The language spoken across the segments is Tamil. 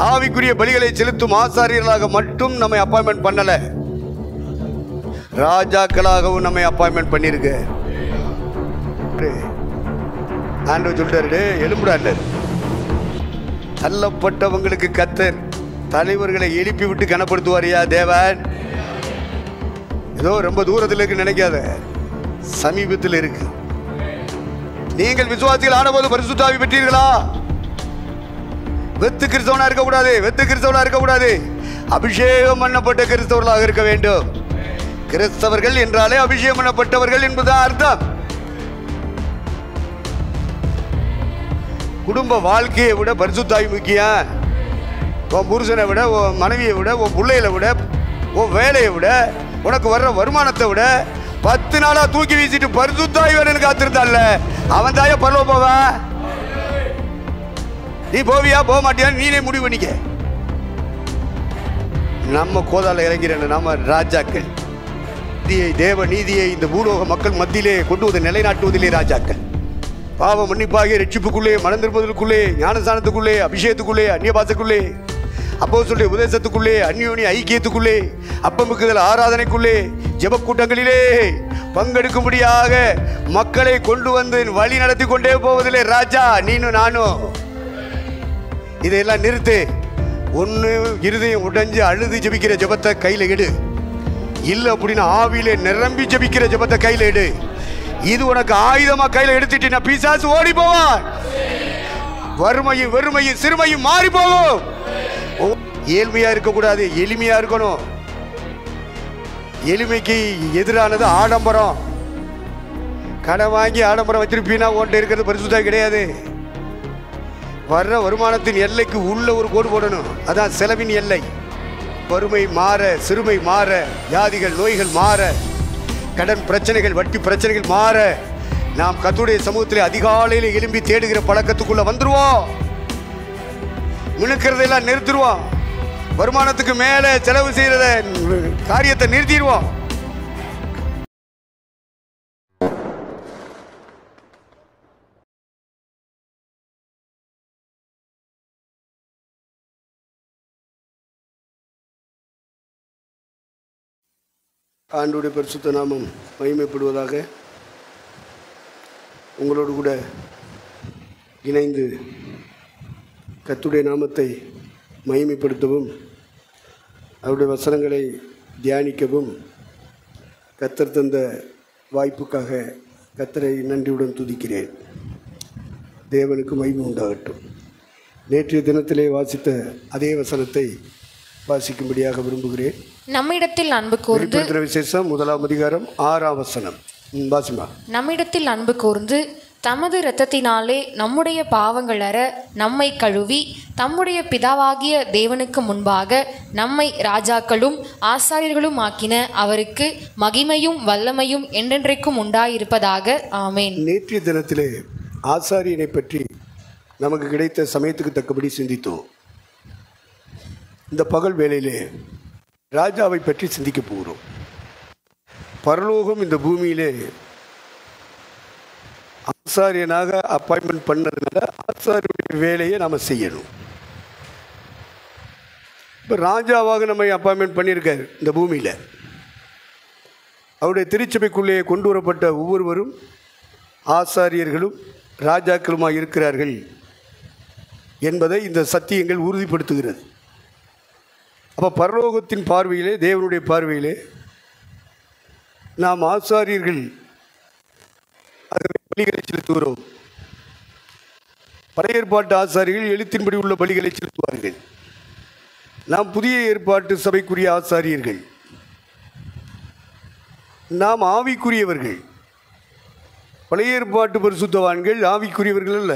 ஆவிக்குரிய பலிகளை செலுத்தும் ஆசாரியர்களாக மட்டும் நம்மை அப்பாயின்மெண்ட் பண்ணல, ராஜாக்களாகவும் நம்மை அப்பாயின்மெண்ட் பண்ணிருக்கு. ஆண்டவர் சொல்றாரு, எலும்புடாரு. தள்ளப்பட்டவங்களுக்கு கர்த்தர் தலைவர்களை எழுப்பி விட்டு கனப்படுத்துவாரியா தேவன்? ஏதோ ரொம்ப தூரத்தில் இருக்கு நினைக்காத, சமீபத்தில் இருக்கு. நீங்கள் விசுவாசிகள் ஆனபோது பரிசுத்த ஆவி பெற்றீர்களா? வெத்து கிறிஸ்தவனா இருக்கக்கூடாது, வெத்து கிறிஸ்தவனா இருக்கக்கூடாது. அபிஷேகம் பண்ணப்பட்ட கிறிஸ்தவர்களாக இருக்க வேண்டும். கிறிஸ்தவர்கள் என்றாலே அபிஷேகம் பண்ணப்பட்டவர்கள் என்பதுதான் அர்த்தம். குடும்ப வாழ்க்கையை விட பரிசுத்த ஆவி முக்கியம். உன் புருஷனை விட, உன் மனைவியை விட, உன் பிள்ளைகளை விட, உன் வேலையை விட, உனக்கு வர்ற வருமானத்தை விட 10 நாளா தூக்கி வீசிட்டு பரிசுத்த ஆவி வேணும்னு காத்திருந்தால, அவன் தாய பரலோகம் போவா? நீ போவியா போக மாட்டியான்னு நீனே முடிவு பண்ணிக்க. நம்ம கோதால இறங்கிறேன். நம்ம ராஜாக்கள் தேவ நீதியை இந்த பூலோக மக்கள் மத்தியிலே கொண்டு வந்து நிலைநாட்டுவதிலே ராஜாக்கள். பாவ மன்னிப்பாகிய ரட்சிப்புக்குள்ளே, மனம் திரும்புவதற்குள்ளே, ஞானஸ்தானத்துக்குள்ளே, அபிஷேகத்துக்குள்ளே, அந்நிய பாசத்துக்குள்ளே, அப்போஸ்தலருடைய உபதேசத்துக்குள்ளே, அந்யோன்ய ஐக்கியத்துக்குள்ளே, அப்பமுக்குதல் ஆராதனைக்குள்ளே, ஜெப கூட்டங்களிலே பங்கெடுக்கும்படியாக மக்களை கொண்டு வந்து வழி நடத்தி கொண்டே போவதிலே ராஜா நீனும் நானும். இதையெல்லாம் நிறுத்து. ஒன்று இருதயம் உடைஞ்சு அழுது ஜெபிக்கிற ஜெபத்தை கையில் எடு. இல்லை அப்படின்னா ஆவியிலே நிரம்பி ஜெபிக்கிற ஜெபத்தை கையில் எடு. இது உனக்கு ஆயுதமா கையில் எடுத்துட்டீங்கன்னா பிசாசு ஓடி போவான். வறுமையும் வெறுமையும் சிறுமையும் மாறி போகும். ஏழ்மையா இருக்கக்கூடாது, எளிமையா இருக்கணும். எளிமைக்கு எதிரானது ஆடம்பரம். கடன் வாங்கி ஆடம்பரம் வச்சிருப்பீங்கன்னா ஓட்ட இருக்கிறது பரிசுத்தா கிடையாது. வர்ற வருமானத்தின் எல்லைக்கு உள்ள ஒரு கோடு போடணும். அதான் செலவின் எல்லை. வறுமை மாற, சிறுமை மாற, வியாதிகள் நோய்கள் மாற, கடன் பிரச்சனைகள் வட்டி பிரச்சனைகள் மாற, நாம் கர்த்தருடைய சமூகத்தில் அதிகாலையில் எழும்பி தேடுகிற பழக்கத்துக்குள்ள வந்துருவோம். மினுக்கிறதெல்லாம் நிறுத்திடுவோம். வருமானத்துக்கு மேலே செலவு செய்யறத காரியத்தை நிறுத்திடுவோம். ஆண்டவருடைய பரிசுத்த நாமம் மகிமைப்படுவதாக. உங்களோடு கூட இணைந்து கர்த்தருடைய நாமத்தை மகிமைப்படுத்தவும், அவருடைய வசனங்களை தியானிக்கவும் கர்த்தர் தந்த வாய்ப்புக்காக கர்த்தரை நன்றியுடன் துதிக்கிறேன். தேவனுக்கு மகிமை உண்டாகட்டும். நேற்றைய தினத்திலே வாசித்த அதே வசனத்தை வாசிக்கும்படியாக விரும்புகிறேன். நம்மிடத்தில் அன்பு கூர்ந்து, விசேஷம் 1ஆம் அதிகாரம் 6ஆம் வசனம். வாசிமா. நம்மிடத்தில் அன்பு கூர்ந்து தமது இரத்தத்தினாலே நம்முடைய பாவங்கள் அற நம்மை கழுவி தம்முடைய பிதாவாகிய தேவனுக்கு முன்பாக நம்மை ராஜாக்களும் ஆசாரியர்களும் ஆக்கின அவருக்கு மகிமையும் வல்லமையும் என்றென்றைக்கும் உண்டாயிருப்பதாக. ஆமேன். நேற்றைய தினத்திலே ஆசாரியனை பற்றி நமக்கு கிடைத்த சமயத்துக்கு தக்கபடி சிந்தித்தோம். இந்த பகல் வேளையிலே ராஜாவை பற்றி சிந்திக்க போகிறோம். பரலோகம் இந்த பூமியிலே ஆசாரியனாக அப்பாயின்மெண்ட் பண்ணதுனால ஆசாரியனுடைய வேலையை நாம் செய்யணும். இப்போ ராஜாவாக நம்ம அப்பாயின்மெண்ட் பண்ணியிருக்காரு இந்த பூமியில். அவருடைய திருச்சபைக்குள்ளே கொண்டு வரப்பட்ட ஒவ்வொருவரும் ஆசாரியர்களும் ராஜாக்களுமாக இருக்கிறார்கள் என்பதை இந்த சத்தியங்கள் உறுதிப்படுத்துகிறது. அப்போ பரலோகத்தின் பார்வையிலே, தேவனுடைய பார்வையிலே நாம் ஆசாரியர்கள் பலிகளை செலுத்துகிறோம். பழைய ஏற்பாட்டு ஆசாரியர்கள் எழுத்தின்படி உள்ள பலிகளை செலுத்துவார்கள். நாம் புதிய ஏற்பாட்டு சபைக்குரிய ஆசாரியர்கள். நாம் ஆவிக்குரியவர்கள். பழைய ஏற்பாட்டு பரிசுத்தவான்கள் ஆவிக்குரியவர்கள் அல்ல.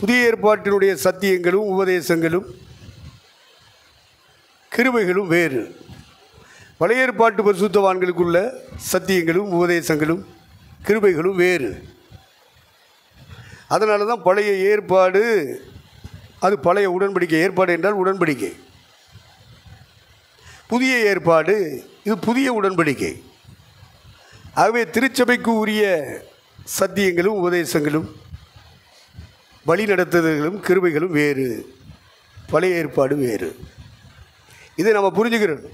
புதிய ஏற்பாட்டினுடைய சத்தியங்களும் உபதேசங்களும் கிருபைகளும் வேறு. பழைய ஏற்பாட்டு பரிசுத்தவான்களுக்குள்ள சத்தியங்களும் உபதேசங்களும் கிருபைகளும் வேறு. அதனால தான் பழைய ஏற்பாடு அது பழைய உடன்படிக்கை. ஏற்பாடு என்றால் உடன்படிக்கை. புதிய ஏற்பாடு இது புதிய உடன்படிக்கை. ஆகவே திருச்சபைக்கு உரிய சத்தியங்களும் உபதேசங்களும் வழி நடத்துதல்களும் கிருபைகளும் வேறு, பழைய ஏற்பாடு வேறு. இதை நம்ம புரிஞ்சுக்கிறோம்.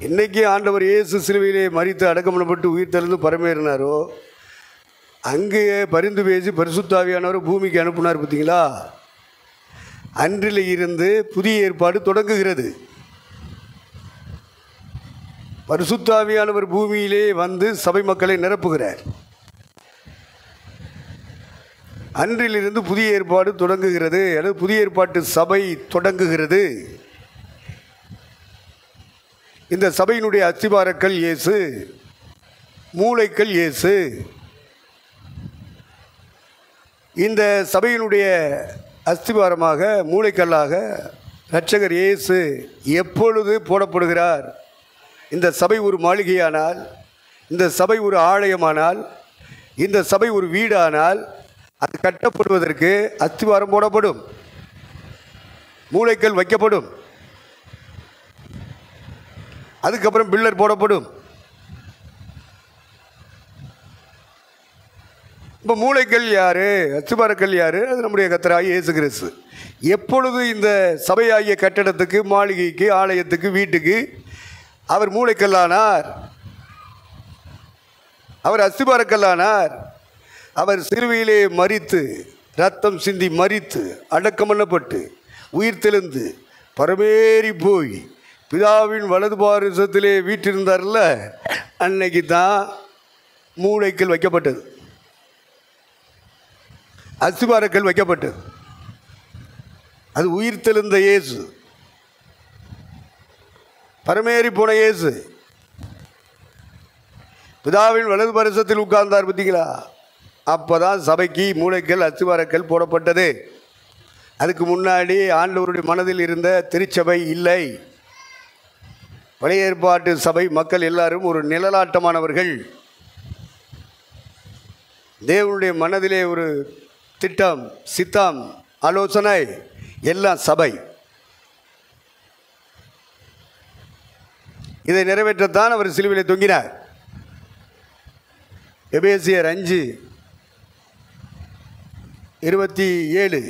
இன்னைக்கு ஆண்டவர் இயேசு சிலுவையிலே மரித்து அடக்கம் பண்ணப்பட்டு உயிர் தெழுந்து பரமேறினாரோ, அங்கேயே பரிந்து பேசி பரிசுத்த ஆவியானவர் பூமிக்கு அனுப்புனார். பார்த்தீங்களா? அன்றில் இருந்து புதிய ஏற்பாடு தொடங்குகிறது. பரிசுத்த ஆவியானவர் பூமியிலே வந்து சபை மக்களை நிரப்புகிறார். அன்றிலிருந்து புதிய ஏற்பாடு தொடங்குகிறது, அல்லது புதிய ஏற்பாட்டு சபை தொடங்குகிறது. இந்த சபையினுடைய அஸ்திபாரக்கல் இயேசு, மூளைக்கல் இயேசு. இந்த சபையினுடைய அஸ்திபாரமாக, மூளைக்கல்லாக இரட்சகர் இயேசு எப்பொழுது போடப்படுகிறார்? இந்த சபை ஒரு மாளிகையானால், இந்த சபை ஒரு ஆலயமானால், இந்த சபை ஒரு வீடானால், அது கட்டப்படுவதற்கு அஸ்திவாரம் போடப்படும், மூளைக்கல் வைக்கப்படும், அதுக்கப்புறம் பில்லர் போடப்படும். இப்போ மூளைக்கல் யாரு, அஸ்திபாரக்கல் யாரு? அது நம்முடைய கர்த்தராகிய இயேசு கிறிஸ்து. எப்பொழுது இந்த சபையாகிய கட்டடத்துக்கு, மாளிகைக்கு, ஆலயத்துக்கு, வீட்டுக்கு அவர் மூளைக்கல்லானார், அவர் அஸ்திபாரக்கல்லானார்? அவர் சிலுவையிலே மரித்து, ரத்தம் சிந்தி மரித்து, அடக்கம் பண்ணப்பட்டு, உயிர் தெழுந்து பரமேறி போய் பிதாவின் வலது பாரிசத்திலே வீற்றிருந்தார்ல, அன்னைக்கு தான் மூளைக்கல் வைக்கப்பட்டது, அஸ்திபாரக்கல் வைக்கப்பட்டது. அது உயிர் தெழுந்த இயேசு, பரமேறி போன இயேசு பிதாவின் வலது பாரிசத்தில் உட்கார்ந்தார். பார்த்தீங்களா? அப்போதான் சபைக்கு மூளைக்கல், அஸ்திபாரக்கல் போடப்பட்டது. அதுக்கு முன்னாடி ஆண்டவருடைய மனதில் இருந்த திருச்சபை இல்லை. பழைய ஏற்பாட்டு சபை மக்கள் எல்லாரும் ஒரு நிழலாட்டமானவர்கள். தேவனுடைய மனதிலே ஒரு திட்டம், சித்தம், ஆலோசனை, எல்லாம் சபை. இதை நிறைவேற்றத்தான் அவர் சிலுவையிலே தொங்கினார். எபேசியர் 5:27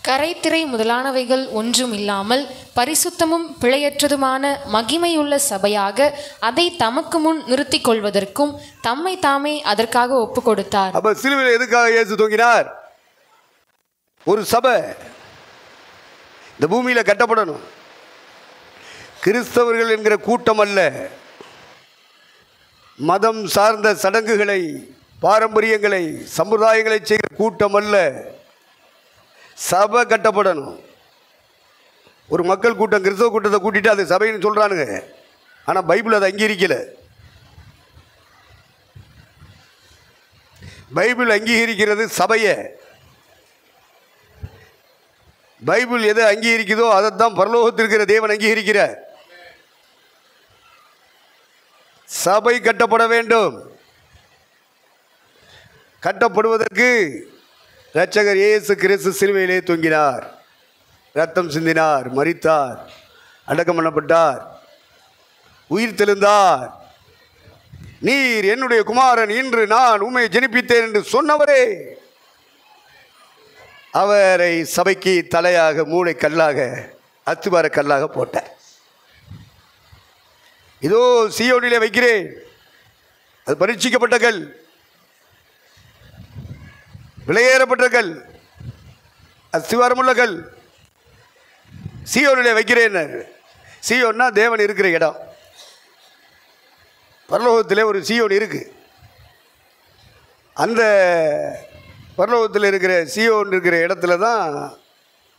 கரைத்திரை முதலானவைகள் ஒன்றும் இல்லாமல் பரிசுத்தமும் பிழையற்றதுமான மகிமையுள்ள சபையாக அதை தமக்கு முன் நிறுத்திக் கொள்வதற்கும் தம்மை தாமே அதற்காக ஒப்பு கொடுத்தார். அப்ப சிலுவையில் எதுக்காக இயேசு தொங்கினார்? ஒரு சபை இந்த பூமியில கட்டப்படணும். கிறிஸ்தவர்கள் என்கிற கூட்டம் அல்ல, மதம் சார்ந்த சடங்குகளை, பாரம்பரியங்களை, சம்பிரதாயங்களை செய்கிற கூட்டம் அல்ல. சபை கட்டப்படணும். ஒரு மக்கள் கூட்டம், கிறிஸ்தவ கூட்டத்தை கூட்டிட்டு அது சபைன்னு சொல்றானுங்க. ஆனால் பைபிள் அதை அங்கீகரிக்கல. பைபிள் அங்கீகரிக்கிறது சபையை. பைபிள் எதை அங்கீகரிக்குதோ அதைத்தான் பரலோகத்தில் இருக்கிற தேவன் அங்கீகரிக்கிறார். சபை கட்டப்பட வேண்டும். கட்டப்படுவதற்கு இரட்சகர் இயேசு கிறிஸ்து சிலுவையிலே தொங்கினார், ரத்தம் சிந்தினார், மரித்தார், அடக்கம் பண்ணப்பட்டார், உயிர் தெழுந்தார். நீர் என்னுடைய குமாரன், இன்று நான் உம்மை ஜெனிப்பித்தேன் என்று சொன்னவரே அவரை சபைக்கு தலையாக, மூளைக்கல்லாக, அஸ்திபார கல்லாக போட்டார். இதோ சீயோனிலே வைக்கிறேன். அது பரீட்சிக்கப்பட்ட கல், விலையேறப்பட்ட கல், அஸ்திவாரமுள்ள கல். சீயோனிலே வைக்கிறேன். சீயோன்னா தேவன் இருக்கிற இடம். பரலோகத்திலே ஒரு சீயோன் இருக்கு. அந்த பரலோகத்தில் இருக்கிற சீயோன் இருக்கிற இடத்துல தான்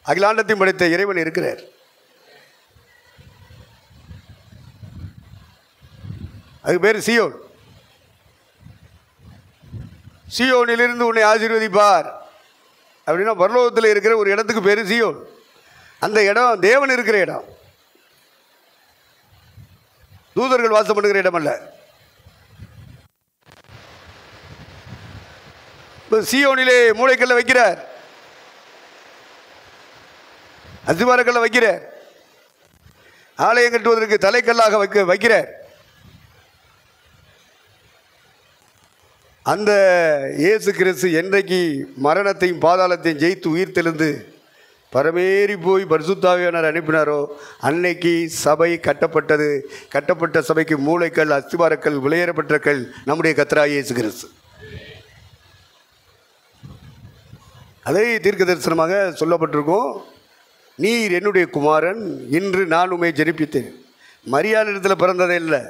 அகிலாண்டத்தையும் படைத்த இறைவன் இருக்கிறார். அதுக்கு பேர் சீயோன். சீயோனிலிருந்து உன்னை ஆசீர்வதிப்பார் அப்படின்னா பரலோகத்தில் இருக்கிற ஒரு இடத்துக்கு பேர் சீயோன். அந்த இடம் தேவன் இருக்கிற இடம், தூதர்கள் வாசம் பண்ணுகிற இடம் அல்ல. சீயோனிலே மூளைக்கல்ல வைக்கிறார், அஸ்திபாரக்கல்ல வைக்கிறார், ஆலயம் கட்டுவதற்கு தலைக்கல்லாக வைக்கிறார். அந்த இயேசு கிறிஸ்து என்றைக்கு மரணத்தையும் பாதாளத்தையும் ஜெயித்து உயிர் தெழுந்து பரமேறி போய் பரிசுத்தாவியானவர் அனுப்பினாரோ அன்னைக்கு சபை கட்டப்பட்டது. கட்டப்பட்ட சபைக்கு மூளைக்கல், அஸ்திவாரக்கல், விலையேறப்பட்ட கல் நம்முடைய கர்த்தராகிய இயேசு கிறிஸ்து. அதை தீர்க்க தரிசனமாக சொல்லப்பட்டிருக்கும். நீர் என்னுடைய குமாரன், இன்று நான் உம்மை ஜெனிப்பித்தேன். மரியாள் இடத்துல பிறந்ததே இல்லை.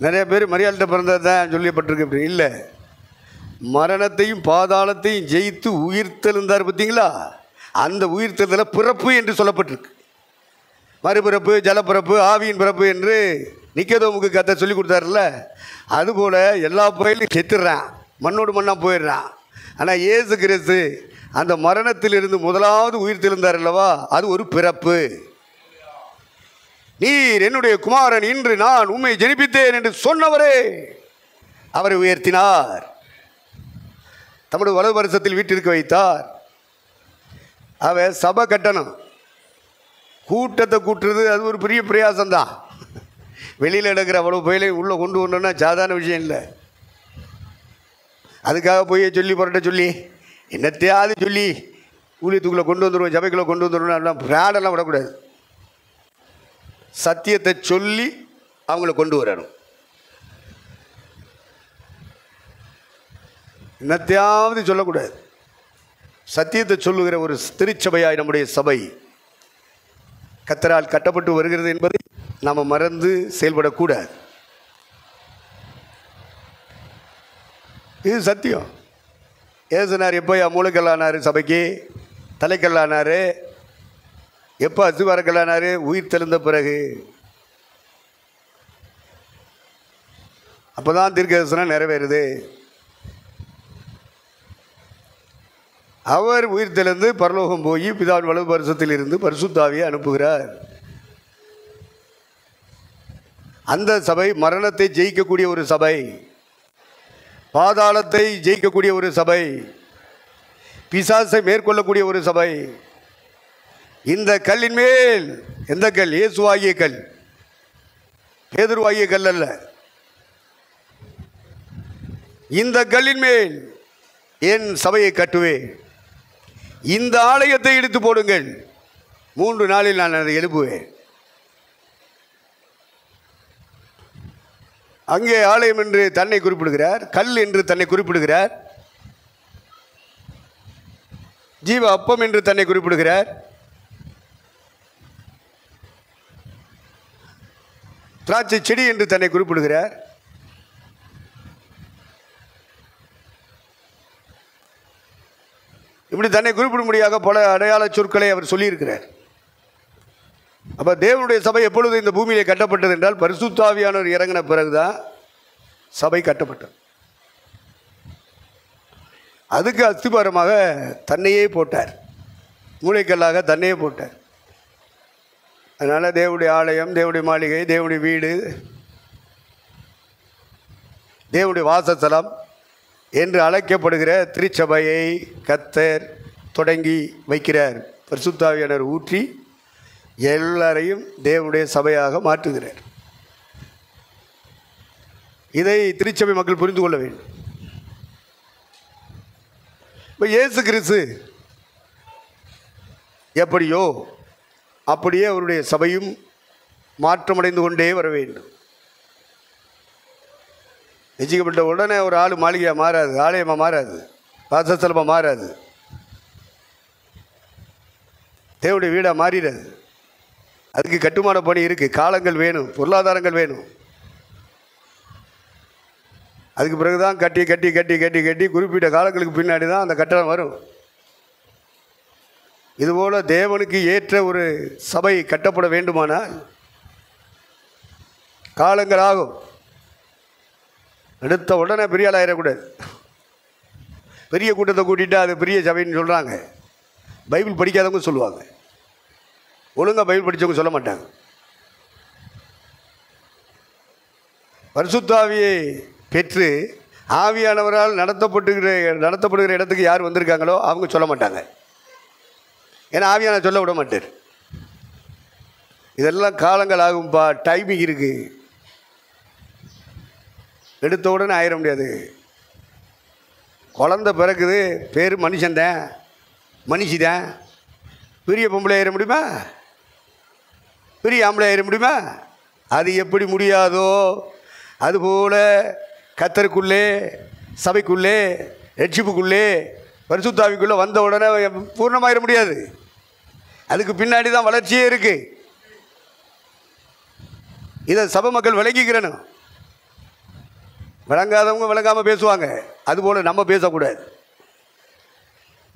நிறைய பேர் மரியாள்கிட்ட பிறந்தது தான் சொல்லப்பட்டிருக்கு. அப்படி இல்லை. மரணத்தையும் பாதாளத்தையும் ஜெயித்து உயிர்த்தெழுந்தார் பார்த்தீங்களா? அந்த உயிர்த்தெழுதல பிறப்பு என்று சொல்லப்பட்டிருக்கு. மறுபிறப்பு, ஜலப்பிறப்பு, ஆவியின் பிறப்பு என்று நிக்கதோமுக்கு கர்த்தர் சொல்லி கொடுத்தாருல்ல. அதுபோல் எல்லா பயிலும் செத்துடுறான், மண்ணோடு மண்ணாக போயிடுறான். ஆனால் இயேசு கிறிஸ்து அந்த மரணத்திலிருந்து முதலாவது உயிர்த்தெழுந்தார் அல்லவா, அது ஒரு பிறப்பு. நீர் என்னுடைய குமாரன், இன்று நான் உம்மை ஜெனிப்பித்தேன் என்று சொன்னவரே அவரை உயர்த்தினார். தம்முடைய வலது வருஷத்தில் வீட்டிற்கு வைத்தார். அவன் சபை கட்டணும், கூட்டத்தை கூட்டுறது அது ஒரு பெரிய பிரயாசம்தான். வெளியில் எடுக்கிற அவ்வளோ பயிலையும் உள்ளே கொண்டு வரணும்னா சாதாரண விஷயம் இல்லை. அதுக்காக போய் சொல்லி புரட்ட சொல்லி என்னத்தையாவது சொல்லி ஊழியத்துக்குள்ளே கொண்டு வந்துடுவோம், சபைக்குள்ளே கொண்டு வந்துடுவோம், பிராடெல்லாம் விடக்கூடாது. சத்தியத்தை சொல்லி அவங்கள கொண்டு வரணும். என்னத்தையாவது சொல்லக்கூடாது. சத்தியத்தை சொல்லுகிற ஒரு திருச்சபையாய் நம்முடைய சபை கர்த்தரால் கட்டப்பட்டு வருகிறது என்பதை நாம் மறந்து செயல்படக்கூடாது. இது சத்தியம். ஏசுனார் எப்போ மூளைக்கல்லானார், சபைக்கு தலைக்கல்லானார், எப்போ அசுவாரக்கல்லானார்? உயிர் தெழுந்த பிறகு. அப்போ தான் தீர்க்கதரிசனம் நிறைவேறுது. அவர் உயிர் தெழுந்து பரலோகம் போய் பிதாவின் வலது வருஷத்தில் இருந்து பரிசுத்தாவியை அனுப்புகிறார். அந்த சபை மரணத்தை ஜெயிக்கக்கூடிய ஒரு சபை, பாதாளத்தை ஜெயிக்கக்கூடிய ஒரு சபை, பிசாசை மேற்கொள்ளக்கூடிய ஒரு சபை. இந்த கல்லின் மேல், எந்த கல்? இயேசுவாகிய கல், பேதுருவாகிய கல் அல்ல. இந்த கல்லின் மேல் என் சபையை கட்டுவேன். இந்த ஆலயத்தை இடித்து போடுங்கள், 3 நாளில் நான் அதை எழுப்புவேன். அங்கே ஆலயம் என்று தன்னை குறிப்பிடுகிறார், கல் என்று தன்னை குறிப்பிடுகிறார், ஜீவ அப்பம் என்று தன்னை குறிப்பிடுகிறார், திராட்சை செடி என்று தன்னை குறிப்பிடுகிறார். இப்படி தன்னை குறிப்பிடும்படியாக பல அடையாள சொற்களை அவர் சொல்லியிருக்கிறார். அப்போ தேவனுடைய சபை எப்பொழுது இந்த பூமியிலே கட்டப்பட்டது என்றால் பரிசுத்த ஆவியானவர் இறங்கின பிறகுதான் சபை கட்டப்பட்டது. அதுக்கு அஸ்திபாரமாக தன்னையே போட்டார், மூளைக்கல்லாக தன்னையே போட்டார். அதனால் தேவனுடைய ஆலயம், தேவனுடைய மாளிகை, தேவனுடைய வீடு, தேவனுடைய வாசஸ்தலம் என்று அழைக்கப்படுகிற திருச்சபையை கர்த்தர் தொடங்கி வைக்கிறார். பரிசுத்த ஆவியானவர் ஊற்றி எல்லாரையும் தேவனுடைய சபையாக மாற்றுகிறார். இதை திருச்சபை மக்கள் புரிந்து கொள்ள வேண்டும். இப்போ இயேசு கிறிஸ்து எப்படியோ அப்படியே அவருடைய சபையும் மாற்றமடைந்து கொண்டே வர வேண்டும். ரட்சிக்கப்பட்ட உடனே ஒரு ஆள் மாளிகையாக மாறாது, ஆலயமாக மாறாது, வாசஸ்தலமாக மாறாது, தேவனுடைய வீடாக மாறிடாது. அதுக்கு கட்டுமான பணி இருக்குது, காலங்கள் வேணும், பொருளாதாரங்கள் வேணும். அதுக்கு பிறகு தான் கட்டி கட்டி கட்டி கட்டி கட்டி குறிப்பிட்ட காலங்களுக்கு பின்னாடி தான் அந்த கட்டணம் வரும். இதுபோல் தேவனுக்கு ஏற்ற ஒரு சபை கட்டப்பட வேண்டுமானால் காலங்கள் ஆகும். எடுத்த உடனே பெரிய ஆள் ஆயிடக்கூடாது. பெரிய கூட்டத்தை கூட்டிகிட்டு அது பெரிய சபைன்னு சொல்கிறாங்க. பைபிள் படிக்காதவங்க சொல்லுவாங்க, ஒழுங்காக பைபிள் படித்தவங்க சொல்ல மாட்டாங்க. பரிசுத்த ஆவியை பெற்று ஆவியானவரால் நடத்தப்படுகிற இடத்துக்கு யார் வந்திருக்காங்களோ அவங்க சொல்ல மாட்டாங்க. ஏன்னா ஆவியான சொல்ல விட மாட்டார். இதெல்லாம் காலங்கள் ஆகும்பா, டைமிங் இருக்குது. எடுத்த உடனே ஆயிட முடியாது. குழந்தை பிறக்குது, பேர் மனுஷன்தான், மனுஷிதான். பெரிய பொம்பளை ஆயிட முடியுமா? பெரிய ஆம்பளை ஆயிட முடியுமா? அது எப்படி முடியாதோ அதுபோல் கர்த்தருக்குள்ளே, சபைக்குள்ளே, ரட்சிப்புக்குள்ளே, பரிசுத்தாவிக்குள்ளே வந்த உடனே பூர்ணமாயிட முடியாது. அதுக்கு பின்னாடி தான் வளர்ச்சியே இருக்குது. இதை சபை மக்கள் விளங்கிக்கிறணும். விளங்காதவங்க விளங்காமல் பேசுவாங்க. அதுபோல் நம்ம பேசக்கூடாது.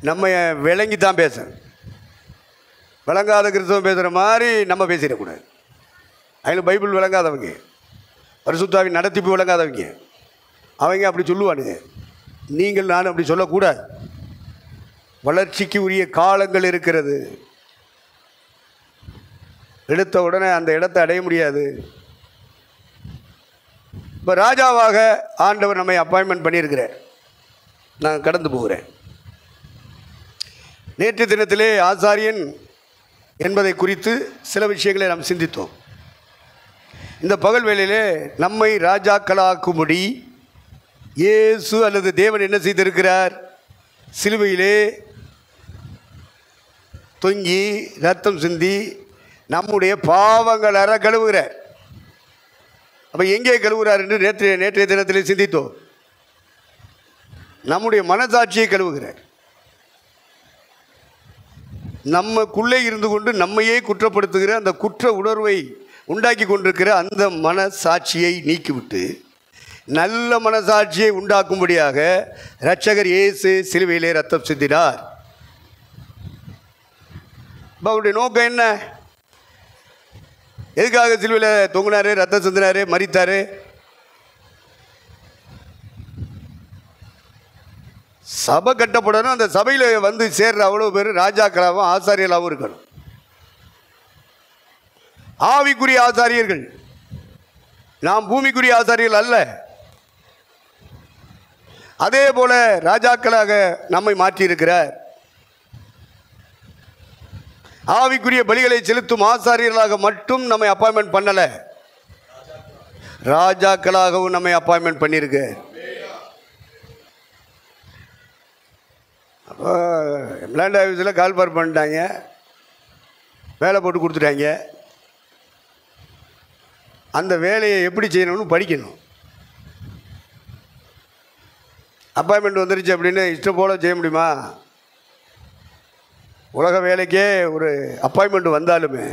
நம்ம விளங்கி தான் பேசணும். விளங்காத கிறிஸ்தவம் பேசுகிற மாதிரி நம்ம பேசிடக்கூடாது. அதில் பைபிள் விளங்காதவங்க, பரிசுத்தாவின் நடத்திப்பு விளங்காதவங்க, அவங்க அப்படி சொல்லுவானுங்க. நீங்கள் நானும் அப்படி சொல்லக்கூடாது. வளர்ச்சிக்கு உரிய காலங்கள் இருக்கிறது. எடுத்த உடனே அந்த இடத்தை அடைய முடியாது. இப்போ ராஜாவாக ஆண்டவர் நம்மை அப்பாயின்மெண்ட் பண்ணியிருக்கிறார். நான் கடந்து போகிறேன். நேற்று தினத்திலே ஆசாரியன் என்பதை குறித்து சில விஷயங்களை நாம் சிந்தித்தோம். இந்த பகல் வேளையிலே நம்மை ராஜாக்களாக்கும்படி இயேசு அல்லது தேவன் என்ன செய்திருக்கிறார்? சிலுவையிலே தொங்கி ரத்தம் சிந்தி நம்முடைய பாவங்கள் அற கழுவுகிறார். அப்போ எங்கே கழுவுகிறார் என்று நேற்றைய தினத்திலே சிந்தித்தோம். நம்முடைய மனசாட்சியை கழுவுகிறார். நமக்குள்ளே இருந்து கொண்டு நம்மையே குற்றப்படுத்துகிற அந்த குற்ற உணர்வை உண்டாக்கி கொண்டிருக்கிற அந்த மனசாட்சியை நீக்கிவிட்டு நல்ல மனசாட்சியை உண்டாக்கும்படியாக இரட்சகர் இயேசு சிலுவையிலே ரத்தம் சிந்தினார். அவருடைய நோக்கம் என்ன? எதுக்காக சிலுவையில் தொங்கினாரு, ரத்தம் சிந்தினாரு, மரித்தாரு? சபை கட்டப்படணும். அந்த சபையில் வந்து சேர்ற அவ்வளோ பேர் ராஜாக்களாகவும் ஆசாரியர்களாகவும் இருக்கணும். ஆவிக்குரிய ஆசாரியர்கள், நாம் பூமிக்குரிய ஆசாரியர்கள் அல்ல. அதே போல ராஜாக்களாக நம்மை மாற்றியிருக்கிறார். ஆவிக்குரிய பலிகளை செலுத்தும் ஆசாரியர்களாக மட்டும் நம்மை அப்பாயின்மெண்ட் பண்ணலை, ராஜாக்களாகவும் நம்மை அப்பாயின்மெண்ட் பண்ணியிருக்க. அப்போ லேண்ட் ஆஃபீஸில் கால்பார் பண்ணிட்டாங்க, வேலை போட்டு கொடுத்துட்டாங்க. அந்த வேலையை எப்படி செய்யணும்னு படிக்கணும். அப்பாயின்மெண்ட் வந்துருச்சு அப்படின்னு இஷ்டம் போல் செய்ய முடியுமா? உலக வேலைக்கே ஒரு அப்பாயின்மெண்ட் வந்தாலுமே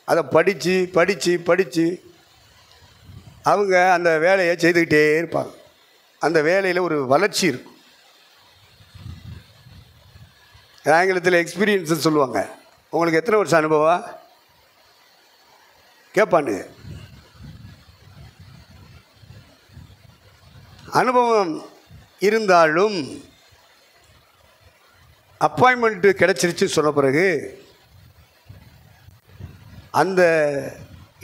அதை படித்து படித்து படித்து அவங்க அந்த வேலையை செய்துக்கிட்டே இருப்பாங்க. அந்த வேலையில் ஒரு வளர்ச்சி இருக்கும். ஆங்கிலத்தில் எக்ஸ்பீரியன்ஸ்ன்னு சொல்லுவாங்க. உங்களுக்கு எத்தனை வருஷம் அனுபவம் கேட்பானுங்க. அனுபவம் இருந்தாலும் அப்பாயின்மெண்ட்டு கிடச்சிருச்சு சொன்ன பிறகு அந்த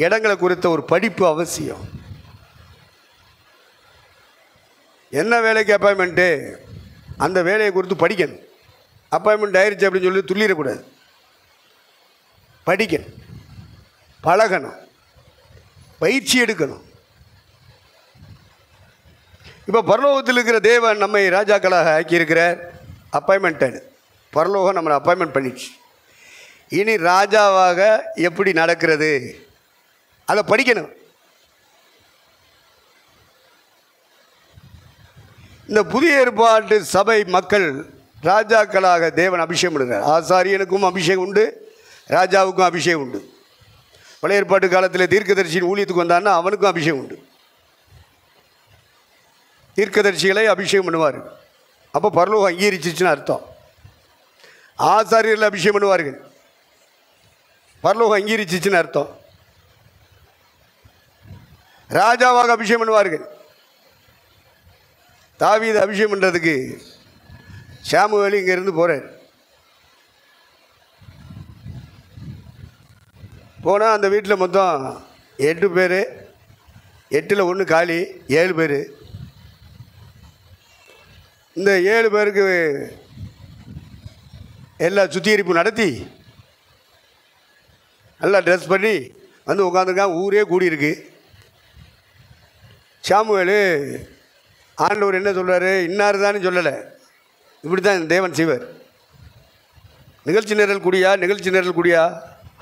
இடங்களை குறித்த ஒரு படிப்பு அவசியம். என்ன வேலைக்கு அப்பாயின்மெண்ட்டு, அந்த வேலையை குறித்து படிக்கணும். அப்பாயின்மெண்ட் ஆயிடுச்சு அப்படின்னு சொல்லி துள்ளிடக்கூடாது. படிக்கணும், பழகணும், பயிற்சி எடுக்கணும். இப்போ பரலோகத்தில் இருக்கிற தேவன் நம்மை ராஜாக்களாக ஆக்கியிருக்கிறார். அப்பாயின்மெண்டட். பரலோகம் நம்மளை அப்பாயின்மெண்ட் பண்ணிடுச்சு. இனி ராஜாவாக எப்படி நடக்கிறது அதை படிக்கணும். இந்த புதிய ஏற்பாட்டு சபை மக்கள் ராஜாக்களாக தேவன் அபிஷேகம் பண்ணுறார். ஆசாரியனுக்கும் அபிஷேகம் உண்டு, ராஜாவுக்கும் அபிஷேகம் உண்டு. பழைய ஏற்பாட்டு காலத்தில் தீர்க்கதரிசியின் ஊழியத்துக்கு வந்தான்னா அவனுக்கும் அபிஷேகம் உண்டு. தீர்க்கதரிசிகளை அபிஷேகம் பண்ணுவார். அப்போ பரலோகம் அங்கீகரிச்சிச்சுன்னு அர்த்தம். ஆசாரியர்கள் அபிஷேகம் பண்ணுவார்கள், பரலோகம் அங்கீகரிச்சிச்சுன்னு அர்த்தம். ராஜாவாக அபிஷேகம் பண்ணுவார்கள். தாவீது அபிஷேகம் பண்ணுறதுக்கு சாமுவேல் இங்கேருந்து போகிறார். போனால் அந்த வீட்டில் மொத்தம் 8 பேர், 8ல் 1 காலி, 7 பேர். இந்த 7 பேருக்கு எல்லா சுத்திகரிப்பு நடத்தி நல்லா ட்ரெஸ் பண்ணி வந்து உட்காந்துருக்காங்க. ஊரே கூடியிருக்கு. சாமுவேல் ஆண்டவர் என்ன சொல்கிறாரு, இன்னார் தானே சொல்லலை, இப்படி தான் தேவன் செய்வார். நிகழ்ச்சி நிரல் குடியா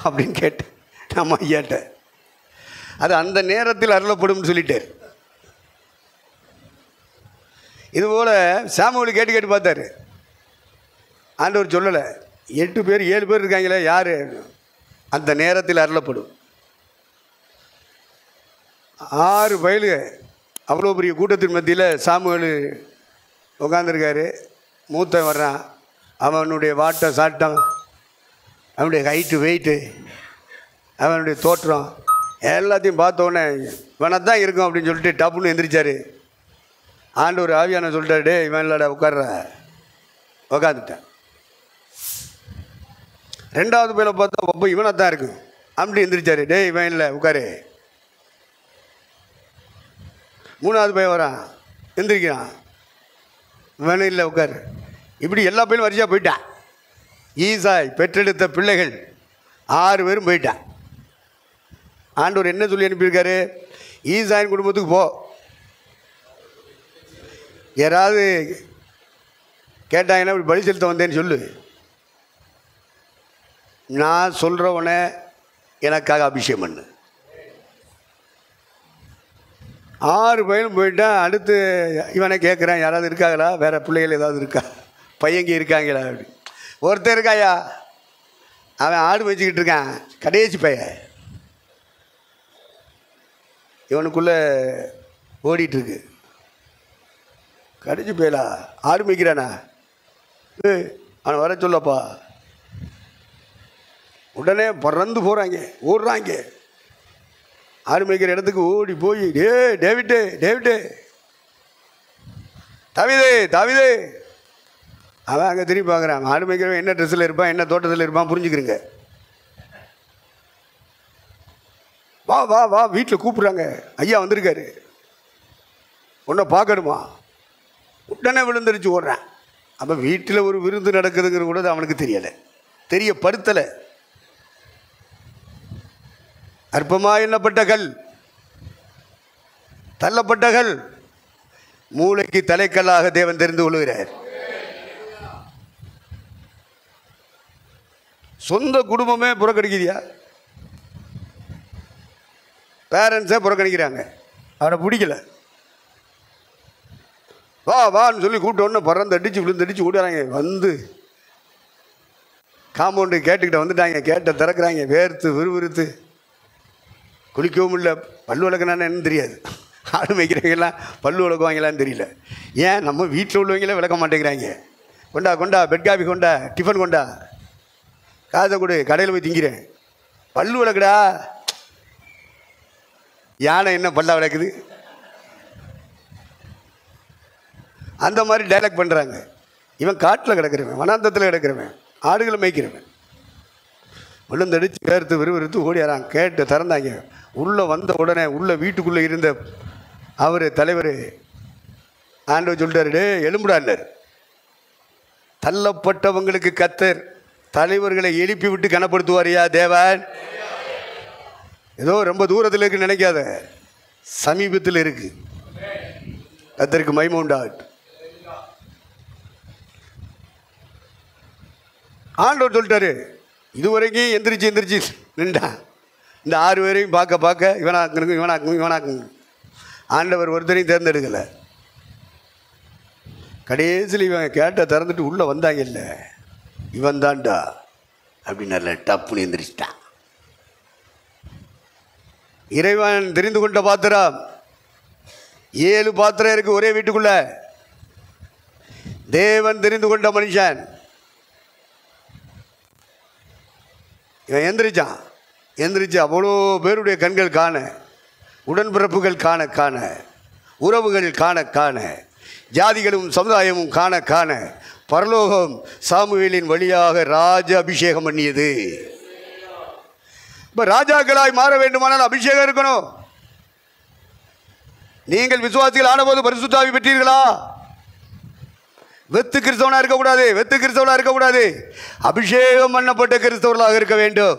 அப்படின்னு கேட்டேன் நம்ம ஐயாட்ட. அது அந்த நேரத்தில் அருளப்படும் சொல்லிட்டார். இதுபோல் சாமுவேல் கேட்டு பார்த்தாரு. ஆண்டவர் சொல்லலை, 8 பேர் 7 பேர் இருக்காங்களே யார், அந்த நேரத்தில் அருளப்படும். 6 பயலுக அவ்வளோ பெரிய கூட்டத்தின் மத்தியில் சாமுவேல் உட்காந்துருக்காரு. மூத்தன் வர்றான், அவனுடைய வாட்டம் சாட்டம், அவனுடைய ஹைட்டு வெயிட்டு, அவனுடைய தோற்றம் எல்லாத்தையும் பார்த்தோன்னே இவனத்தான் இருக்கும் அப்படின்னு சொல்லிட்டு டப்புன்னு எந்திரிச்சார். ஆண்டவர் ஆவியான சொல்லிட்டாரு, டே இவன் இல்லடா உட்கார்ற, உட்காந்துட்டேன். 2வது பேரை பார்த்தா அப்போ இவனத்தான் இருக்கும் அப்படி எந்திரிச்சாரு, டே இவன் இல்லை உட்காரு. 3வது பையன் வரான், எந்திரிக்கிறான், இவனும் இல்லை உட்காரு. இப்படி எல்லா பேரும் வரிசையாக போயிட்டான். ஈசாய் பெற்றெடுத்த பிள்ளைகள் 6 பேரும் போயிட்டான். ஆண்டவர் என்ன சொல்லி அனுப்பியிருக்காரு, ஈசாயின் குடும்பத்துக்கு போ, யாராவது கேட்டாங்கன்னா இப்படி பலி செலுத்த வந்தேன்னு சொல்லு, நான் சொல்கிறவனை எனக்காக அபிஷேகம் பண்ணு. 6 பையனும் போயிட்டான். அடுத்து இவனை கேட்குறான், யாராவது இருக்காங்களா, வேறு பிள்ளைகள் ஏதாவது இருக்கா, பையங்க இருக்காங்களா அப்படி. ஒருத்தர் இருக்காயா, அவன் ஆடு வச்சுக்கிட்டு இருக்கான், கடைசி பையன், இவனுக்குள்ளே ஓடிட்டுருக்கு. கடைசி பையலா ஆடு மேய்க்கிறானா, அவனை வர சொல்லப்பா. உடனே பறந்து போகிறாங்க, ஓடுறாங்க. ஆடு மேய்க்கிற இடத்துக்கு ஓடி போய், டேவிட்டு தாவிதே. அவன் அங்கே திரும்பி பார்க்குறான். ஆடு மேய்க்கிறவன் என்ன ட்ரெஸ்ஸில் இருப்பான், என்ன தோட்டத்தில் இருப்பான் புரிஞ்சுக்கிறங்க. வா வா வா, வீட்டில் கூப்பிட்றாங்க, ஐயா வந்திருக்காரு, உன்னை பார்க்கணுமா. உடனே விழுந்துருச்சு ஓடுறான். அப்போ வீட்டில் ஒரு விருந்து நடக்குதுங்கிற கூட அவனுக்கு தெரியலை, தெரியப்படுத்தலை. அற்பமாக எண்ணப்பட்ட கல், தள்ளப்பட்ட கல், மூளைக்கு தலைக்கல்லாக தேவன் தெரிந்து கொள்கிறார். சொந்த குடும்பமே புறக்கணிக்குதியா, பேரண்ட்ஸே புறக்கணிக்கிறாங்க, அவனை பிடிக்கல. வா வான்னு சொல்லி கூப்பிட்ட உடனே பறந்தடிச்சு விழுந்தடிச்சு ஓடுறாங்க. வந்து காம்பவுண்டு கேட்டுக்கிட்ட வந்துட்டாங்க. கேட்ட திறக்கிறாங்க, வேர்த்து விறுவிறுத்து, குளிக்கவும் இல்லை. பல்லு விளக்குனான்னு என்னன்னு தெரியாது. ஆடு மேய்க்கிறவங்கெல்லாம் பல்லு விளக்குவாங்களான்னு தெரியல. ஏன் நம்ம வீட்டில் உள்ளவங்களே விளக்க மாட்டேங்கிறாங்க. கொண்டா பெட் காபி கொண்டா, டிஃபன் கொண்டா, காசை கொடு, கடையில் போய் திங்கிறேன். பல்லு விளக்குடா. யானை என்ன பல்லா விளக்குது, அந்த மாதிரி டைலாக் பண்ணுறாங்க. இவன் காட்டில் கிடக்கிறவன், வனாந்தத்தில் கிடக்கிறவன், ஆடுகளை மேய்க்கிறவன். விழுந்தடிச்சு வேர்த்து விறுவிறுத்து ஓடியாரான். கேட்டு திறந்தாங்க. உள்ளே வந்த உடனே உள்ள வீட்டுக்குள்ளே இருந்த அவர் தலைவர் ஆண்டவர் சொல்லிட்டாரு, டே எலும்புடான்னார். தள்ளப்பட்டவங்களுக்கு கத்தர் தலைவர்களை எழுப்பி விட்டு கனப்படுத்துவாரியா தேவன். ஏதோ ரொம்ப தூரத்தில் இருக்குன்னு நினைக்காத, சமீபத்தில் இருக்கு. கத்தருக்கு மகிமை உண்டாகட்டும். ஆண்டவர் சொல்லிட்டாரு, இதுவரைக்கும் எந்திரிச்சு நின்றான். இந்த 6 பேரையும் பார்க்க இவனாக்குங்க. ஆண்டவர் ஒருத்தரையும் தேர்ந்தெடுக்கலை. கடைசியில் இவன் கேட்ட திறந்துட்டு உள்ளே வந்தாங்க. இல்லை இவன் தான்டா அப்படின்னு டப்புன்னு எந்திரிச்சிட்டான். இறைவன் தெரிந்து கொண்ட பாத்திரம் 7 பாத்திரம் இருக்கு ஒரே வீட்டுக்குள்ள. தேவன் தெரிந்து கொண்ட மனுஷன் இவன் எந்திரிச்சு அவ்வளோ பேருடைய கண்கள் காண, உடன்பிறப்புகள் காண, உறவுகள் காண, ஜாதிகளும் சமுதாயமும் காண பரலோகம் சாமுவேலின் வழியாக ராஜ அபிஷேகம் பண்ணியது. இப்போ ராஜாக்களாய் மாற வேண்டுமானால் அபிஷேகம் இருக்கணும். நீங்கள் விசுவாசிகள் ஆனபோது பரிசுத்த ஆவி பெற்றீர்களா? வெத்து கிறிஸ்தவனாக இருக்கக்கூடாது. அபிஷேகம் பண்ணப்பட்ட கிறிஸ்தவர்களாக இருக்க வேண்டும்.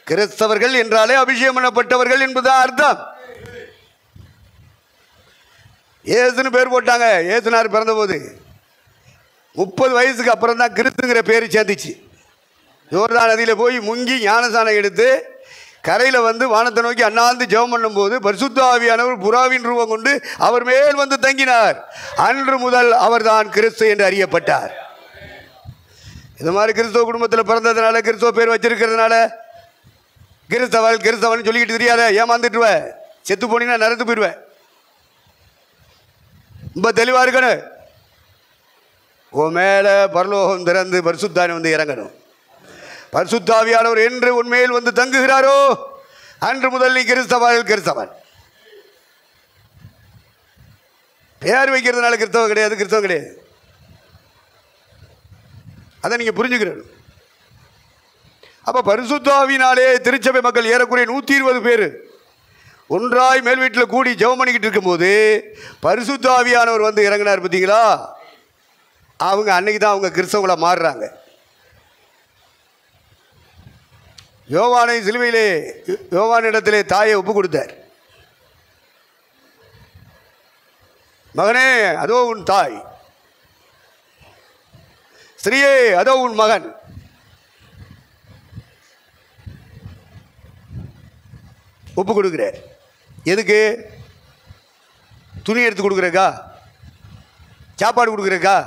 கிறிஸ்தவர்கள் என்றாலே அபிஷேகம் பண்ணப்பட்டவர்கள் என்பதுதான் அர்த்தம். இயேசுன்னு பேர் போட்டாங்க. இயேசுனார் பிறந்தபோது 30 வயசுக்கு அப்புறம் தான் கிறிஸ்துங்கிற பேர் சேர்ந்துச்சு. யோர்தான் நதியில் போய் முங்கி ஞானசானம் எடுத்து கரையில் வந்து வானத்தை நோக்கி அண்ணாந்து ஜெபம் பண்ணும்போது பரிசுத்த ஆவியானவர் புறாவின் ரூபம் கொண்டு அவர் மேல் வந்து தங்கினார். அன்று முதல் அவர் தான் கிறிஸ்து என்று அறியப்பட்டார். இந்த மாதிரி கிறிஸ்தவ குடும்பத்தில் பிறந்ததுனால, கிறிஸ்தவ பேர் வச்சிருக்கிறதுனால கிறிஸ்தவன் சொல்லிக்கிட்டு தெரியாத ஏமாந்துட்டுருவேன். செத்து போனீங்கன்னா நடந்து போயிடுவேன். ரொம்ப தெளிவாக இருக்கணும். உன் மேலே பரலோகம் திறந்து பரிசுத்தானி வந்து இறங்கணும். பரிசுத்தாவியானவர் என்று உண்மையில் வந்து தங்குகிறாரோ அன்று முதல் நீ கிறிஸ்தவன். பேர் வைக்கிறதுனால கிறிஸ்தவம் கிடையாது. அதை நீங்கள் புரிஞ்சுக்கிறீங்க. அப்போ பரிசுத்தாவினாலே திருச்சபை மக்கள் ஏறக்குறைய 120 பேர் ஒன்றாய் மேல் வீட்டில் கூடி ஜெபம் பண்ணிக்கிட்டு இருக்கும்போது பரிசுத்தாவியானவர் வந்து இறங்கினார். பார்த்தீங்களா? அவங்க அன்னைக்கு தான் அவங்க கிறிஸ்தவங்கள மாறுறாங்க. யோவானை சிலுவையிலே யோவானிடத்திலே தாயை ஒப்பு கொடுத்தார். மகனே அதோ உன் தாய், ஸ்திரீயே அதோ உன் மகன். ஒப்பு கொடுக்கிறார். எதுக்கு? துணி எடுத்து கொடுக்குறக்கா? சாப்பாடு கொடுக்குறக்கா?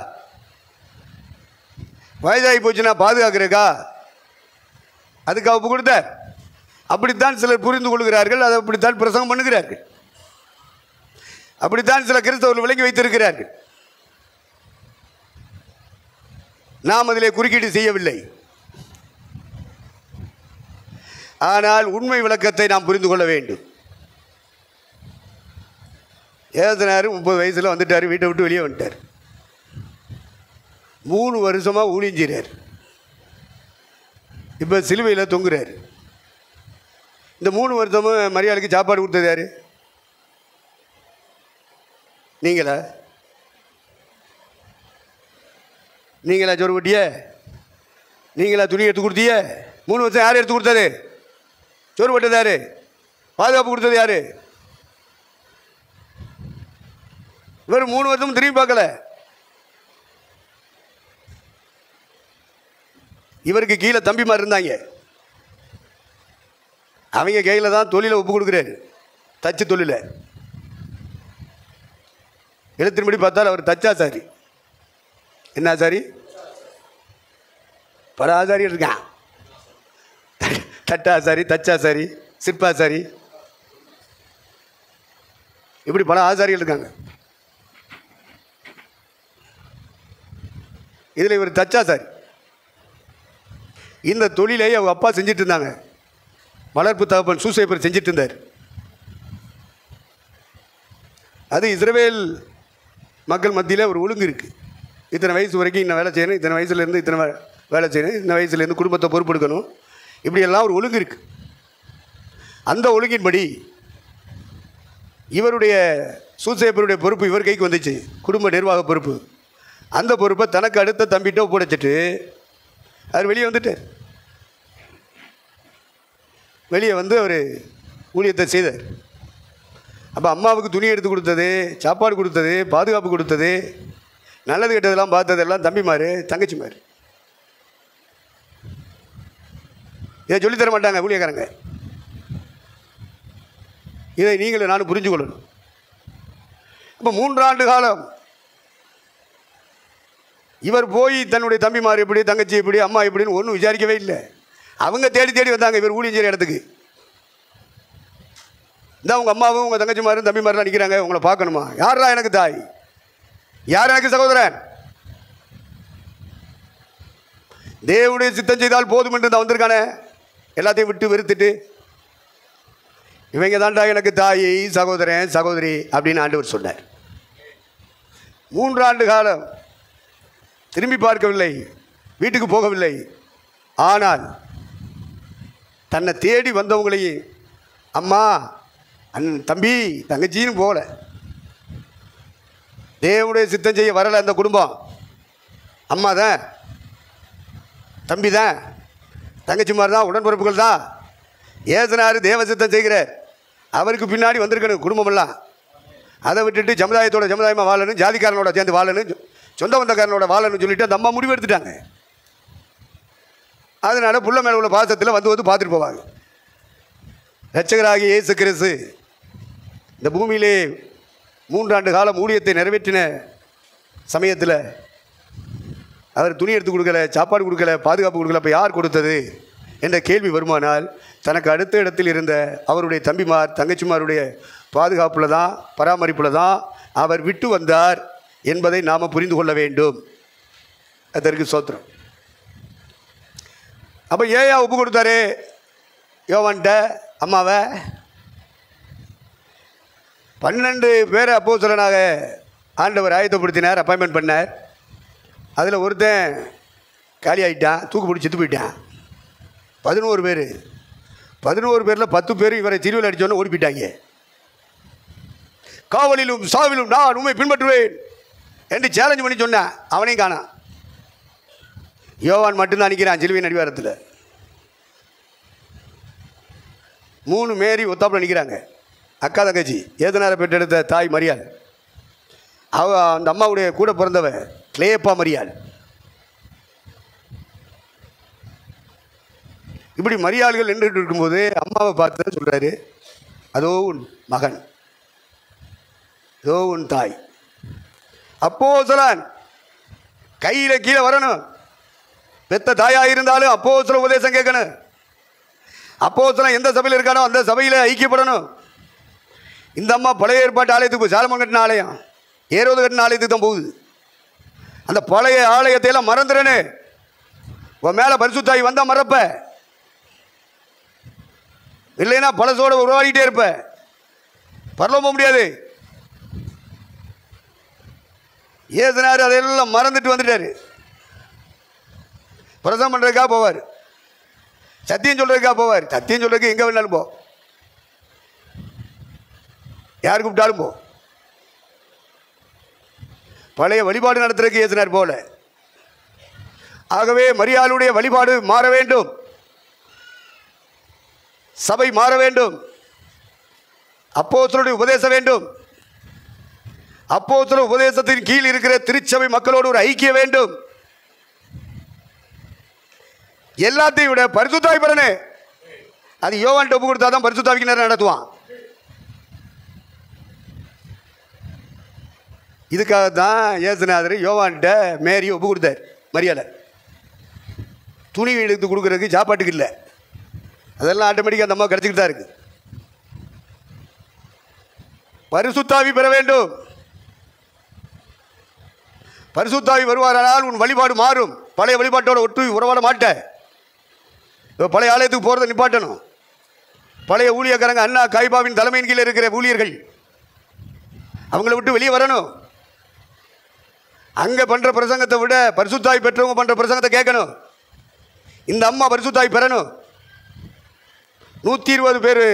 வயதாகி போச்சுன்னா பாதுகாக்கிறக்கா? அதுக்கு ஒப்பு கொடுத்தார். அப்படித்தான் சிலர் புரிந்து கொள்கிறார்கள். அதை அப்படித்தான் பிரசங்கம் பண்ணுகிறார்கள். அப்படித்தான் சில கிறிஸ்தவர்கள் விளங்கி வைத்திருக்கிறார்கள். நாம் அதிலே குறுக்கீடு செய்யவில்லை. ஆனால் உண்மை விளக்கத்தை நாம் புரிந்து கொள்ள வேண்டும். ஏதனாரு 30 வயசில் வந்துட்டார். வீட்டை விட்டு வெளியே வந்துட்டார். 3 வருஷமாக ஊழியம் செய்கிறார். இப்போ சிலுவையில் தொங்குறார். இந்த 3 வருஷமும் மரியாதைக்கு சாப்பாடு கொடுத்தது யார்? நீங்களா ஜோறு கொட்டிய? நீங்களா துணி எடுத்து கொடுத்திய? 3 வருஷம் யார் எடுத்து கொடுத்தது? சோறு போட்டது யார்? பாதுகாப்பு கொடுத்தது யார்? இவர் 3 வருஷமும் திரும்பி பார்க்கல. இவருக்கு கீழே தம்பிமார் இருந்தாங்க. அவங்க கையில் தான் தொழிலை ஒப்பு கொடுக்குறாரு. தச்சு தொழிலை எழுத்தின்படி பார்த்தால் அவர் தச்சாசாரி. என்ன ஆசாரி? பல ஆசாரி இருக்கான். தட்டாசாரி, தச்சாசாரி, சிற்பாசாரி, இப்படி பல ஆசாரிகள் இருக்காங்க. இதில் இவர் தச்சாசாரி. இந்த தொழிலை அவங்க அப்பா செஞ்சிட்டு இருந்தாங்க. வளர்ப்பு தகப்பன் சூசேப்பர் செஞ்சிட்டு இருந்தார். அது இஸ்ரவேல் மக்கள் மத்தியில் ஒரு ஒழுங்கு இருக்குது. இத்தனை வயசு வரைக்கும் இன்னும் வேலை செய்யணும், இத்தனை வயசுலேருந்து இத்தனை வேலை செய்யணும், இந்த வயசுலேருந்து குடும்பத்தை பொறுப்பெடுக்கணும், இப்படியெல்லாம் ஒரு ஒழுங்கு இருக்குது. அந்த ஒழுங்கின்படி இவருடைய சூசேப்பருடைய பொறுப்பு இவர் கைக்கு வந்துச்சு, குடும்ப நிர்வாக பொறுப்பு. அந்த பொறுப்பை தனக்கு அடுத்த தம்பிகிட்ட ஒப்படைச்சிட்டு அவர் வெளியே வந்துட்டார். வெளியே வந்து அவர் ஊழியத்தை செய்தார். அப்போ அம்மாவுக்கு துணி எடுத்து கொடுத்தது, சாப்பாடு கொடுத்தது, பாதுகாப்பு கொடுத்தது, நல்லது கெட்டதெல்லாம் பார்த்ததெல்லாம் தம்பிமார், தங்கச்சிமார். இதை சொல்லித்தர மாட்டாங்க ஊழியக்காரங்க. இதை நீங்களும் நானும் புரிஞ்சு கொள்ளணும். இப்போ 3 ஆண்டு காலம் இவர் போய் தன்னுடைய தம்பிமார் எப்படி, தங்கச்சி எப்படி, அம்மா எப்படின்னு ஒன்றும் விசாரிக்கவே இல்லை. அவங்க தேடி தேடி வந்தாங்க இவர் ஊழியம் செய்கிற இடத்துக்கு. இந்த உங்கள் அம்மாவும் உங்கள் தங்கச்சிமாரும் தம்பிமாரெலாம் நிற்கிறாங்க, உங்களை பார்க்கணுமா? யாரா எனக்கு தாய், யார் எனக்கு சகோதரன்? தேவனுடைய சித்தம் செய்தால் போதும் என்று தான் வந்திருக்கானே. எல்லாத்தையும் விட்டு வெறுத்துட்டு இவங்க தாண்டா எனக்கு தாய், சகோதரன், சகோதரி அப்படின்னு ஆண்டவர் சொன்னார். 3 ஆண்டு காலம் திரும்பி பார்க்கவில்லை, வீட்டுக்கு போகவில்லை. ஆனால் தன்னை தேடி வந்தவங்களையும் அம்மா, தம்பி, தங்கச்சின்னு போகல. தேவனுடைய சித்தம் செய்ய வரலை அந்த குடும்பம். அம்மா தான், தம்பி தான், தங்கச்சிமார் தான், உடன்பிறப்புகள் தான். ஏசுனாரு தேவ சித்தம் செய்கிறார். அவருக்கு பின்னாடி வந்திருக்கணும் குடும்பமெல்லாம். அதை விட்டுட்டு சமுதாயமாக வாழணும், ஜாதிக்காரனோட சேர்ந்து வாழணும், சொந்த பந்தக்காரனோட வாழணும்னு சொல்லிட்டு அந்த அம்மா முடிவு எடுத்துட்டாங்க. அதனால் புள்ள மேலே உள்ள பாசத்தில் வந்து பார்த்துட்டு போவாங்க. இரட்சகராகிய இயேசு கிறிஸ்து இந்த பூமியிலே 3 ஆண்டு காலம் ஊழியத்தை நிறைவேற்றின சமயத்தில் அவர் துணி எடுத்து கொடுக்கல, சாப்பாடு கொடுக்கல, பாதுகாப்பு கொடுக்கல. அப்போ யார் கொடுத்தது என்ற கேள்வி வருமானால் தனக்கு அடுத்த இடத்தில் இருந்த அவருடைய தம்பிமார் தங்கச்சிமாருடைய பாதுகாப்பில் தான், பராமரிப்பில் தான் அவர் விட்டு வந்தார் என்பதை நாம் புரிந்து கொள்ள வேண்டும். அதற்கு சோத்திரம். அப்போ ஏயா ஒப்பு கொடுத்தாரு யோவான்ட்ட அம்மாவை? 12 பேரை அப்போஸ்தலனாக ஆண்டவர் ஆயத்தப்படுத்தினார், அப்பாயின்மெண்ட் பண்ணார். அதில் ஒருத்தன் காலி ஆகிட்டான், தூக்கு பிடிச்சி செத்து போயிட்டான். 11 பேர். 11 பேரில் 10 பேர் இவரை சிலுவையில் அடித்தோன்னு ஓடி போயிட்டாங்க. காவலிலும் சாவிலும் நான் உண்மை பின்பற்றுவேன் என்று சேலஞ்ச் பண்ணி சொன்னேன். அவனையும் காணான். யோவான் மட்டும்தான் நிற்கிறான் சிலுவையின் அடிவாரத்தில். 3 மேரி ஒத்தாப்பில் நிற்கிறாங்க. அக்கா தங்கச்சி, ஏதனாரை பெற்றெடுத்த தாய் மரியாள், அந்த அம்மாவுடைய கூட பிறந்தவ கிளேப்பா மரியாள். இப்படி மரியாள்கள் நின்றுட்டு இருக்கும்போது அம்மாவை பார்த்து சொல்கிறாரு, அதோ உன் மகன், அதோ உன் தாய். அப்போஸ்தலன் கையில் கீழே வரணும். பெத்த தாயாக இருந்தாலும் அப்போஸ்தல உபதேசம் கேட்கணும். அப்போஸ்தலன் எந்த சபையில் இருக்கானோ அந்த சபையில் ஐக்கியப்படணும். இந்த அம்மா பழைய ஏற்பாட்டு ஆலயத்துக்கு போய், சாலமோன் கட்டின ஆலயம், ஏரோது கட்டின ஆலயத்துக்கு தான் போகுது. அந்த பழைய ஆலயத்தை எல்லாம் மறந்துறனு, உன் மேலே பரிசுத்தாவி வந்தால் மறப்ப, இல்லைன்னா பழசோட உருவாடிட்டே இருப்ப, பரலோகம் போக முடியாது. ஏசுனாரு அதையெல்லாம் மறந்துட்டு வந்துட்டாரு. பிரசவம் பண்ணுறதுக்காக போவார், சத்தியம் சொல்கிறதுக்காக போவார். சத்தியம் சொல்கிறதுக்கு எங்கே வேணாலும் போ, யார் கூப்பிட்டாலும் போ. பழைய வழிபாடு நடத்துறதுக்கு ஏசுனார் போல. ஆகவே மரியாளுடைய வழிபாடு மாற வேண்டும், சபை மாற வேண்டும், அப்போஸ்தலருடைய உபதேசம் வேண்டும். அப்போஸ்தல உபதேசத்தின் கீழ் இருக்கிற திருச்சபை மக்களோடு ஒரு ஐக்கியம் வேண்டும். எல்லாத்தையும் விட பரிசுத்தாவி பெறனே. அது யோவான் ஒப்பு கொடுத்தா தான் பரிசுத்தாவிக்கு நேரம் நடத்துவான். இதுக்காக தான் இயேசுநாதர் யோவான்கிட்ட மேரி ஒப்பு கொடுத்தார். மரியாதை துணி எடுத்து கொடுக்குறதுக்கு, சாப்பாட்டுக்கு இல்லை. அதெல்லாம் ஆட்டோமேட்டிக்காக அந்த அம்மா கிடச்சிக்கிட்டு தான் இருக்குது. பரிசுத்தாவி பெற வேண்டும். பரிசுத்தாவி வருவாரானால் உன் வழிபாடு மாறும். பழைய வழிபாட்டோட ஒட்டு உறவாட மாட்டேன். பழைய ஆலயத்துக்கு போகிறத நிப்பாட்டணும். பழைய ஊழியக்காரங்க, அண்ணா காய்பாவின் தலைமையின் கீழே இருக்கிற ஊழியர்கள், அவங்கள விட்டு வெளியே வரணும். அங்கே பண்ணுற பிரசங்கத்தை விட பரிசுத்தாவி பெற்றவங்க பண்ணுற பிரசங்கத்தை கேட்கணும். இந்த அம்மா பரிசுத்தாவி பெறணும். 120 பேர்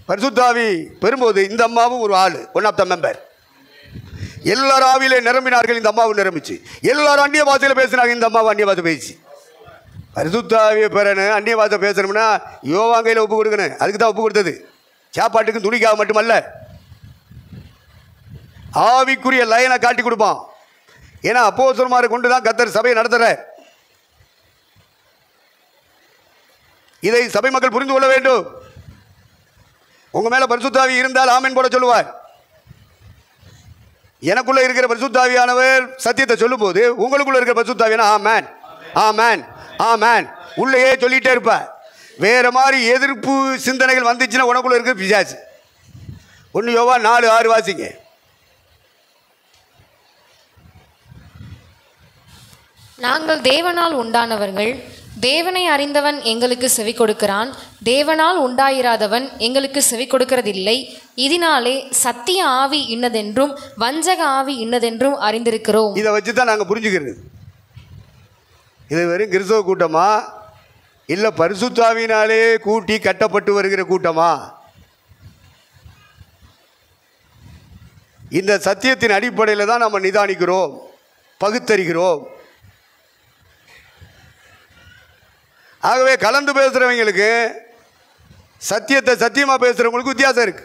பரிசுத்தாவி பெறும்போது இந்த அம்மாவும் ஒரு ஆள், ஒன் ஆஃப் த மெம்பர். எல்லாரும் ஆவியிலே நிரம்பினார்கள், இந்த அம்மாவும் நிரம்பிச்சு. எல்லாரும் அந்நிய பாஷையில் பேசினாங்க, இந்த அம்மாவும் அந்நிய பாஷை பேசி. பரிசுத்தாவியை பெறணும், அந்நிய பாஷை பேசணும்னா யோவாங்கையில் ஒப்பு கொடுக்கணும். அதுக்கு தான் ஒப்பு கொடுத்தது, சாப்பாட்டுக்கும் துணிக்காக மட்டுமல்ல. ஆவிக்குரிய லைனை காட்டி கொடுப்பான். ஏன்னா அப்போஸ்தலமாரை கொண்டு தான் கர்த்தர் சபையை நடத்துற. இதை சபை மக்கள் புரிந்து கொள்ள வேண்டும். உங்க மேல பரிசுத்தாவி இருந்தால் ஆமென் போட சொல்லுவார். எனக்குள்ள இருக்கிற பரிசுத்தாவியானவர் சத்தியத்தை சொல்லும் போது உங்களுக்குள்ள இருக்கிற பரிசுத்தாவியான ஆமென் ஆமென் ஆமென் உள்ளேயே சொல்லிட்டே இருப்ப. வேற மாதிரி எதிர்ப்பு சிந்தனைகள் வந்துச்சுன்னா உனக்குள்ள இருக்கிற பிசாசு. 1 யோவான் 4:6 வாசிங்க. நாங்கள் தேவனால் உண்டானவர்கள், தேவனை அறிந்தவன் எங்களுக்கு செவி கொடுக்கிறான், தேவனால் உண்டாயிராதவன் எங்களுக்கு செவி கொடுக்கிறதில்லை. இதனாலே சத்திய ஆவி இன்னதென்றும் வஞ்சக ஆவி இன்னதென்றும் அறிந்திருக்கிறோம். இதை வச்சு தான் நாங்கள் புரிஞ்சுக்கிறது. இது வெறும் கிறிஸ்தவ கூட்டமா இல்லை பரிசுத்தாவினாலே கூட்டி கட்டப்பட்டு வருகிற கூட்டமா? இந்த சத்தியத்தின் அடிப்படையில் தான் நம்ம நிதானிக்கிறோம், பகுத்தறிகிறோம். ஆகவே கலந்து பேசுகிறவங்களுக்கு சத்தியத்தை சத்தியமாக பேசுகிறவங்களுக்கு வித்தியாசம் இருக்கு.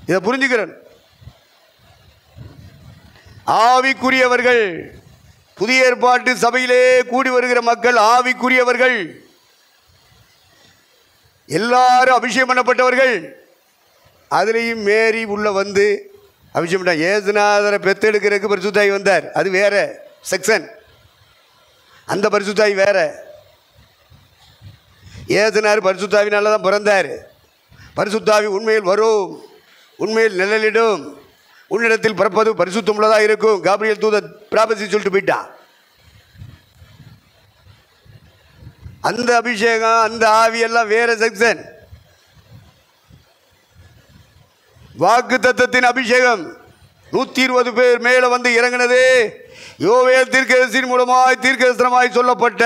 இதை புரிஞ்சுக்கிறேன். ஆவிக்குரியவர்கள், புதிய ஏற்பாட்டு சபையிலே கூடி வருகிற மக்கள் ஆவிக்குரியவர்கள், எல்லாரும் அபிஷேகம் பண்ணப்பட்டவர்கள். அதுலேயும் மேரி உள்ள வந்து அபிஷேகம் பண்ண ஏசுநாதரை பெத்தெடுக்கிறதுக்கு பரிசுத்தாய் வந்தார். அது வேற செக்ஷன், அந்த பரிசுத்தாய் வேற. ஏசுனார் பரிசுத்தாவினால தான் பிறந்தார். பரிசுத்தாவி உண்மையில் வரும், உண்மையில் நிழலிடும், உன்னிடத்தில் பிறப்பது பரிசுத்தமுள்ளதாக இருக்கும். காபிரியல் தூதன் பிராபசி சொல்லிட்டு போயிட்டான். அந்த அபிஷேகம், அந்த ஆவியெல்லாம் வேற செக்ஷன். வாக்கு தத்தத்தின் அபிஷேகம் 120 பேர் மேலே வந்து இறங்கினது யோவேல் தீர்க்கதரிசியின் மூலமாய் தீர்க்கதரிசனமாய் சொல்லப்பட்ட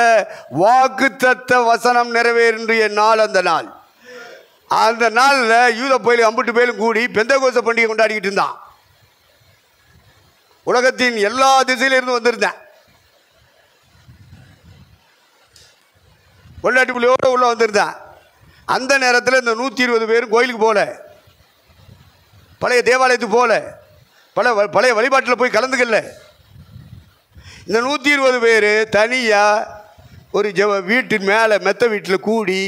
வாக்கு தத்த வசனம் நிறைவேறிய நாள். அந்த நாளில் யூத கோயிலும் அம்புட்டு பேரும் கூடி பெந்தகோஸ்தே பண்டிகை கொண்டாடிக்கிட்டு இருந்தான். உலகத்தின் எல்லா திசையிலிருந்து வந்திருந்தேன். கொண்டாட்டி பிள்ளையோடு உள்ள வந்திருந்தேன். அந்த நேரத்தில் இந்த 120 பேரும் கோயிலுக்கு போகல, பழைய தேவாலயத்துக்கு போகல, பழைய வழிபாட்டில் போய் கலந்துக்கல. இந்த 120 பேர் தனியாக ஒரு வீட்டின் மேலே மெத்த வீட்டில் கூடி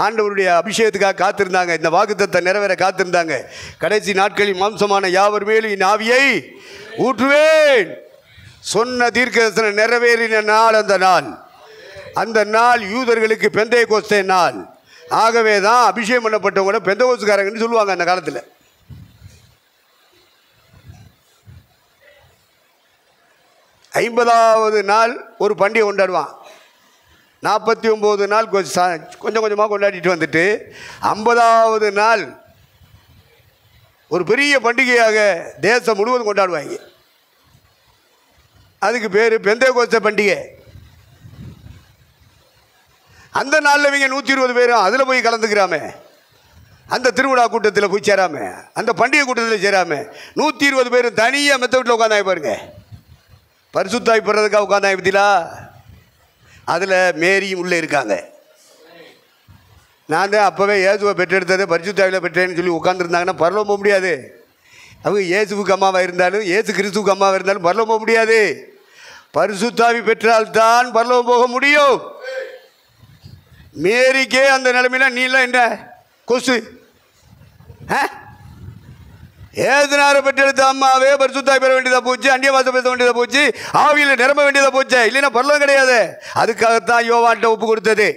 ஆண்டவருடைய அபிஷேகத்துக்காக காத்திருந்தாங்க. இந்த வாக்குத்தத்தை நிறைவேற காத்திருந்தாங்க. கடைசி நாட்களில் மாம்சமான யாவர் மேலும் என் ஆவியை ஊற்றுவேன் சொன்ன தீர்க்கதரிசனம் நிறைவேறின நாள் அந்த நாள் யூதர்களுக்கு பெந்தேகோஸ்தே நாள். ஆகவே தான் அபிஷேகம் பண்ணப்பட்டவங்க பெந்தகோஸ்துக்காரங்கன்னு சொல்லுவாங்க. அந்த காலத்தில் 50வது நாள் ஒரு பண்டிகை கொண்டாடுவான். 49 நாள் கொஞ்சம் கொஞ்சமாக கொண்டாடிட்டு வந்துட்டு 50வது நாள் ஒரு பெரிய பண்டிகையாக தேசம் முழுவதும் கொண்டாடுவாங்க. அதுக்கு பேர் பெந்தேகோஸ்தே பண்டிகை. அந்த நாளில் இவங்க 120 பேரும் அதில் போய் கலந்துக்கிறாமே, அந்த திருவிழா கூட்டத்தில் போய் சேராம, அந்த பண்டிகை கூட்டத்தில் சேராம 120 பேரும் தனியாக மெத்த வீட்டில் உட்காந்தாங்க. பாருங்க, பரிசுத்தாய் பெறதுக்காக உட்காந்தாங்க பத்திலா. அதில் மேரியும் உள்ளே இருக்காங்க. நான் தான் அப்போவே இயேசுவை பெற்றெடுத்ததை பரிசுத்தாவில் பெற்றேன்னு சொல்லி உட்காந்துருந்தாங்கன்னா பரலோகம் போக முடியாது. அவங்க இயேசுவுக்கு அம்மாவாக இருந்தாலும் இயேசு கிறிஸ்துவுக்கு அம்மாவாக இருந்தாலும் பரலோகம் போக முடியாது. பரிசுத்தாவி பெற்றால்தான் பரலோகம் போக முடியும். மேரிக்கே அந்த நிலைமையில நீலாம் என்ன கொசு? ஏதுனார பெற்றெடுத்த அம்மாவே பரிசுத்தாய் பெற வேண்டியதாக போச்சு, அந்நிய வாசம் பேச வேண்டியதாக போச்சு, ஆவியில் நிரம்ப வேண்டியதாக போச்சு. இல்லைன்னா பரலோகம் கிடையாது. அதுக்காகத்தான் யோவான்ட்ட ஒப்பு கொடுத்தது.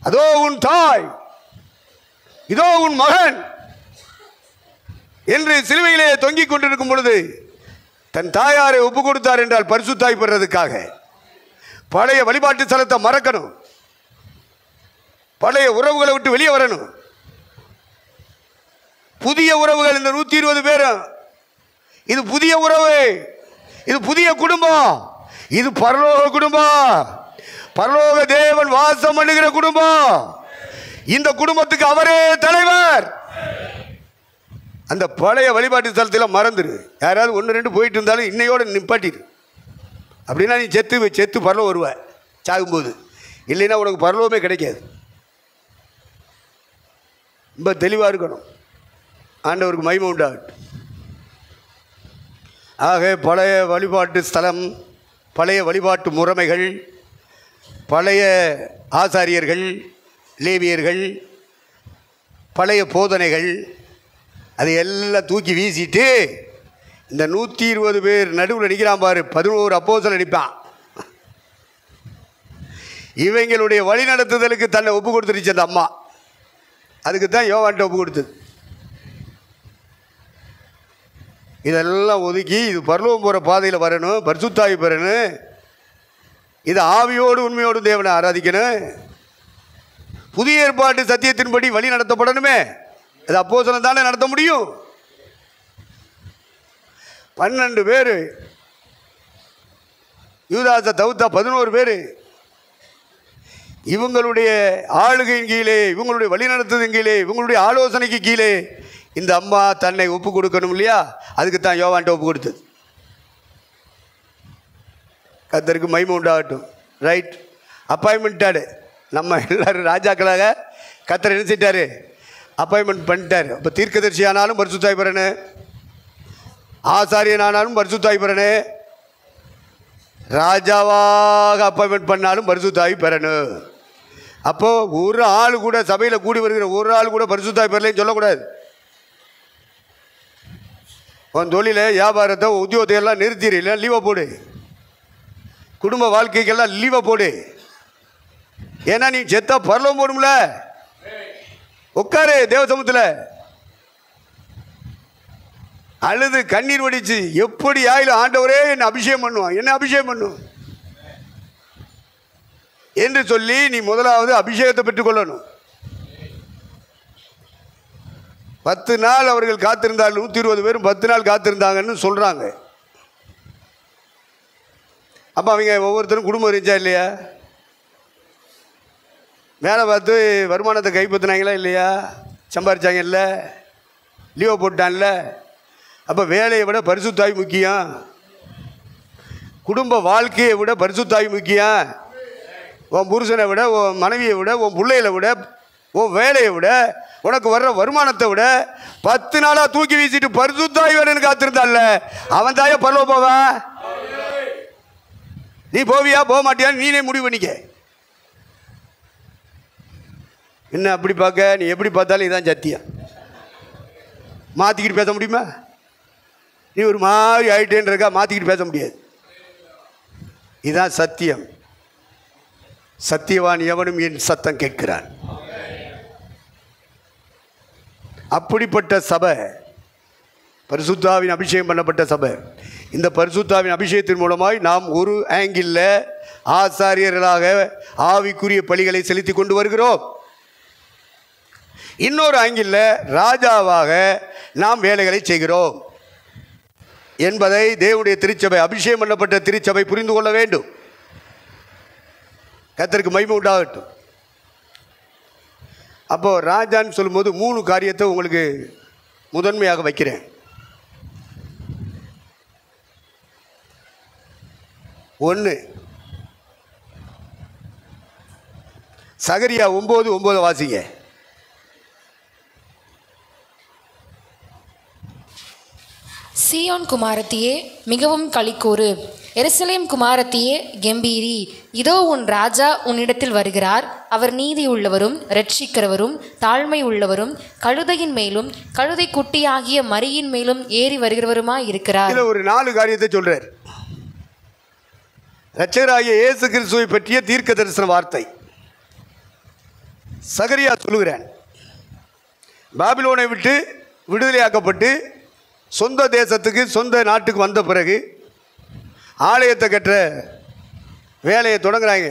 அதோ உன் தாய், இதோ உன் மகன் என்று சிலுவையிலே தொங்கிக் கொண்டிருக்கும் பொழுது தன் தாயாரை ஒப்பு கொடுத்தார் என்றால் பரிசுத்தாய் பெறதுக்காக. பழைய வழிபாட்டு ஸ்தலத்தை மறக்கணும், பழைய உறவுகளை விட்டு வெளியே வரணும். புதிய உறவுகள் இந்த 120 பேரும். இது புதிய உறவு, இது புதிய குடும்பம், இது பரலோக குடும்பம், பரலோக தேவன் வாசம் பண்ணுகிற குடும்பம். இந்த குடும்பத்துக்கு அவரே தலைவர். அந்த பழைய வழிபாட்டு ஸ்தலத்தில் மறந்துடு. யாராவது 1-2 போயிட்டு இருந்தாலும் இன்னையோட நிப்பாட்டிடு. அப்படின்னா நீ செத்து பரலோகம் வருவ சாகும்போது. இல்லைன்னா உனக்கு பரலோகமே கிடைக்காது. ரொம்ப தெளிவாக இருக்கணும். ஆண்டவருக்கு மகிமை உண்டாகட்டும். ஆக பழைய வழிபாட்டு ஸ்தலம், பழைய வழிபாட்டு முறைமைகள், பழைய ஆசாரியர்கள், லேவியர்கள், பழைய போதனைகள், அதை எல்லாம் தூக்கி வீசிட்டு இந்த 120 பேர் நடுவில் நிற்கிறான் பாரு. 11 அப்போஸ்தலர் நிற்பான். இவங்களுடைய வழி நடத்துதலுக்கு தன்னை ஒப்பு கொடுத்துருச்சு அந்த அம்மா. அதுக்கு தான் யோவான்ட்ட ஒப்பு கொடுத்தது. இதெல்லாம் ஒதுக்கி இது பரலோகம் போகிற பாதையில் வரணும், பரிசுத்தாவி பெறணும், இது ஆவியோடு உண்மையோடு தேவனை ஆராதிக்கணும், புதிய ஏற்பாட்டு சத்தியத்தின்படி வழி நடத்தப்படணுமே. அது அப்போஸ்தலன் தானே நடத்த முடியும். 12 பேர், யூதாசை தவிர்த்தா 11 பேர். இவங்களுடைய ஆளுகையின் கீழே, இவங்களுடைய வழிநடத்துவதன் கீழே, இவங்களுடைய ஆலோசனைக்கு கீழே இந்த அம்மா தன்னை ஒப்பு கொடுக்கணும் இல்லையா? அதுக்கு தான் யோவான்ட்ட ஒப்பு கொடுத்தது. கர்த்தருக்கு மகிமை உண்டாகட்டும். ரைட், அப்பாயின்மெண்ட்டாடு. நம்ம எல்லாரும் ராஜாக்களாக கர்த்தர் என்ன செஞ்சிட்டாரு? அப்பாயின்மெண்ட் பண்ணிட்டார். அப்போ தீர்க்கதரிசி ஆனாலும் பரிசுத்தாய் பெறணும், ஆசாரியன் ஆனாலும் பரிசுத்தாய் பெறணும், ராஜாவாக அப்பாயின்மெண்ட் பண்ணாலும் பரிசுத்தாய் பெறணும். அப்போது ஒரு ஆள் கூட சபையில் கூடி வருகிற ஒரு ஆள் கூட பரிசுத்தாய் பெறலைன்னு சொல்லக்கூடாது. உன் தொழிலை, வியாபாரத்தை, உத்தியோகத்தை எல்லாம் நிறுத்திடல, லீவை போடு. குடும்ப வாழ்க்கைக்கெல்லாம் லீவை போடு. ஏன்னா நீ செத்தா பரலோகம் போடும்ல. உட்காரு தேவ சமூகத்தில், அழுது கண்ணீர் வடிச்சு எப்படி ஆயிலும் ஆண்டவரே என்னை அபிஷேகம் பண்ணுவான், என்ன அபிஷேகம் பண்ணும் என்று சொல்லி நீ முதலாவது அபிஷேகத்தை பெற்றுக்கொள்ளணும். 10 நாள் அவர்கள் காத்திருந்தார்கள். 120 பேரும் 10 நாள் காத்திருந்தாங்கன்னு சொல்கிறாங்க. அப்போ அவங்க ஒவ்வொருத்தரும் குடும்பம் இருந்துச்சா இல்லையா? வேலை பார்த்து வருமானத்தை கைப்பற்றினாங்களா இல்லையா? சம்பாதிச்சாங்க இல்லை, லீவை போட்டான்ல. அப்போ வேலையை விட பரிசுத்தாய் முக்கியம், குடும்ப வாழ்க்கையை விட பரிசுத்தாய் முக்கியம். உன் புருஷனை விட, உன் மனைவியை விட, உன் பிள்ளைகளை விட, உன் வேலையை விட, உனக்கு வர்ற வருமானத்தை விட 10 நாளாக தூக்கி வீசிட்டு பரிசுத்தாய் வேணும்னு காத்திருந்தால, அவன் தாய பரலோகம் போவான். நீ போவியா போக மாட்டியான்னு நீனே முடிவு பண்ணிக்க. என்ன அப்படி பார்க்க? நீ எப்படி பார்த்தாலும் இதுதான் சத்தியம். மாற்றிக்கிட்டு பேச முடியுமா? நீ ஒரு மாதிரி ஆயிட்டேன்னு இருக்கா, மாற்றிக்கிட்டு பேச முடியாது. இதுதான் சத்தியம். சத்தியவான் எவனும் என் சத்தம் கேட்கிறான். அப்படிப்பட்ட சபை பரிசுத்தாவின் அபிஷேகம் பண்ணப்பட்ட சபை. இந்த பரிசுத்தாவின் அபிஷேகத்தின் மூலமாய் நாம் ஒரு ஆங்கிளில் ஆசாரியர்களாக ஆவிக்குரிய பலிகளை செலுத்தி கொண்டு வருகிறோம். இன்னொரு ஆங்கிளில் ராஜாவாக நாம் வேலைகளை செய்கிறோம் என்பதை தேவனுடைய திருச்சபை, அபிஷேகம் பண்ணப்பட்ட திருச்சபை புரிந்து கொள்ள வேண்டும். கர்த்தருக்கு மகிமை உண்டாகட்டும். அப்போது ராஜான்னு சொல்லும்போது 3 காரியத்தை உங்களுக்கு முதன்மையாக வைக்கிறேன். 1, சகரியா 9:9 வாசிங்க. சீயோன் குமாரத்தியே மிகவும் களிக்கூறு, எருசலேம் குமாரத்தியே கெம்பீரி. இதோ உன் ராஜா உன்னிடத்தில் வருகிறார். அவர் நீதி உள்ளவரும் இரட்சிக்கிறவரும் தாழ்மை உள்ளவரும் கழுதையின் மேலும் கழுதை குட்டியாகிய மரியின் மேலும் ஏறி வருகிறவருமாய் இருக்கிறார். இதில் ஒரு 4 காரியத்தை சொல்றார். இரட்சகராகிய இயேசு கிறிஸ்துவை பற்றிய தீர்க்க தரிசன வார்த்தை சகரியா சொல்லுகிறான். பாபிலோனை விட்டு விடுதலையாக்கப்பட்டு சொந்த தேசத்துக்கு, சொந்த நாட்டுக்கு வந்த பிறகு ஆலயத்தை கட்டுற வேலையை தொடங்குறாங்க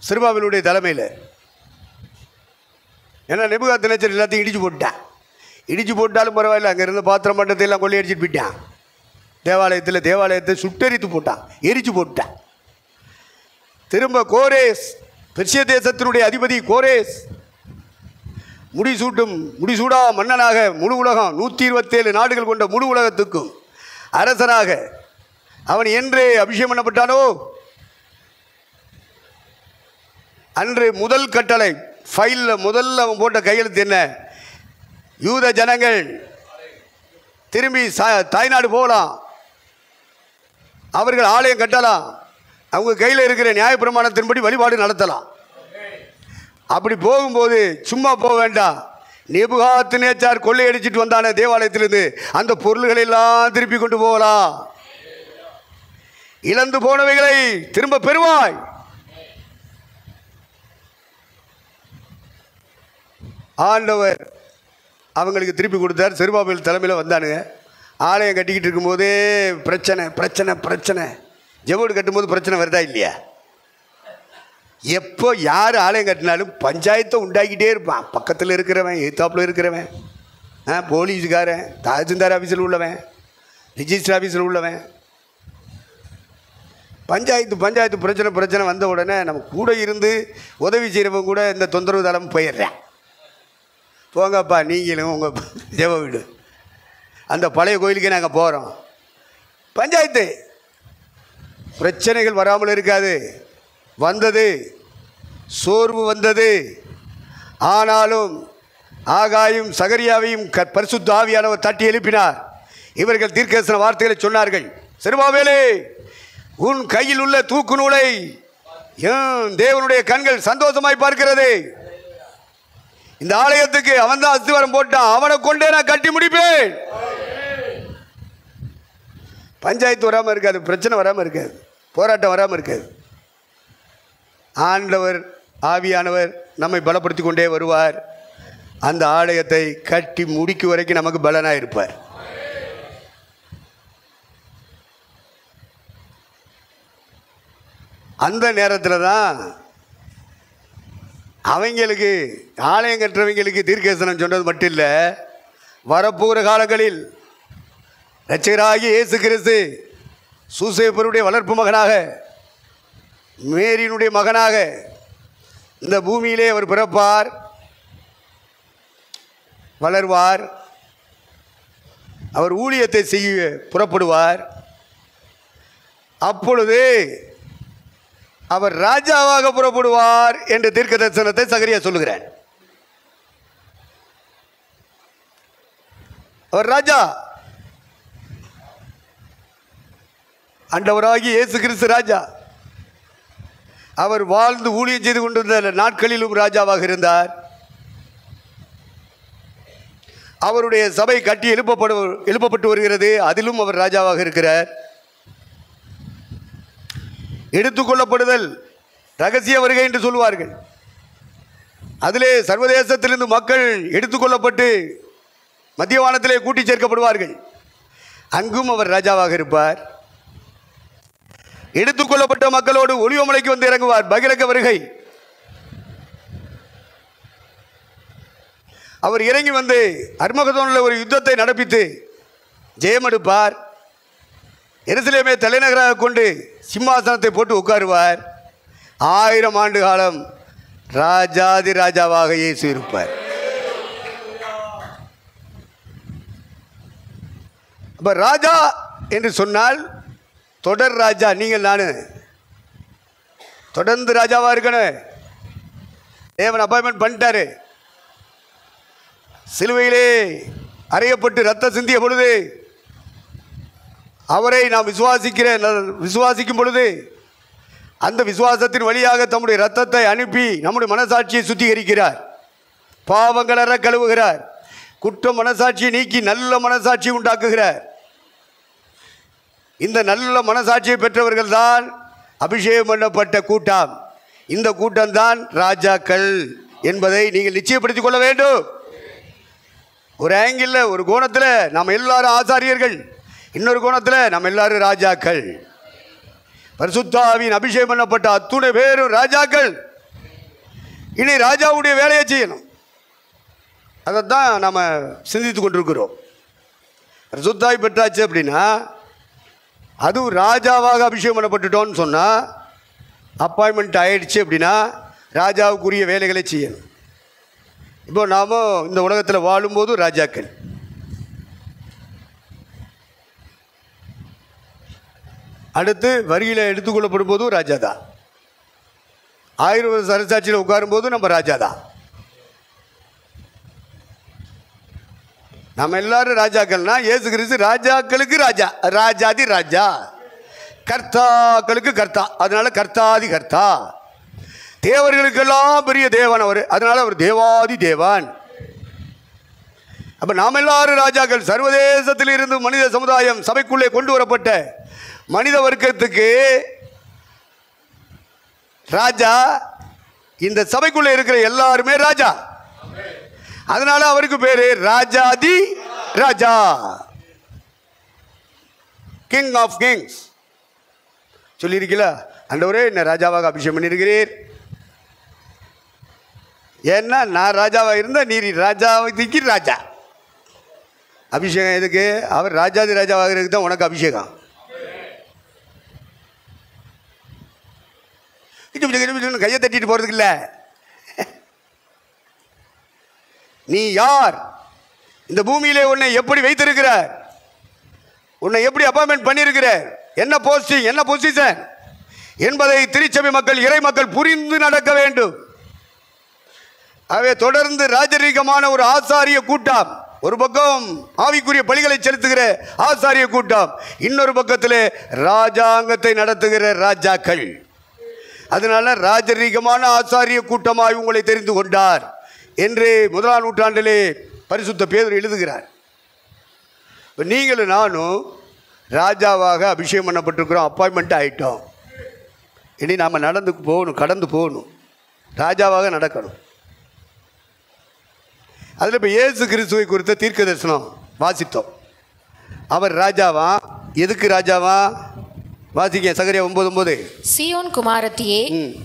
செருபாபேலுடைய தலைமையில். ஏன்னா நேபுகாத்நேச்சர் எல்லாத்தையும் இடிச்சு போட்டான். இடிச்சு போட்டாலும் பரவாயில்ல, அங்கே இருந்த பாத்திரம் மட்டத்தை எல்லாம் கொள்ளையடிச்சிட்டு போயிட்டான். தேவாலயத்தை சுட்டெரித்து போட்டான், எரிச்சு போட்டான். திரும்ப கோரேஸ், பெர்சிய தேசத்தினுடைய அதிபதி கோரேஸ், முடிசூடா மன்னனாக முழு உலகம் 127 நாடுகள் கொண்ட முழு உலகத்துக்கும் அரசனாக அவன் என்றே அபிஷேகம் பண்ணப்பட்டானோ அன்று முதல் கட்டளை ஃபைலில் முதல்ல அவன் போட்ட கையெழுத்து என்ன? யூத ஜனங்கள் திரும்பி தாய்நாடு போகலாம், அவர்கள் ஆலயம் கட்டலாம், அவங்க கையில் இருக்கிற நியாயப்பிரமாணத்தின்படி வழிபாடு நடத்தலாம். அப்படி போகும்போது சும்மா போக வேண்டாம். நேபுகாத்நேச்சார் கொள்ளையடிச்சிட்டு வந்தான தேவாலயத்திலிருந்து அந்த பொருள்களை எல்லாம் திருப்பி கொண்டு போகலாம். இழந்து போனவைகளை திரும்ப பெறுவாய். ஆண்டவர் அவங்களுக்கு திருப்பி கொடுத்தார். செருபாபேல் தலைமையில் வந்தானுங்க. ஆலயம் கட்டிக்கிட்டு இருக்கும்போதே பிரச்சனை. ஜெபோடு கட்டும்போது பிரச்சனை வருதா இல்லையா? எப்போ யார் ஆலயம் கட்டினாலும் பஞ்சாயத்தை உண்டாக்கிட்டே இருப்பான். பக்கத்தில் இருக்கிறவன், எதிர்த்தாப்பில் இருக்கிறவன், போலீஸுக்காரன், தாசில்தார் ஆஃபீஸில் உள்ளவன், ரிஜிஸ்டர் ஆஃபீஸில் உள்ளவன், பஞ்சாயத்து பிரச்சனை வந்த உடனே நம்ம கூட இருந்து உதவி செய்கிறவங்க கூட இந்த தொந்தரவு தளம் போயிடுறேன். போங்கப்பா நீங்களும் உங்கள் ஜெப வீடு, அந்த பழைய கோயிலுக்கே நாங்கள் போகிறோம். பஞ்சாயத்து பிரச்சனைகள் வராமல் இருக்காது. வந்தது, சோர்வு வந்தது. ஆனாலும் ஆகாயும் சகரியாவையும் பரிசுத்த ஆவியானவர் தட்டி எழுப்பினார். இவர்கள் தீர்க்கதரிசன வார்த்தைகளை சொன்னார்கள். செருபாபேலே, உன் கையில் உள்ள தூக்கு நூலை தேவனுடைய கண்கள் சந்தோஷமாய் பார்க்கிறது. இந்த ஆலயத்துக்கு அவன் தான் அஸ்திவாரம் போட்டான், அவனை கொண்டே நான் கட்டி முடிப்பேன். பஞ்சாயத்து வராமல் இருக்காது, பிரச்சனை வராமல் இருக்காது, போராட்டம் வராமல் இருக்காது. ஆண்டவர் ஆவியானவர் நம்மை பலப்படுத்தி கொண்டே வருவார். அந்த ஆலயத்தை கட்டி முடிக்கும் வரைக்கும் நமக்கு பலனாக இருப்பார். அந்த நேரத்தில் தான் அவங்களுக்கு ஆலயம் கட்டுறவங்களுக்கு தீர்க்கதரிசனம் சொன்னது மட்டும் இல்லை, வரப்போகிற காலங்களில் இரட்சகராகிய இயேசு கிறிஸ்து சூசேப்பருடைய வளர்ப்பு மகனாக, மேரியினுடைய மகனாக இந்த பூமியிலே அவர் பிறப்பார், வளர்வார், அவர் ஊழியத்தை செய்ய புறப்படுவார். அப்பொழுது அவர் ராஜாவாக புறப்படுவார் என்ற தீர்க்க தரிசனத்தை சகரியா சொல்லுகிறார். அவர் ராஜா, ஆண்டவராகிய இயேசு கிறிஸ்து ராஜா. அவர் வாழ்ந்து ஊழியம் செய்து கொண்டிருந்த நாட்களிலும் ராஜாவாக இருந்தார். அவருடைய சபை கட்டி எழுப்பப்பட்டு வருகிறது, அதிலும் அவர் ராஜாவாக இருக்கிறார். எடுத்துக்கொள்ளப்படுதல் ரகசிய வருகை என்று சொல்வார்கள். அதிலே சர்வதேசத்திலிருந்து மக்கள் எடுத்துக்கொள்ளப்பட்டு மத்திய வானத்திலே கூட்டி சேர்க்கப்படுவார்கள். அங்கும் அவர் ராஜாவாக இருப்பார். எடுத்துக்கொள்ளப்பட்ட மக்களோடு ஒலிவமலைக்கு வந்து இறங்குவார், பகிரங்க வருகை. அவர் இறங்கி வந்து அர்மகதோனில் ஒரு யுத்தத்தை நடப்பித்து ஜெயமெடுப்பார். எருசலேமை தலைநகராக கொண்டு சிம்மாசனத்தை போட்டு உட்காருவார். 1000 ஆண்டு காலம் ராஜாதி ராஜாவாக இயேசு இருப்பார். அப்ப ராஜா என்று சொன்னால் தொடர் ராஜா. நீங்கள் நான் தொடர்ந்து ராஜாவாக இருக்கணும். தேவன் அப்பாயின்மெண்ட் பண்ணிட்டாரு. சிலுவையிலே அறையப்பட்டு ரத்தம் சிந்திய பொழுது அவரை நாம் விசுவாசிக்கும் பொழுது அந்த விசுவாசத்தின் வழியாக தம்முடைய ரத்தத்தை அனுப்பி நம்முடைய மனசாட்சியை சுத்திகரிக்கிறார், பாவங்களற கழுவுகிறார், குற்ற மனசாட்சியை நீக்கி நல்ல மனசாட்சியை உண்டாக்குகிறார். இந்த நல்ல மனசாட்சியை பெற்றவர்கள் தான் அபிஷேகம் பண்ணப்பட்ட கூட்டம். இந்த கூட்டம்தான் ராஜாக்கள் என்பதை நீங்கள் நிச்சயப்படுத்திக் கொள்ள வேண்டும். ஒரு ஆங்கிள், ஒரு கோணத்தில் நாம் எல்லாரும் ஆசாரியர்கள், இன்னொரு கோணத்தில் நம்ம எல்லாரும் ராஜாக்கள். பரிசுத்த ஆவியின் அபிஷேகம் பண்ணப்பட்ட அத்துணை பேரும் ராஜாக்கள். இனி ராஜாவுடைய வேலையை செய்யணும். அதைத்தான் நாம் சிந்தித்து கொண்டிருக்கிறோம். பரிசுத்த ஆவி பெற்றாச்சு அப்படின்னா, அதுவும் ராஜாவாக அபிஷேகம் பண்ணப்பட்டுட்டோன்னு சொன்னால், அப்பாயின்மெண்ட் ஆயிடுச்சு அப்படின்னா ராஜாவுக்குரிய வேலைகளை செய்யணும். இப்போ நாம் இந்த உலகத்தில் வாழும்போது ராஜாக்கள். அடுத்து வரியில் எடுத்துக்கொள்ளப்படும் போதும் ராஜா தான். 1000 வருஷ அரசாட்சியில் உட்காரும் போதும் நம்ம ராஜா தான். நம்ம எல்லாரும் ராஜாக்கள்னா இயேசு கிறிஸ்து ராஜாக்களுக்கு ராஜா, ராஜாதி ராஜா, கர்த்தாக்களுக்கு கர்த்தா, அதனால கர்த்தாதி கர்த்தா. தேவர்களுக்கெல்லாம் பெரிய தேவன் அவர், அதனால அவர் தேவாதி தேவான். அப்ப நாம் எல்லாரும் ராஜாக்கள். சர்வதேசத்தில் இருந்து மனித சமுதாயம் சபைக்குள்ளே கொண்டு வரப்பட்ட மனித வர்க்கத்துக்கு ராஜா. இந்த சபைக்குள்ளே இருக்கிற எல்லாருமே ராஜா. அதனால அவருக்கு பேரு ராஜாதி ராஜா, கிங் ஆஃப் கிங்ஸ் சொல்லியிருக்கீங்களா? ஆண்டவரே என்ன ராஜாவாக அபிஷேகம் பண்ணியிருக்கிறீர். ஏன்னா நான் ராஜாவாக இருந்தால் நீர் ராஜாவுக்கு ராஜா. அபிஷேகம் எதுக்கு? அவர் ராஜாதி ராஜாவாக இருக்கு தான் உனக்கு அபிஷேகம். கையை தட்டிட்டு போறதுக்கு இல்லை. நீ யார்? இந்த பூமியிலே உன்னை எப்படி வைத்திருக்கிறார்? உன்னை எப்படி அப்பாயின்மெண்ட் பண்ணியிருக்கிறார்? என்ன போஸ்டிங், என்ன பொசிஷன் என்பதை திருச்சபை மக்கள், இறை மக்கள் புரிந்து நடக்க வேண்டும். ஆகவே தொடர்ந்து ராஜரீகமான ஒரு ஆசாரிய கூட்டம், ஒரு பக்கம் ஆவிக்குரிய பலிகளை செலுத்துகிற ஆசாரிய கூட்டம், இன்னொரு பக்கத்தில் ராஜாங்கத்தை நடத்துகிற ராஜாக்கள். அதனால ராஜரீகமான ஆசாரிய கூட்டமாய் உங்களை தெரிந்து கொண்டார் என்று 1ஆம் நூற்றாண்டிலே பரிசுத்த பேதுரு எழுதுகிறார். இப்போ நீங்களும் நானும் ராஜாவாக அபிஷேகம் பண்ணப்பட்டிருக்கிறோம், அப்பாயின்மெண்ட் ஆகிட்டோம். இனி நாம் நடந்து போகணும், கடந்து போகணும், ராஜாவாக நடக்கணும். அதில் இப்போ இயேசு கிறிஸ்துவை குறித்த தீர்க்க தரிசனம் வாசித்தோம். அவர் ராஜாவா? எதுக்கு ராஜாவா? வாசிக்க சகரியா 9:9. சீயோன் குமாரத்தியே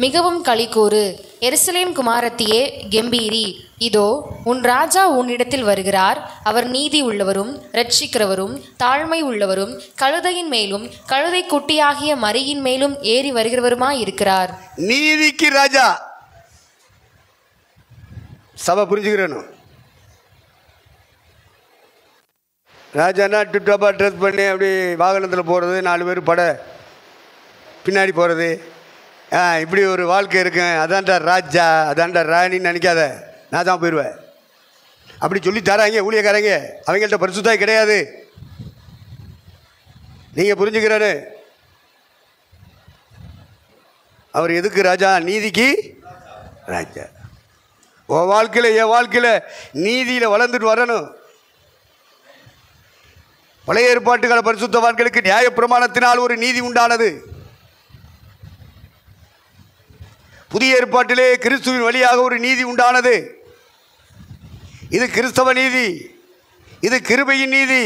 மிகவும் களிகூறு, எருசலேம் குமாரத்தியே கெம்பீரி, இதோ உன் ராஜா உன்னிடத்தில் வருகிறார். அவர் நீதி உள்ளவரும் இரட்சிக்கிறவரும் தாழ்மை உள்ளவரும் கழுதையின் மேலும் கழுதை குட்டியாகிய மரியின் மேலும் ஏறி வருகிறவருமாய் இருக்கிறார். நீதிக்கு ராஜா. சபை புரிஞ்சுக்கிறேன். ராஜானா டிப்டாப்பா ட்ரெஸ் பண்ணி அப்படி வாகனத்தில் போகிறது, 4 பேர் பட பின்னாடி போகிறது, இப்படி ஒரு வாழ்க்கை இருக்கேன், அதான்டா ராஜா, அதான்டா ராணின்னு நினைக்காத, நான் தான் போயிடுவேன் அப்படி சொல்லி தராங்க ஊழியக்காரங்க. அவங்கள்ட்ட பரிசுத்தாய் கிடையாது. நீங்கள் புரிஞ்சுக்கிறாரு. அவர் எதுக்கு ராஜா? நீதிக்கு ராஜா. உன் வாழ்க்கையில் என் வாழ்க்கையில் நீதியில் வளர்ந்துட்டு வரணும். பழைய ஏற்பாட்டுக்கால பரிசுத்தவான்களுக்கு நியாய பிரமாணத்தினால் ஒரு நீதி உண்டானது. புதிய ஏற்பாட்டிலே கிறிஸ்துவின் வழியாக ஒரு நீதி உண்டானது. இது கிறிஸ்தவ நீதி, இது கிருபையின் நீதி,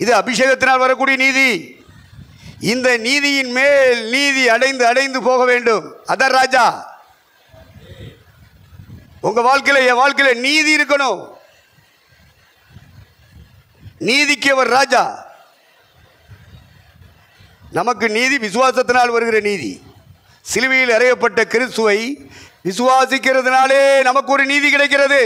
இது அபிஷேகத்தினால் வரக்கூடிய நீதி. இந்த நீதியின் மேல் நீதி அடைந்து அடைந்து போக வேண்டும். அதான் ராஜா. உங்க வாழ்க்கையில் என் வாழ்க்கையில் நீதி இருக்கணும். நீதிக்கு அவர் ராஜா. நமக்கு நீதி விசுவாசத்தினால் வருகிற நீதி. சிலுவையில் அறையப்பட்ட கிறிஸ்துவை விசுவாசிக்கிறதுனாலே நமக்கு ஒரு நீதி கிடைக்கிறது.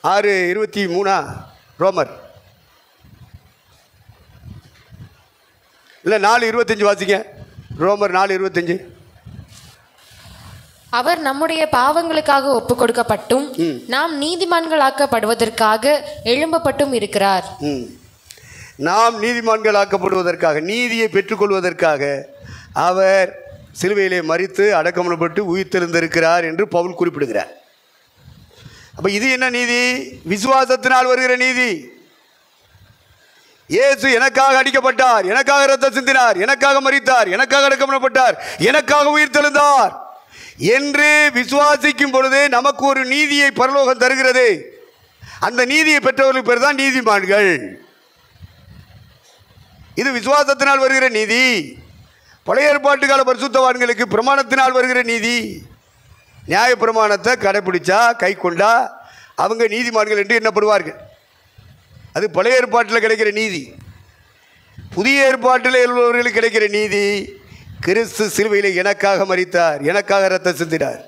6:23 ரோமர் இல்லை 4:25 வாசிங்க. ரோமர் 4:25. அவர் நம்முடைய பாவங்களுக்காக ஒப்பு கொடுக்கப்பட்டும் நாம் நீதிமான்களாக்கப்படுவதற்காக எழும்பப்பட்டும் இருக்கிறார். நாம் நீதிமான்களாக்கப்படுவதற்காக, நீதியை பெற்றுக்கொள்வதற்காக அவர் சிலுவையிலே மரித்து அடக்கமனப்பட்டு உயிர்த்தெழுந்திருக்கிறார் என்று பவுல் குறிப்பிடுகிறார். அப்போ இது என்ன நீதி? விசுவாசத்தினால் வருகிற நீதி. இயேசு எனக்காக அடிக்கப்பட்டார், எனக்காக இரத்தம் சிந்தினார், எனக்காக மரித்தார், எனக்காக அடக்கமனப்பட்டார், எனக்காக உயிர்த்தெழுந்தார் என்று விசுவாசிக்கும் பொழுது நமக்கு ஒரு நீதியை பரலோகம் தருகிறது. அந்த நீதியை பெற்றவர்களுக்கு பேர் தான் நீதிமான்கள். இது விசுவாசத்தினால் வருகிற நீதி. பழைய ஏற்பாட்டுக்கால பரிசுத்தவான்களுக்கு பிரமாணத்தினால் வருகிற நீதி. நியாய பிரமாணத்தை கடைப்பிடிச்சா, கை கொண்டா அவங்க நீதிமான்கள் என்று எண்ணப்படுவார்கள். அது பழைய ஏற்பாட்டில் கிடைக்கிற நீதி. புதிய ஏற்பாட்டில் உள்ளவர்களுக்கு கிடைக்கிற நீதி, கிறிஸ்து சிலுவையில் எனக்காக மரித்தார், எனக்காக இரத்தம் சிந்தினார்.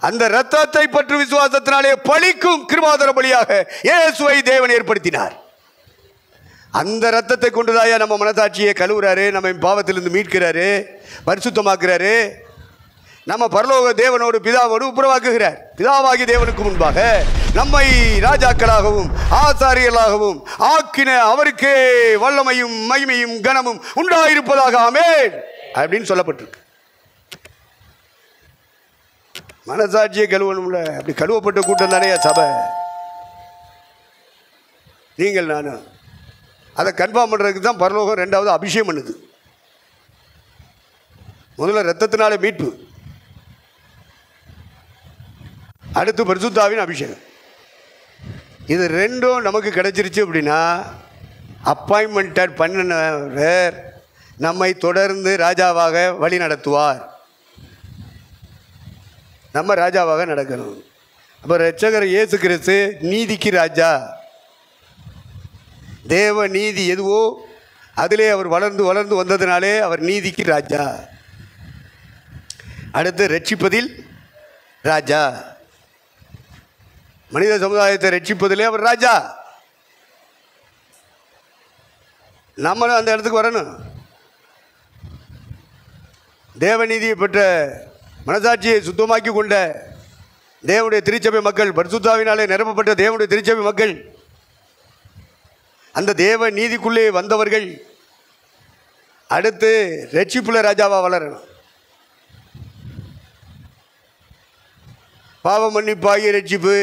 அந்த இரத்தத்தை பற்றி விசுவாசத்தினாலே பலிக்கும் கிருபாதார பலியாக இயேசுவை தேவன் ஏற்படுத்தினார். அந்த இரத்தத்தை கொண்டுதாயா நம்ம மனசாட்சியை கழுவுறாரு, நம்ம பாவத்திலிருந்து மீட்கிறாரு, பரிசுத்தமாக்குறாரு, நம்ம பரலோக தேவனோடு பிதாவோடு உப்புரவாக்குகிறார். பிதாவாகி தேவனுக்கு முன்பாக நம்மை ராஜாக்களாகவும் ஆசாரியர்களாகவும் ஆக்கின அவருக்கே வல்லமையும் மகிமையும் கனமும் உண்டாயிருப்பதாக ஆமென் அப்படின்னு சொல்லப்பட்டிருக்கு. மனசாட்சியை கழுவணும்ல. அப்படி கழுவப்பட்ட கூட்டம் தானே சபை. நீங்கள் நானும் அதை கன்ஃபார்ம் பண்ணுறதுக்கு தான் பரலோகம் 2வது அபிஷேகம் பண்ணுது. முதல்ல இரத்தத்தினாலே மீட்பு, அடுத்து பரிசுத்தாவின் அபிஷேகம். இது 2ம் நமக்கு கிடைச்சிருச்சு அப்படின்னா அப்பாயின்மெண்டட் பண்ணினவர் நம்மை தொடர்ந்து ராஜாவாக வழி நடத்துவார். நம்ம ராஜாவாக நடக்கணும். அப்போ இரட்சகர் இயேசு கிறிஸ்து நீதிக்கு ராஜா. தேவ நீதி எதுவோ அதிலே அவர் வளர்ந்து வளர்ந்து வந்ததினாலே அவர் நீதிக்கு ராஜா. அடுத்து ரட்சிப்பதில் ராஜா. மனித சமுதாயத்தை ரட்சிப்பதிலே அவர் ராஜா. நம்மளும் அந்த இடத்துக்கு வரணும். தேவநீதியை பெற்ற மனசாட்சியை சுத்தமாக்கி கொண்ட தேவனுடைய திருச்சபை மக்கள், பரிசுத்தாவினாலே நிரப்பப்பட்ட தேவனுடைய திருச்சபை மக்கள், அந்த தேவ நீதிக்குள்ளே வந்தவர்கள் அடுத்து ரட்சிப்புள்ள ராஜாவாக வளரணும். பாவ மன்னிப்பாகிய ரட்சிப்பு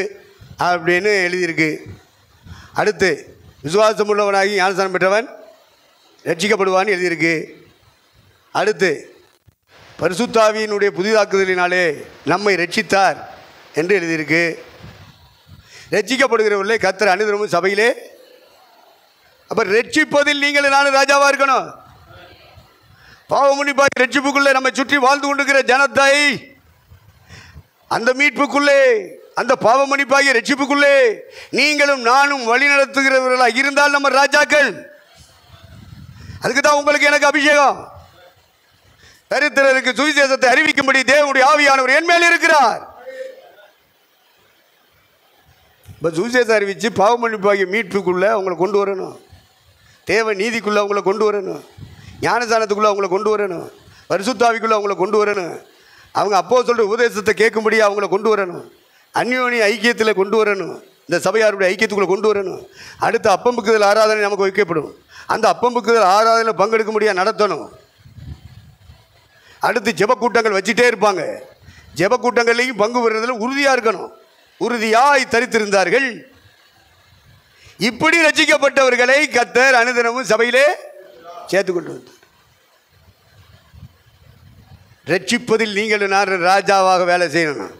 அப்படின்னு எழுதியிருக்கு. அடுத்து விசுவாசம் உள்ளவனாகி ஞானஸ்நானம் பெற்றவன் ரட்சிக்கப்படுவான்னு எழுதியிருக்கு. அடுத்து பரிசுத்தாவியினுடைய புதிதாக்குதலினாலே நம்மை ரட்சித்தார் என்று எழுதியிருக்கு. ரட்சிக்கப்படுகிறவர்களே கர்த்தர் அனுதினமும் சபையிலே. அப்போ ரட்சிப்பதில் நீங்கள் நானும் ராஜாவாக இருக்கணும். பாவ மன்னிப்பாகிய ரட்சிப்புக்குள்ளே நம்ம சுற்றி வாழ்ந்து கொண்டிருக்கிற ஜனத்தை அந்த மீட்புக்குள்ளே, அந்த பாவ மன்னிப்பாகிய ரட்சிப்புக்குள்ளே நீங்களும் நானும் வழி நடத்துகிறவர்களாக இருந்தால் நம்ம ராஜாக்கள். அதுக்கு தான் உங்களுக்கு எனக்கு அபிஷேகம். தரித்திரருக்கு சுவிசேஷத்தை அறிவிக்கும்படி தேவனுடைய ஆவியானவர் என் மேல் இருக்கிறார். இப்போ சுவிசேஷம் அறிவித்து பாவ மன்னிப்பாகிய மீட்புக்குள்ளே அவங்களை கொண்டு வரணும். தேவ நீதிக்குள்ளே அவங்கள கொண்டு வரணும். ஞானஸ்நானத்துக்குள்ளே அவங்கள கொண்டு வரணும். பரிசுத்தாவிக்குள்ளே அவங்கள கொண்டு வரணும். அவங்க அப்போ சொல்கிற உபதேசத்தை கேட்கும்படி அவங்கள கொண்டு வரணும். அந்யோனி ஐக்கியத்தில் கொண்டு வரணும். இந்த சபையாருடைய ஐக்கியத்துக்குள்ளே கொண்டு வரணும். அடுத்து அப்பம்புக்குதல் ஆராதனை நமக்கு வைக்கப்படும். அந்த அப்பம்புக்குதல் ஆராதனையில் பங்கெடுக்கும்படியாக நடத்தணும். அடுத்து ஜெப கூட்டங்கள் வச்சுட்டே இருப்பாங்க. ஜெப கூட்டங்கள்லையும் பங்கு பெறுறதுல உறுதியாக இருக்கணும். உறுதியாய் தரித்திருந்தார்கள். இப்படி ரட்சிக்கப்பட்டவர்களை கர்த்தர் அனுதினமும் சபையிலே சேர்த்து கொண்டு வந்தார். ரட்சிப்பதில் நீங்கள் நான் ராஜாவாக வேலை செய்யணும்.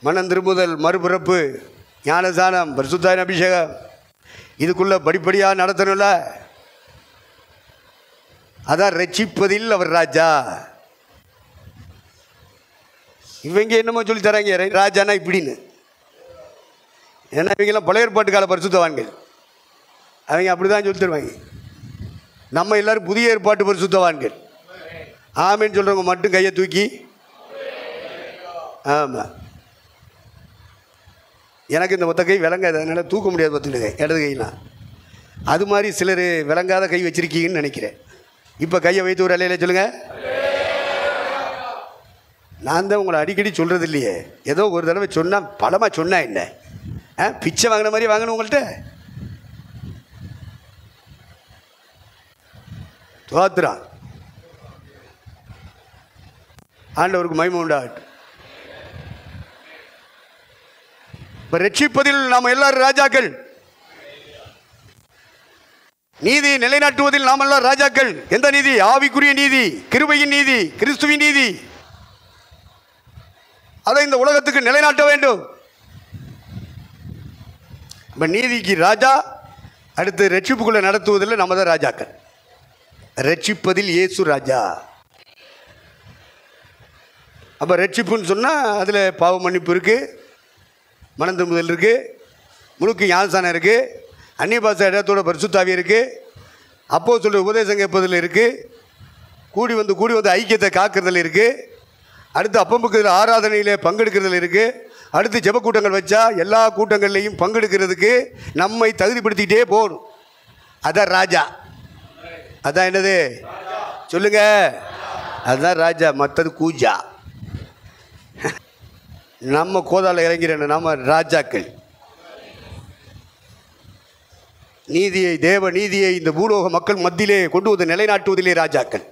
மனம் திரும்புதல், மறுபிறப்பு, ஞானஸ்நானம், பரிசுத்தாவின் அபிஷேகம், இதுக்குள்ளே படிப்படியாக நடத்தணும்ல. அதான் ரட்சிப்பதில் அவர் ராஜா. இவங்க என்னமோ சொல்லி தராங்க ராஜானா இப்படின்னு. ஏன்னா இவங்கெல்லாம் பழைய ஏற்பாட்டு கால பரிசுத்தவான்கள். அவங்க அப்படி தான் சொல்லி தருவாங்க. நம்ம எல்லோரும் புதிய ஏற்பாட்டு பரிசுத்தவான்கள். ஆமேன்னு சொல்கிறவங்க மட்டும் கையை தூக்கி. ஆமாம், எனக்கு இந்த ஒத்த கை விளங்காது, அதனால் தூக்க முடியாது. பார்த்துட்டு இடது கையெல்லாம் அது மாதிரி சிலர் விளங்காத கை வச்சுருக்கீங்கன்னு நினைக்கிறேன். இப்போ கையை வைத்து ஒரு அலையில சொல்லுங்கள். நான் தான் உங்களை அடிக்கடி சொல்கிறது இல்லையே. ஏதோ ஒரு தடவை சொன்னால் பலமாக சொன்னால் என்ன, பிச்சை வாங்கின மாதிரி வாங்கணும் உங்கள்கிட்ட. தோத்துறான். ஆண்டவருக்கு மகிமை உண்டாகட்டும். இப்போ ரட்சிப்பதில் நாம் எல்லாரும் ராஜாக்கள். நீதி நிலைநாட்டுவதில் நாம் எல்லாம் ராஜாக்கள். எந்த நீதி? ஆவிக்குரிய நீதி, கிருபையின் நீதி, கிறிஸ்துவின் நீதி. அதை இந்த உலகத்துக்கு நிலைநாட்ட வேண்டும். இப்போ நீதிக்கு ராஜா. அடுத்து ரட்சிப்புக்குள்ளே நடத்துவதில் நம்ம தான் ராஜாக்கள். ரட்சிப்பதில் இயேசு ராஜா. அப்போ ரட்சிப்புன்னு சொன்னால் அதில் பாவ மன்னிப்பு இருக்குது, மனம் திரும்புதல் இருக்குது, முழுக்க ஞானஸ்நானம் இருக்குது, அந்நிய பாஷை இடத்தோட பரிசுத்தாவி இருக்குது, அப்போ சொல்கிற உபதேசம் கேட்பதில் இருக்குது, கூடி வந்து ஐக்கியத்தை காக்கிறதில் இருக்குது, அடுத்து அப்பம்புக்குதில் ஆராதனையில் பங்கெடுக்கிறதில் இருக்குது, அடுத்து ஜெப கூட்டங்கள் வச்சா எல்லா கூட்டங்கள்லையும் பங்கெடுக்கிறதுக்கு நம்மை தகுதிப்படுத்திக்கிட்டே போகணும். அதான் ராஜா. அதான் என்னது சொல்லுங்க? அதுதான் ராஜா. மற்றது கூஜா. நம்ம கோதால இறங்கிற நம்ம ராஜாக்கள். நீதியை, தேவ நீதியை இந்த பூலோக மக்கள் மத்தியிலே கொண்டு வந்து நிலைநாட்டுவதிலே ராஜாக்கள்.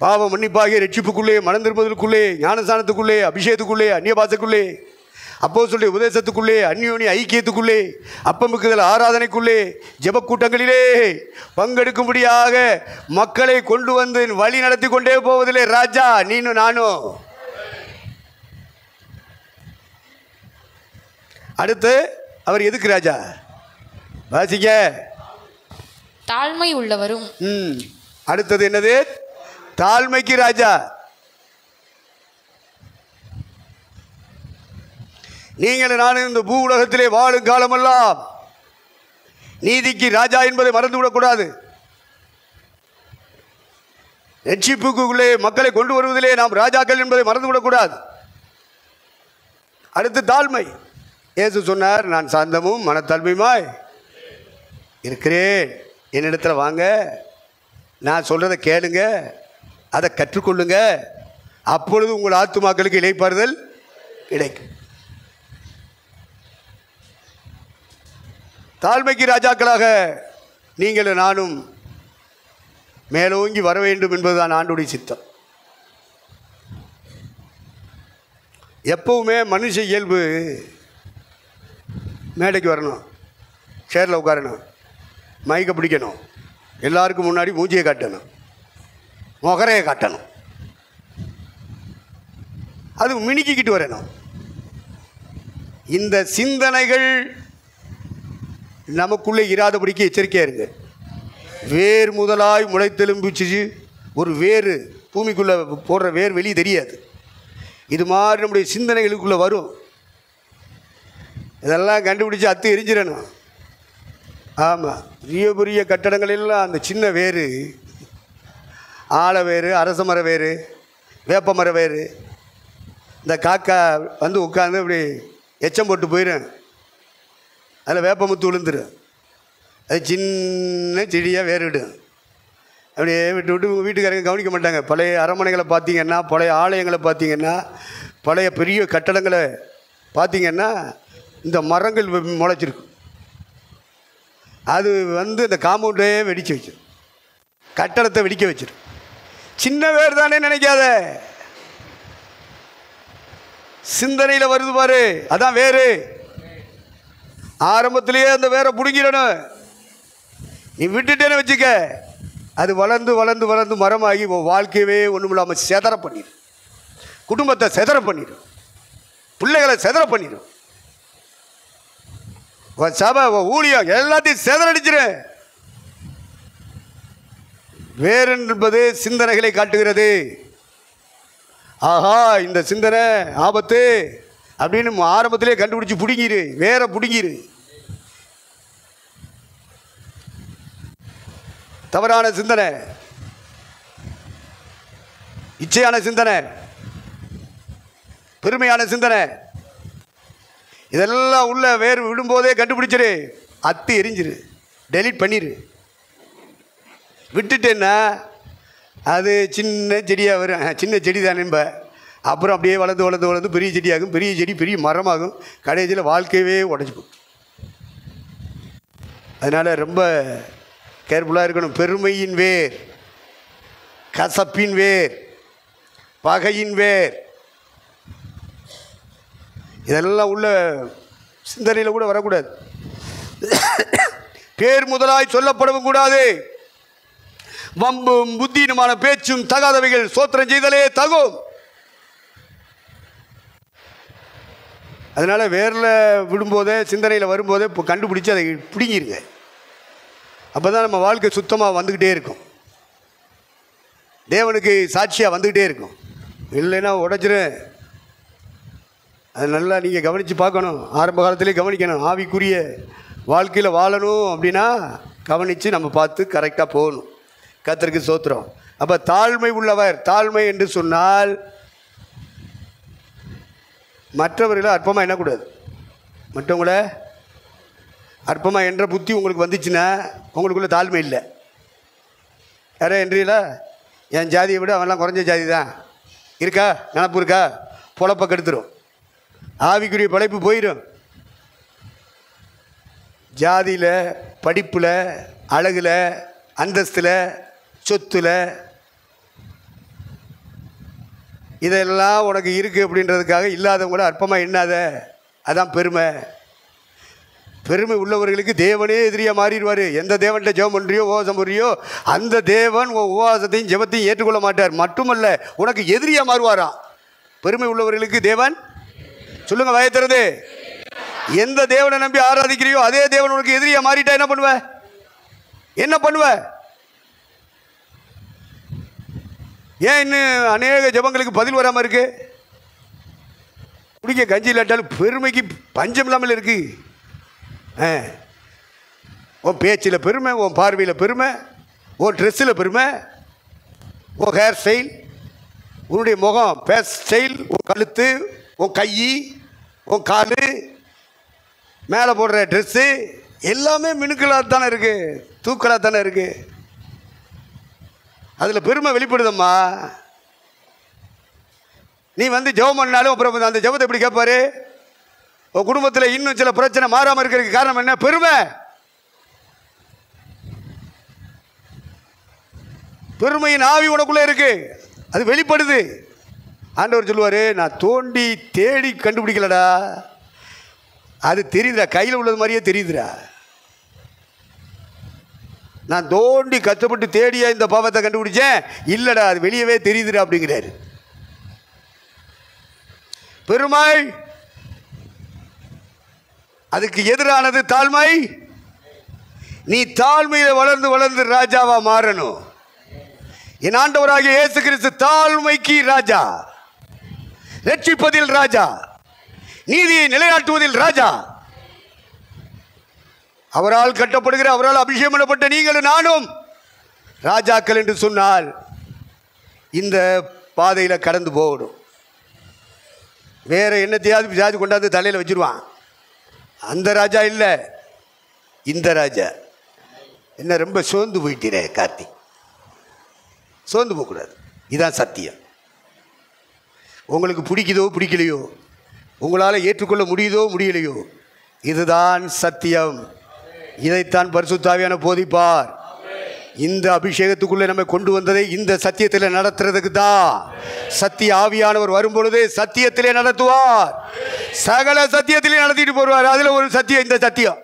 பாவ மன்னிப்பாகிய ரட்சிப்புக்குள்ளே, மனம் திரும்புதலுக்குள்ளே, ஞானஸ்நானத்துக்குள்ளே, அபிஷேகத்துக்குள்ளே, அந்நிய பாஷைக்குள்ளே, அப்போஸ்தலருடைய உபதேசத்துக்குள்ளே, அந்யோனி ஐக்கியத்துக்குள்ளே, அப்பமுக்குதல் ஆராதனைக்குள்ளே, ஜெப கூட்டங்களிலே பங்கெடுக்கும்படியாக மக்களை கொண்டு வந்து வழி நடத்தி கொண்டே போவதிலே ராஜா நீனும் நானும். அடுத்து அவர் எதுக்கு ராஜா? வாசிக்க. தாழ்மை உள்ளவரும். அடுத்தது என்னது? தாழ்மைக்கு ராஜா. நீங்கள் நானும் இந்த பூ உலகத்திலே வாழும் காலமெல்லாம் நீதிக்கு ராஜா என்பதை மறந்துவிடக்கூடாது. ரட்சிப்புக்குள்ளே மக்களை கொண்டு வருவதிலே நாம் ராஜாக்கள் என்பதை மறந்துவிடக்கூடாது. அடுத்து தாழ்மை. இயேசு சொன்னார், நான் சாந்தமும் மனத்தாழ்மையுமாய் இருக்கிறேன், என்னிடத்தில் வாங்க, நான் சொல்கிறத கேளுங்க, அதை கற்றுக்கொள்ளுங்க, அப்பொழுது உங்கள் ஆத்துமாக்களுக்கு இளைப்பாறுதல் கிடைக்கும். தாழ்மைக்கு ராஜாக்களாக நீங்களும் நானும் மேலோங்கி வர வேண்டும் என்பதுதான் ஆண்டவருடைய சித்தம். எப்பவுமே மனுஷ இயல்பு மேடைக்கு வரணும், சேரில் உட்காரணும், மைக்கை பிடிக்கணும், எல்லாருக்கும் முன்னாடி மூஞ்சியை காட்டணும், முகரையை காட்டணும், அது மினுக்கிக்கிட்டு வரணும். இந்த சிந்தனைகள் நமக்குள்ளே இராதபடிக்கு எச்சரிக்கையாக இருங்க. வேர் முதலாய் முளைத்தெலும்பிச்சு ஒரு வேர் பூமிக்குள்ளே போடுற வேர் வெளியே தெரியாது. இது மாதிரி நம்முடைய சிந்தனைகளுக்குள்ளே வரும். இதெல்லாம் கண்டுபிடிச்சி அத்து எரிஞ்சிடணும். ஆமாம், பெரிய பெரிய கட்டடங்கள் எல்லாம் அந்த சின்ன வேர், ஆலை வேர், அரச மர வேர், வேப்ப மர வேர், இந்த காக்கா வந்து உட்காந்து அப்படி எச்சம் போட்டு போயிடும், அதில் வேப்பமுத்து விழுந்துடும், அது சின்ன செடியாக வேறுவிடும். அப்படியே விட்டு விட்டு வீட்டுக்காரங்க கவனிக்க மாட்டாங்க. பழைய அரண்மனைகளை பார்த்தீங்கன்னா, பழைய ஆலயங்களை பார்த்தீங்கன்னா, பழைய பெரிய கட்டடங்களை பார்த்தீங்கன்னா இந்த மரங்கள் முளைச்சிருக்கும். அது வந்து இந்த காம்பவுண்டே வெடிக்க வச்சிடும், கட்டடத்தை வெடிக்க வச்சிடும். சின்ன வேர் தானே நினைக்காத, சிந்தனையில் வருது பாரு, அதான் வேறு. ஆரம்பத்திலேயே அந்த வேரை பிடுங்கிடணும். நீ விட்டுட்டேன்னு வச்சுக்க, அது வளர்ந்து வளர்ந்து வளர்ந்து மரமாகி உன் வாழ்க்கையவே ஒன்றும் இல்லாமல் செதற பண்ணிடும், குடும்பத்தை செதற பண்ணிடும், பிள்ளைகளை செதற பண்ணிடும், உன் சபை, உன் ஊழியம் எல்லாத்தையும் செதறடிச்சிரு. வேறு என்பது சிந்தனைகளை காட்டுகிறது. ஆஹா, இந்த சிந்தனை ஆபத்து அப்படின்னு ஆரம்பத்திலே கண்டுபிடிச்சி பிடுங்கிரு, வேற பிடுங்கிரு. தவறான சிந்தனை, இச்சையான சிந்தனை, பெருமையான சிந்தனை, இதெல்லாம் உள்ள வேறு விடும்போதே கண்டுபிடிச்சிரு, அத்து எரிஞ்சிரு, டெலீட் பண்ணிடு. விட்டுட்டேன்னா அது சின்ன செடியாக வரும், சின்ன செடி தானேம்ப, அப்புறம் அப்படியே வளர்ந்து வளர்ந்து வளர்ந்து பெரிய செடியாகும், பெரிய செடி பெரிய மரமாகும், கடைசியில் வாழ்க்கையவே உடஞ்சி போகும். அதனால் ரொம்ப கேர்ஃபுல்லாக இருக்கணும். பெருமையின் வேர், கசப்பின் வேர், பகையின் வேர், இதெல்லாம் உள்ள சிந்தனையில் கூட வரக்கூடாது. பேர் முதலாய் சொல்லப்படவும் கூடாது. வம்பும் புத்தீனமான பேச்சும் தகாதவைகள் சோத்திரம் செய்தலே தகும். அதனால் வேரில் விடும்போதே, சிந்தனையில் வரும்போதே இப்போ கண்டுபிடிச்சி அதை பிடிங்கிருங்க. அப்போ தான் நம்ம வாழ்க்கை சுத்தமாக வந்துக்கிட்டே இருக்கும், தேவனுக்கு சாட்சியாக வந்துக்கிட்டே இருக்கும். இல்லைன்னா உடைச்சிரும். அது நல்லா நீங்கள் கவனித்து பார்க்கணும், ஆரம்ப காலத்திலே கவனிக்கணும். ஆவிக்குரிய வாழ்க்கையில் வாழணும் அப்படின்னா கவனித்து நம்ம பார்த்து கரெக்டாக போகணும். கர்த்தருக்கு ஸ்தோத்திரம். அப்போ தாழ்மை உள்ளவர், தாழ்மை என்று சொன்னால் மற்றவர்களை அற்பமாக எண்ணக்கூடாது. மற்றவங்கள அற்பமாக என்ற புத்தி உங்களுக்கு வந்துச்சுன்னா உங்களுக்குள்ள தாழ்மை இல்லை. யாரோ என்றீங்களா, என் ஜாதியை விட அவன்லாம் குறைஞ்ச ஜாதி தான் இருக்கா, நினப்பு இருக்கா, பொழப்பை கெடுத்துரும், ஆவிக்குரிய படைப்பு போயிடும். ஜாதியில், படிப்பில், அழகில், அந்தஸ்தில், சொத்தில், இதெல்லாம் உனக்கு இருக்குது அப்படின்றதுக்காக இல்லாதவங்கள அற்பமாக எண்ணாத. அதான் பெருமை. பெருமை உள்ளவர்களுக்கு தேவனே எதிரியாக மாறிடுவார். எந்த தேவன்கிட்ட ஜெபம் பண்ணுறியோ, உபவாசம் பண்ணுறியோ, அந்த தேவன் உன் உபவாசத்தையும் ஜெபத்தையும் ஏற்றுக்கொள்ள மாட்டார். மட்டுமல்ல, உனக்கு எதிரியாக மாறுவாராம். பெருமை உள்ளவர்களுக்கு தேவன், சொல்லுங்க வயத்துறது, எந்த தேவனை நம்பி ஆராதிக்கிறியோ அதே தேவன் உனக்கு எதிரியாக மாறிட்டா என்ன பண்ணுவ? என்ன பண்ணுவ? ஏன் இன்னும் அநேக ஜெபங்களுக்கு பதில் வராமல் இருக்கு? குடிக்க கஞ்சி இல்லாட்டாலும் பெருமைக்கு பஞ்சம் இல்லாமல் இருக்கு. உன் பேச்சில் பெருமை, உன் பார்வையில் பெருமை, உன் ட்ரெஸ்ஸில் பெருமை, உன் ஹேர் ஸ்டைல், உன்னுடைய முகம், ஃபேஸ் ஸ்டைல், உன் கழுத்து, உன் கை, உன் கால், மேலே போடுற ட்ரெஸ்ஸு, எல்லாமே மினுக்களாக தானே இருக்கு, தூக்கலாக தானே இருக்கு. அதில் பெருமை வெளிப்படுதம்மா. நீ வந்து ஜெபம் பண்ணாலும் அப்புறம் அந்த ஜெபத்தை எப்படி கேட்பாரு? உன் குடும்பத்தில் இன்னும் சில பிரச்சனை மாறாமல் இருக்கிறதுக்கு காரணம் என்ன? பெருமை. பெருமையின் ஆவி உனக்குள்ளே இருக்கு, அது வெளிப்படுது. ஆண்டவர் சொல்லுவார், நான் தோண்டி தேடி கண்டுபிடிக்கலடா, அது தெரியுதுடா, கையில் உள்ளது மாதிரியே தெரியுதுடா. நான் தோண்டி கஷ்டப்பட்டு தேடியா இந்த பாவத்தை கண்டுபிடிச்சேன், இல்லைடா அது வெளியவே தெரியுதுடா அப்படிங்கிறாரு. பெருமை, அதுக்கு எதிரானது தாழ்மை. நீ தாழ்மையில் வளர்ந்து வளர்ந்து ராஜாவா மாறணும். என் ஆண்டவராகிய இயேசு கிறிஸ்து தாழ்மைக்கு ராஜா, ரட்சிப்பதில் ராஜா, நீதியை நிலைநாட்டுவதில் ராஜா. அவரால் கட்டப்படுகிற, அவரால் அபிஷேகம் பண்ணப்பட்ட நீங்களும் நானும் ராஜாக்கள் என்று சொன்னால் இந்த பாதையில் கடந்து போகணும். வேற என்னத்தையாவது பிசாசு கொண்டாந்து தலையில் வச்சிருவான். அந்த ராஜா இல்லை, இந்த ராஜா. என்ன ரொம்ப சோர்ந்து போயிட்டீரே கார்த்தி? சோர்ந்து போகக்கூடாது. இதுதான் சத்தியம். உங்களுக்கு பிடிக்குதோ பிடிக்கலையோ, உங்களால் ஏற்றுக்கொள்ள முடியுதோ முடியலையோ, இதுதான் சத்தியம். இதைத்தான் பரிசுத்த ஆவியான போதிப்பார். இந்த அபிஷேகத்துக்குள்ளே நம்ம கொண்டு வந்ததை இந்த சத்தியத்தில் நடத்துறதுக்கு தான். சத்திய ஆவியானவர் வரும்பொழுது சத்தியத்திலே நடத்துவார், சகல சத்தியத்திலே நடத்திட்டு போடுவார். அதில் ஒரு சத்தியம் இந்த சத்தியம்.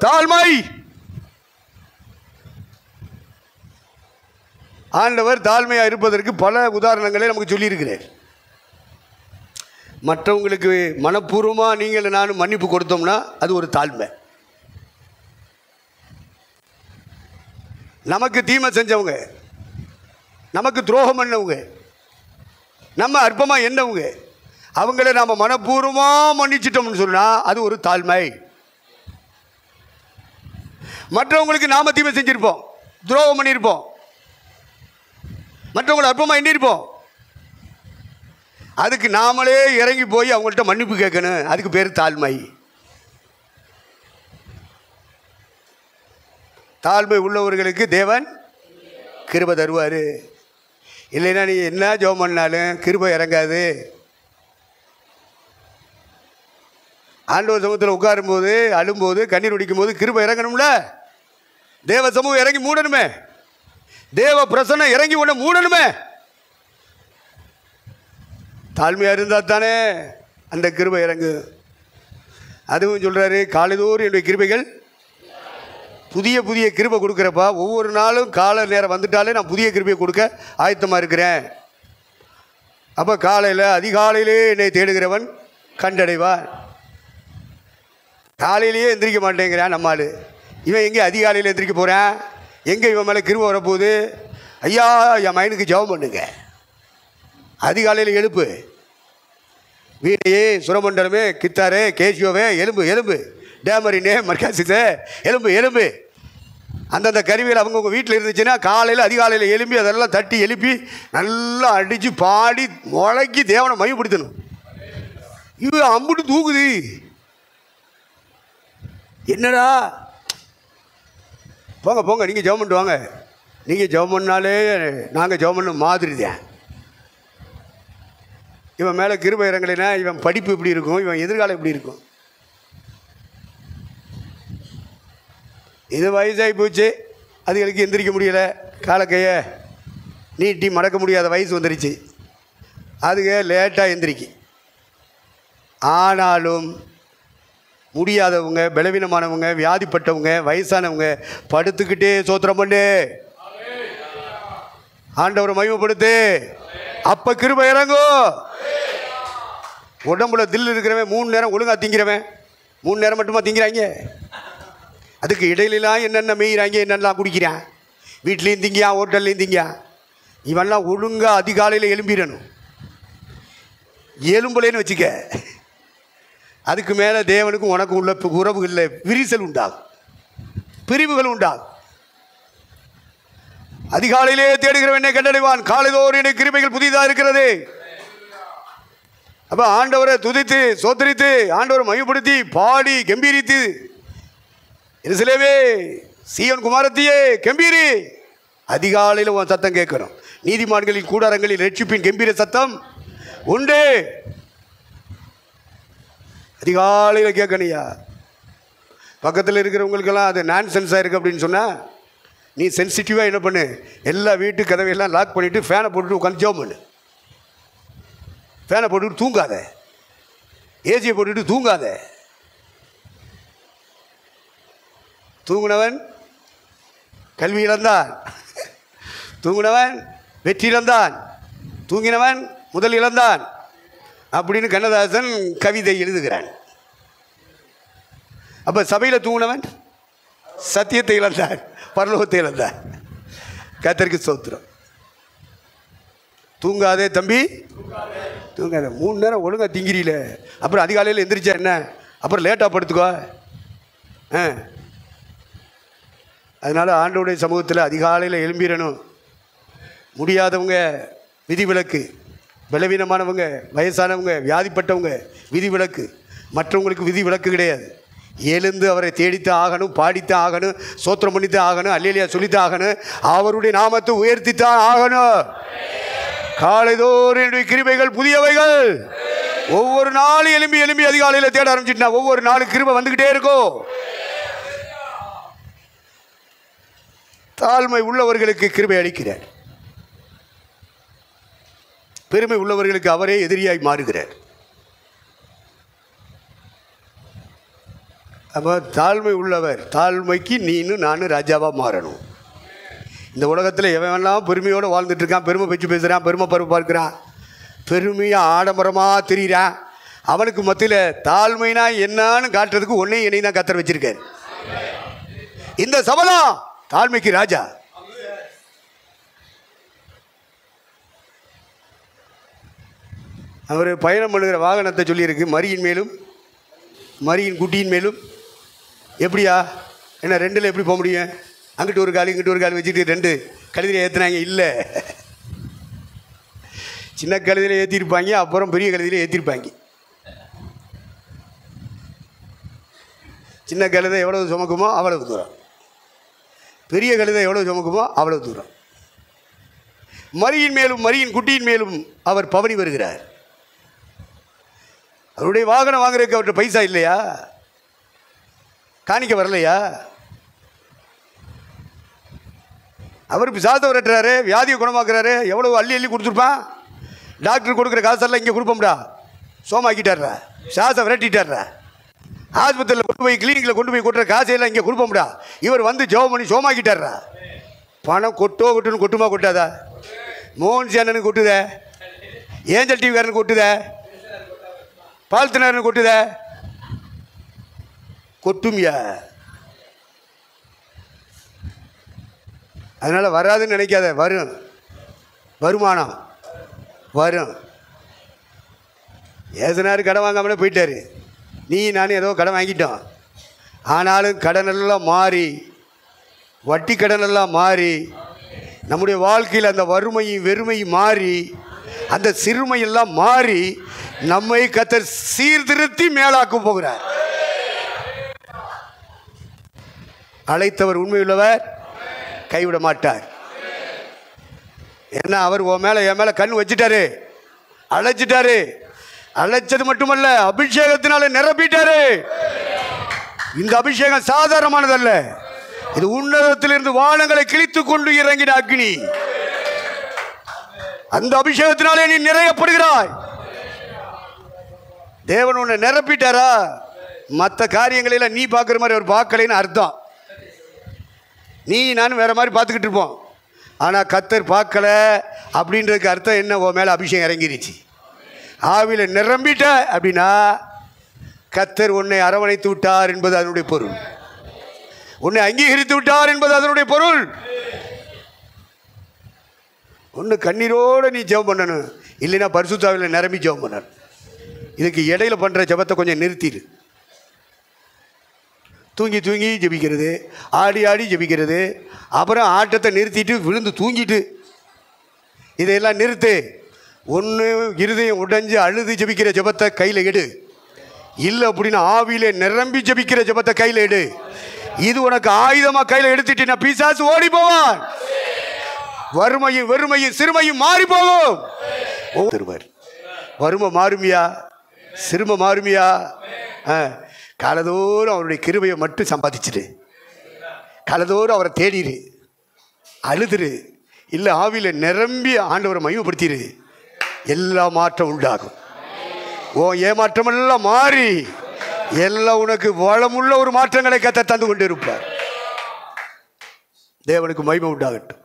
தாழ்மை. ஆண்டவர் தாழ்மையாக இருப்பதற்கு பல உதாரணங்களை நமக்கு சொல்லியிருக்கிறார். மற்றவங்களுக்கு மனப்பூர்வமாக நீங்கள் நானும் மன்னிப்பு கொடுத்தோம்னா அது ஒரு தாழ்மை. நமக்கு தீமை செஞ்சவங்க, நமக்கு துரோகம் பண்ணவங்க, நம்ம அற்பமாக என்னவங்க, அவங்கள நாம் மனப்பூர்வமாக மன்னிச்சிட்டோம்னு சொன்னால் அது ஒரு தாழ்மை. மற்றவங்களுக்கு நாம் தீமை செஞ்சுருப்போம், துரோகம் பண்ணியிருப்போம், மற்றவங்களை அற்பமாக எண்ணியிருப்போம், அதுக்கு நாமளே இறங்கி போய் அவங்கள்ட்ட மன்னிப்பு கேட்கணும். அதுக்கு பேர் தாழ்மை. தாழ்மை உள்ளவர்களுக்கு தேவன் கிருபை தருவார். இல்லைன்னா நீ என்ன ஜெபம் பண்ணாலும் கிருபை இறங்காது. ஆண்டவர் சமூகத்தில் உட்காரும்போது, அழும்போது, கண்ணீர் ஒடிக்கும் போது கிருபை இறங்கணும்ல. தேவ சமூகம் இறங்கி மூடணுமே, தேவ பிரசன்னம் இறங்கி உடனே மூடணுமே. தாழ்மையாக இருந்தால் தானே அந்த கிருபை இறங்கு. அதுவும் சொல்கிறாரு, காலைதோறும் என்னுடைய கிருபைகள் புதிய புதிய கிருபை கொடுக்குறப்பா. ஒவ்வொரு நாளும் காலை நேரம் வந்துட்டாலே நான் புதிய கிருபையை கொடுக்க ஆயத்தமாக இருக்கிறேன். அப்போ காலையில் அதிகாலையிலே என்னை தேடுகிறவன் கண்டடைவான். காலையிலேயே எந்திரிக்க மாட்டேங்கிறான் நம்மால். இவன் எங்கே அதிகாலையில் எந்திரிக்க போகிறான்? எங்கே இவன் மேலே கிருபை வரப்போகுது? ஐயா, என் மைனுக்கு ஜெபம் பண்ணுங்க, அதிகாலையில் எழுப்பு. வீணையே, சுரமண்டலமே, கித்தாரே, கேசியோவே, எலும்பு எலும்பு, டேமரினே, மர்காசிஸே, எலும்பு எலும்பு. அந்தந்த கருவிகள் அவங்கவுங்க வீட்டில் இருந்துச்சுன்னா காலையில் அதிகாலையில் எழுப்பி அதெல்லாம் தட்டி எழுப்பி நல்லா அடித்து பாடி முளைக்கி தேவனை மையப்படுத்தணும். இது அம்புட்டு தூக்குது. என்னடா, போங்க போங்க, நீங்கள் ஜெபம் பண்ணிட்டு வாங்க. நீங்கள் ஜெபம் பண்ணாலே நாங்கள் ஜெபம் பண்ண மாதிரி தான். இவன் மேலே கிருபை இறங்கலைன்னா இவன் படிப்பு எப்படி இருக்கும், இவன் எதிர்காலம் எப்படி இருக்கும்? இது வயசாகி போச்சு, அதுகளுக்கு எந்திரிக்க முடியலை, காலக்கையை நீட்டி மடக்க முடியாத வயசு வந்துருச்சு, அதுக லேட்டாக எந்திரிக்கு. ஆனாலும் முடியாதவங்க, பலவீனமானவங்க, வியாதிப்பட்டவங்க, வயசானவங்க படுத்துக்கிட்டே சோத்திரம் பண்ணு, ஆண்டவரை மகிமைப்படுத்து. அப்போ கிருபை இறங்கும். உடம்புல தில் இருக்கிறவன் 3 நேரம் ஒழுங்காக திங்கிறவன் 3 நேரம் மட்டுமா திங்கிறாங்க? அதுக்கு இடையிலாம் என்னென்ன மேய்கிறாங்க, என்னென்னலாம் குடிக்கிறான், வீட்லேயும் திங்கியான், ஹோட்டல்லையும் திங்கியான். இவெல்லாம் ஒழுங்காக அதிகாலையில் எழும்பிடணும். எலும்புலேன்னு வச்சுக்க, அதுக்கு மேலே தேவனுக்கும் உனக்கும் உள்ள உறவுகளில் விரிசல் உண்டாகும், பிரிவுகள் உண்டாகும். அதிகாலையிலே தேடுகிறவன் என்னை கண்டடைவான், காலைதோறும் என்னை கிருபைகள் புதிதாக இருக்கிறது. அப்போ ஆண்டவரை துதித்து சோத்தரித்து ஆண்டவரை மையப்படுத்தி பாடி கம்பீரித்து, எருசலேமே சீயோன் குமாரத்தியே கம்பீரி, அதிகாலையில் உன் சத்தம் கேட்கணும். நீதிமான்களின் கூடாரங்களில் ரட்சிப்பின் கம்பீர சத்தம் உண்டு. அதிகாலையில் கேட்கணையா. பக்கத்தில் இருக்கிறவங்களுக்கெல்லாம் அது நான் சென்ஸாக இருக்குது அப்படின்னு சொன்னால், நீ சென்சிட்டிவாக என்ன பண்ணு, எல்லா வீட்டு கதவையெல்லாம் லாக் பண்ணிவிட்டு ஃபேனை போட்டுட்டு உட்காந்து ஜோம் பண்ணு. ஃபேனை போட்டுட்டு தூங்காத, ஏசியை போட்டுட்டு தூங்காத. தூங்குனவன் கல்வி இழந்தான், தூங்குனவன் வெற்றி இழந்தான், தூங்கினவன் முதல் இழந்தான் அப்படின்னு கண்ணதாசன் கவிதை எழுதுகிறான். அப்போ சபையில் தூங்கினவன் சத்தியத்தை இழந்தான், பரலோகத்தை இழந்தான். கர்த்தருக்கு ஸ்தோத்திரம். தூங்காதே தம்பி, தூங்காத. 3 நேரம் ஒழுங்காக திங்கிறீல, அப்புறம் அதிகாலையில் எந்திரிச்சா என்ன, அப்புறம் லேட்டாக படுத்துக்கோ. அதனால் ஆண்டவருடைய சமூகத்தில் அதிகாலையில் எழும்பிடணும். முடியாதவங்க விதிவிலக்கு, பலவீனமானவங்க, வயசானவங்க, வியாதிப்பட்டவங்க விதிவிலக்கு, மற்றவங்களுக்கு விதிவிலக்கு கிடையாது. எழுந்து அவரை தேடித்தான் ஆகணும், பாடித்தான் ஆகணும், சோத்திரம் பண்ணித்தான் ஆகணும், அல்லேலியா சொல்லித்தான் ஆகணும், அவருடைய நாமத்தை உயர்த்தித்தான் ஆகணும். காலைதோறும் என்னுடைய கிருபைகள் புதியவைகள். ஒவ்வொரு நாளும் எலும்பி எலும்பி அதிகாலையில் தேட ஆரம்பிச்சுட்டா ஒவ்வொரு நாளும் கிருபை வந்துக்கிட்டே இருக்கும். தாழ்மை உள்ளவர்களுக்கு கிருபை அளிக்கிறார், பெருமை உள்ளவர்களுக்கு அவரே எதிரியாய் மாறுகிறார். அப்போ தாழ்மை உள்ளவர், தாழ்மைக்கு நீனும் நானும் ராஜாவாக மாறணும். இந்த உலகத்தில் எவன்லாம் பெருமையோடு வாழ்ந்துட்டு இருக்கான், பெருமை பேச்சு பேசுகிறான், பெருமை பருவ பார்க்குறான், பெருமையாக ஆடம்பரமாக தெரிகிறான், அவனுக்கு மத்தியில் தாழ்மைனா என்னான்னு காட்டுறதுக்கு ஒன்றையும் என்னையும் தான் கத்தர் வச்சிருக்காரு. இந்த சபலம் தாழ்மைக்கு ராஜா. அவர் பயணம் பண்ணுகிற வாகனத்தை சொல்லியிருக்கு, மரியின் மேலும் மரியின் குட்டியின் மேலும். எப்படியா என்ன, 2ல் எப்படி போக முடியும்? அங்கிட்டு ஒரு கால் இங்கிட்டு ஒரு கால் வச்சுட்டு 2 கழுதியில் ஏற்றுனாங்க. இல்லை, சின்ன கழுதியில் ஏற்றிருப்பாங்க, அப்புறம் பெரிய கழுதியில் ஏற்றிருப்பாங்க. சின்ன கழுதை எவ்வளவு சுமக்குமோ அவ்வளவு தூரம், பெரிய கழுதை எவ்வளவு சுமக்குமோ அவ்வளவு தூரம். மரியின் மேலும் மரியின் குட்டியின் மேலும் அவர் பவனி வருகிறார். அவருடைய வாகனம் வாங்குறதுக்கு அவர்கிட்ட பைசா இல்லையா? காணிக்க வரலையா? அவர் பிசாசை விரட்டுறாரு, வியாதியை குணமாக்குறாரு, எவ்வளவு அள்ளி அள்ளி கொடுத்துருப்பான். டாக்டர் கொடுக்குற காசெல்லாம் இங்கே கொடுப்போம்டா, சோமாக்கிட்டார்றா, பிசாசை விரட்டிட்டார்றா. ஆஸ்பத்திரியில் கொண்டு போய் கிளினிக்கில் கொண்டு போய் கொட்டுற காசையெல்லாம் இங்கே கொடுப்போம்டா. இவர் வந்து ஜெபம் பண்ணி சோமாக்கிட்டார்றா. பணம் கொட்டுன்னு கொட்டுமா கொட்டாதா? மோகன் சேனனுக்கு கொட்டுதே, ஏஞ்சல் டிவிக்காரனுக்கு கொட்டுதே, பால்த்தினர்னு கொட்டுதே, கொட்டுமியா? அதனால் வராதுன்னு நினைக்காத, வரும், வருமானம் வரும். ஏசுனார் கடன் வாங்காமலே போயிட்டார், நீ நானும் ஏதோ கடன் வாங்கிட்டோம். ஆனாலும் கடனெல்லாம் மாறி, வட்டி கடனெல்லாம் மாறி, நம்முடைய வாழ்க்கையில் அந்த வறுமையும் வெறுமையும் மாறி, அந்த சிறுமையெல்லாம் மாறி, நம்மை கர்த்தர் சீர்திருத்தி மேலாக்க போகிறார். அழைத்தவர் உண்மையுள்ளவர், கைவிட மாட்டார். ஏன்னா அவர் உன் மேலே என் மேலே கண் வச்சுட்டாரு, அழைச்சிட்டாரு. அழைச்சது மட்டுமல்ல, அபிஷேகத்தினால நிரப்பிட்டாரு. இந்த அபிஷேகம் சாதாரணமானதல்ல, இது உன்னதத்திலிருந்து வானங்களை கிழித்து கொண்டு இறங்கின அக்னி. அந்த அபிஷேகத்தினாலே நீ நிறையப்படுகிறாய். தேவன் உன்னை நிரப்பிட்டாரா, மற்ற காரியங்களெல்லாம் நீ பார்க்குற மாதிரி அவர் பார்க்கலைன்னு அர்த்தம். நீ நானும் வேறு மாதிரி பார்த்துக்கிட்டு இருப்போம். ஆனால் கர்த்தர் பார்க்கல அப்படின்றதுக்கு அர்த்தம் என்ன? உன் மேலே அபிஷேகம் இறங்கிருச்சு, ஆவியில் நிரம்பிட்ட அப்படின்னா கர்த்தர் உன்னை அரவணைத்து விட்டார் என்பது அதனுடைய பொருள். உன்னை அங்கீகரித்து விட்டார் என்பது அதனுடைய பொருள். ஒன்று கண்ணீரோடு நீ ஜெபம் பண்ணணும், இல்லைன்னா பரிசுத்த ஆவியில் நிரம்பி ஜெபம் பண்ணணும். இதுக்கு இடையில பண்ணுற ஜெபத்தை கொஞ்சம் நிறுத்திடு. தூங்கி தூங்கி ஜெபிக்கிறது, ஆடி ஆடி ஜெபிக்கிறது, அப்புறம் ஆட்டத்தை நிறுத்திட்டு விழுந்து தூங்கிட்டு, இதையெல்லாம் நிறுத்து. ஒன்று இருதயம் உடைஞ்சு அழுது ஜெபிக்கிற ஜெபத்தை கையில் எடு, இல்லை அப்படின்னா ஆவியிலே நிரம்பி ஜெபிக்கிற ஜெபத்தை கையில் எடு. இது உனக்கு ஆயுதமாக கையில் எடுத்துட்டீங்கன்னா பிசாசு ஓடி போவான். வறுமையும் வெறுமையும் சிறுமையும் மாறி போகும். வறுமை மாறுமியா, சிறுமை மாறுமியா? காலதோறும் அவருடைய கிருபையை மட்டும் சம்பாதிச்சிரு, காலதோறும் அவரை தேடிரு, அழுதுரு, இல்லை ஆவியில் நிரம்பி ஆண்டவரை மையப்படுத்திரு. எல்லா மாற்றம் உண்டாகும். ஓ ஏமாற்றமெல்லாம் மாறி எல்லாம் உனக்கு வளமுள்ள ஒரு மாற்றங்களை கத்த தந்து கொண்டு இருப்பார். தேவனுக்கு மகிமை உண்டாகட்டும்.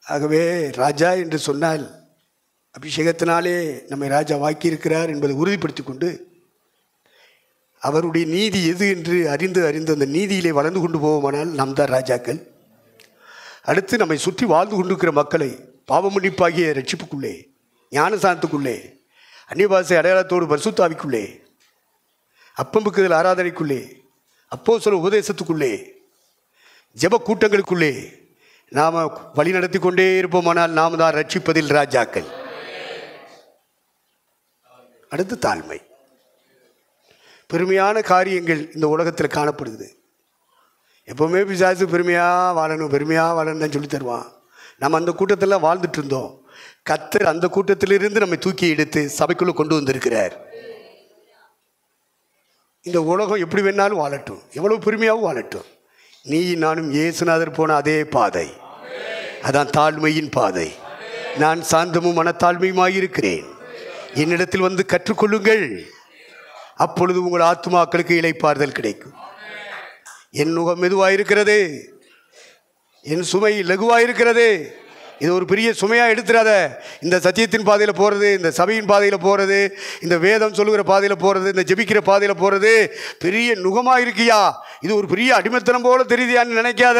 ஆகவே ராஜா என்று சொன்னால் அபிஷேகத்தினாலே நம்மை ராஜா வாக்கியிருக்கிறார் என்பதை உறுதிப்படுத்தி கொண்டு அவருடைய நீதி எது என்று அறிந்து அந்த நீதியிலே வளர்ந்து கொண்டு போவோமானால் நாம் தான் ராஜாக்கள். அடுத்து நம்மை சுற்றி வாழ்ந்து கொண்டிருக்கிற மக்களை பாவமன்னிப்பாகிய ரட்சிப்புக்குள்ளே, ஞானசானத்துக்குள்ளே, அந்நியபாசை அடையாளத்தோடு பரிசுத்த ஆவிக்குள்ளே, அப்பம்புக்குதல் ஆராதனைக்குள்ளே, அப்போஸ்தல உபதேசத்துக்குள்ளே, ஜெப கூட்டங்களுக்குள்ளே நாம் வழி நடத்தி கொண்டே இருப்போமானால் நாம் தான் ரட்சிப்பதில் ராஜாக்கள். அடுத்து தாழ்மை. பெருமையான காரியங்கள் இந்த உலகத்தில் காணப்படுது. எப்போவுமே பிசாசு பெருமையாக வாழணும் தான் சொல்லி தருவான். நம்ம அந்த கூட்டத்தில் வாழ்ந்துட்டு இருந்தோம். கர்த்தர் அந்த கூட்டத்திலிருந்து நம்மை தூக்கி எடுத்து சபைக்குள்ளே கொண்டு வந்திருக்கிறார். இந்த உலகம் எப்படி வேணாலும் வாழட்டும், எவ்வளவு பெருமையாகவும் வாழட்டும். நீ நானும் இயேசுநாதர் போன அதே பாதை, அதான் தாழ்மையின் பாதை. நான் சாந்தமும் மனத்தாழ்மையுமாயிருக்கிறேன், என்னிடத்தில் வந்து கற்றுக்கொள்ளுங்கள், அப்பொழுது உங்கள் ஆத்துமாக்களுக்கு இளைப்பாறுதல் கிடைக்கும். என் நுகம் மெதுவாயிருக்கிறது, என் சுமை லகுவாயிருக்கிறது. இது ஒரு பெரிய சுமையாக எடுத்துடாத. இந்த சத்தியத்தின் பாதையில் போகிறது, இந்த சபையின் பாதையில் போகிறது, இந்த வேதம் சொல்லுகிற பாதையில் போகிறது, இந்த ஜெபிக்கிற பாதையில் போகிறது பெரிய நுகமாக இருக்கியா? இது ஒரு பெரிய அடிமைத்தனம் போல தெரியுதியான்னு நினைக்காத.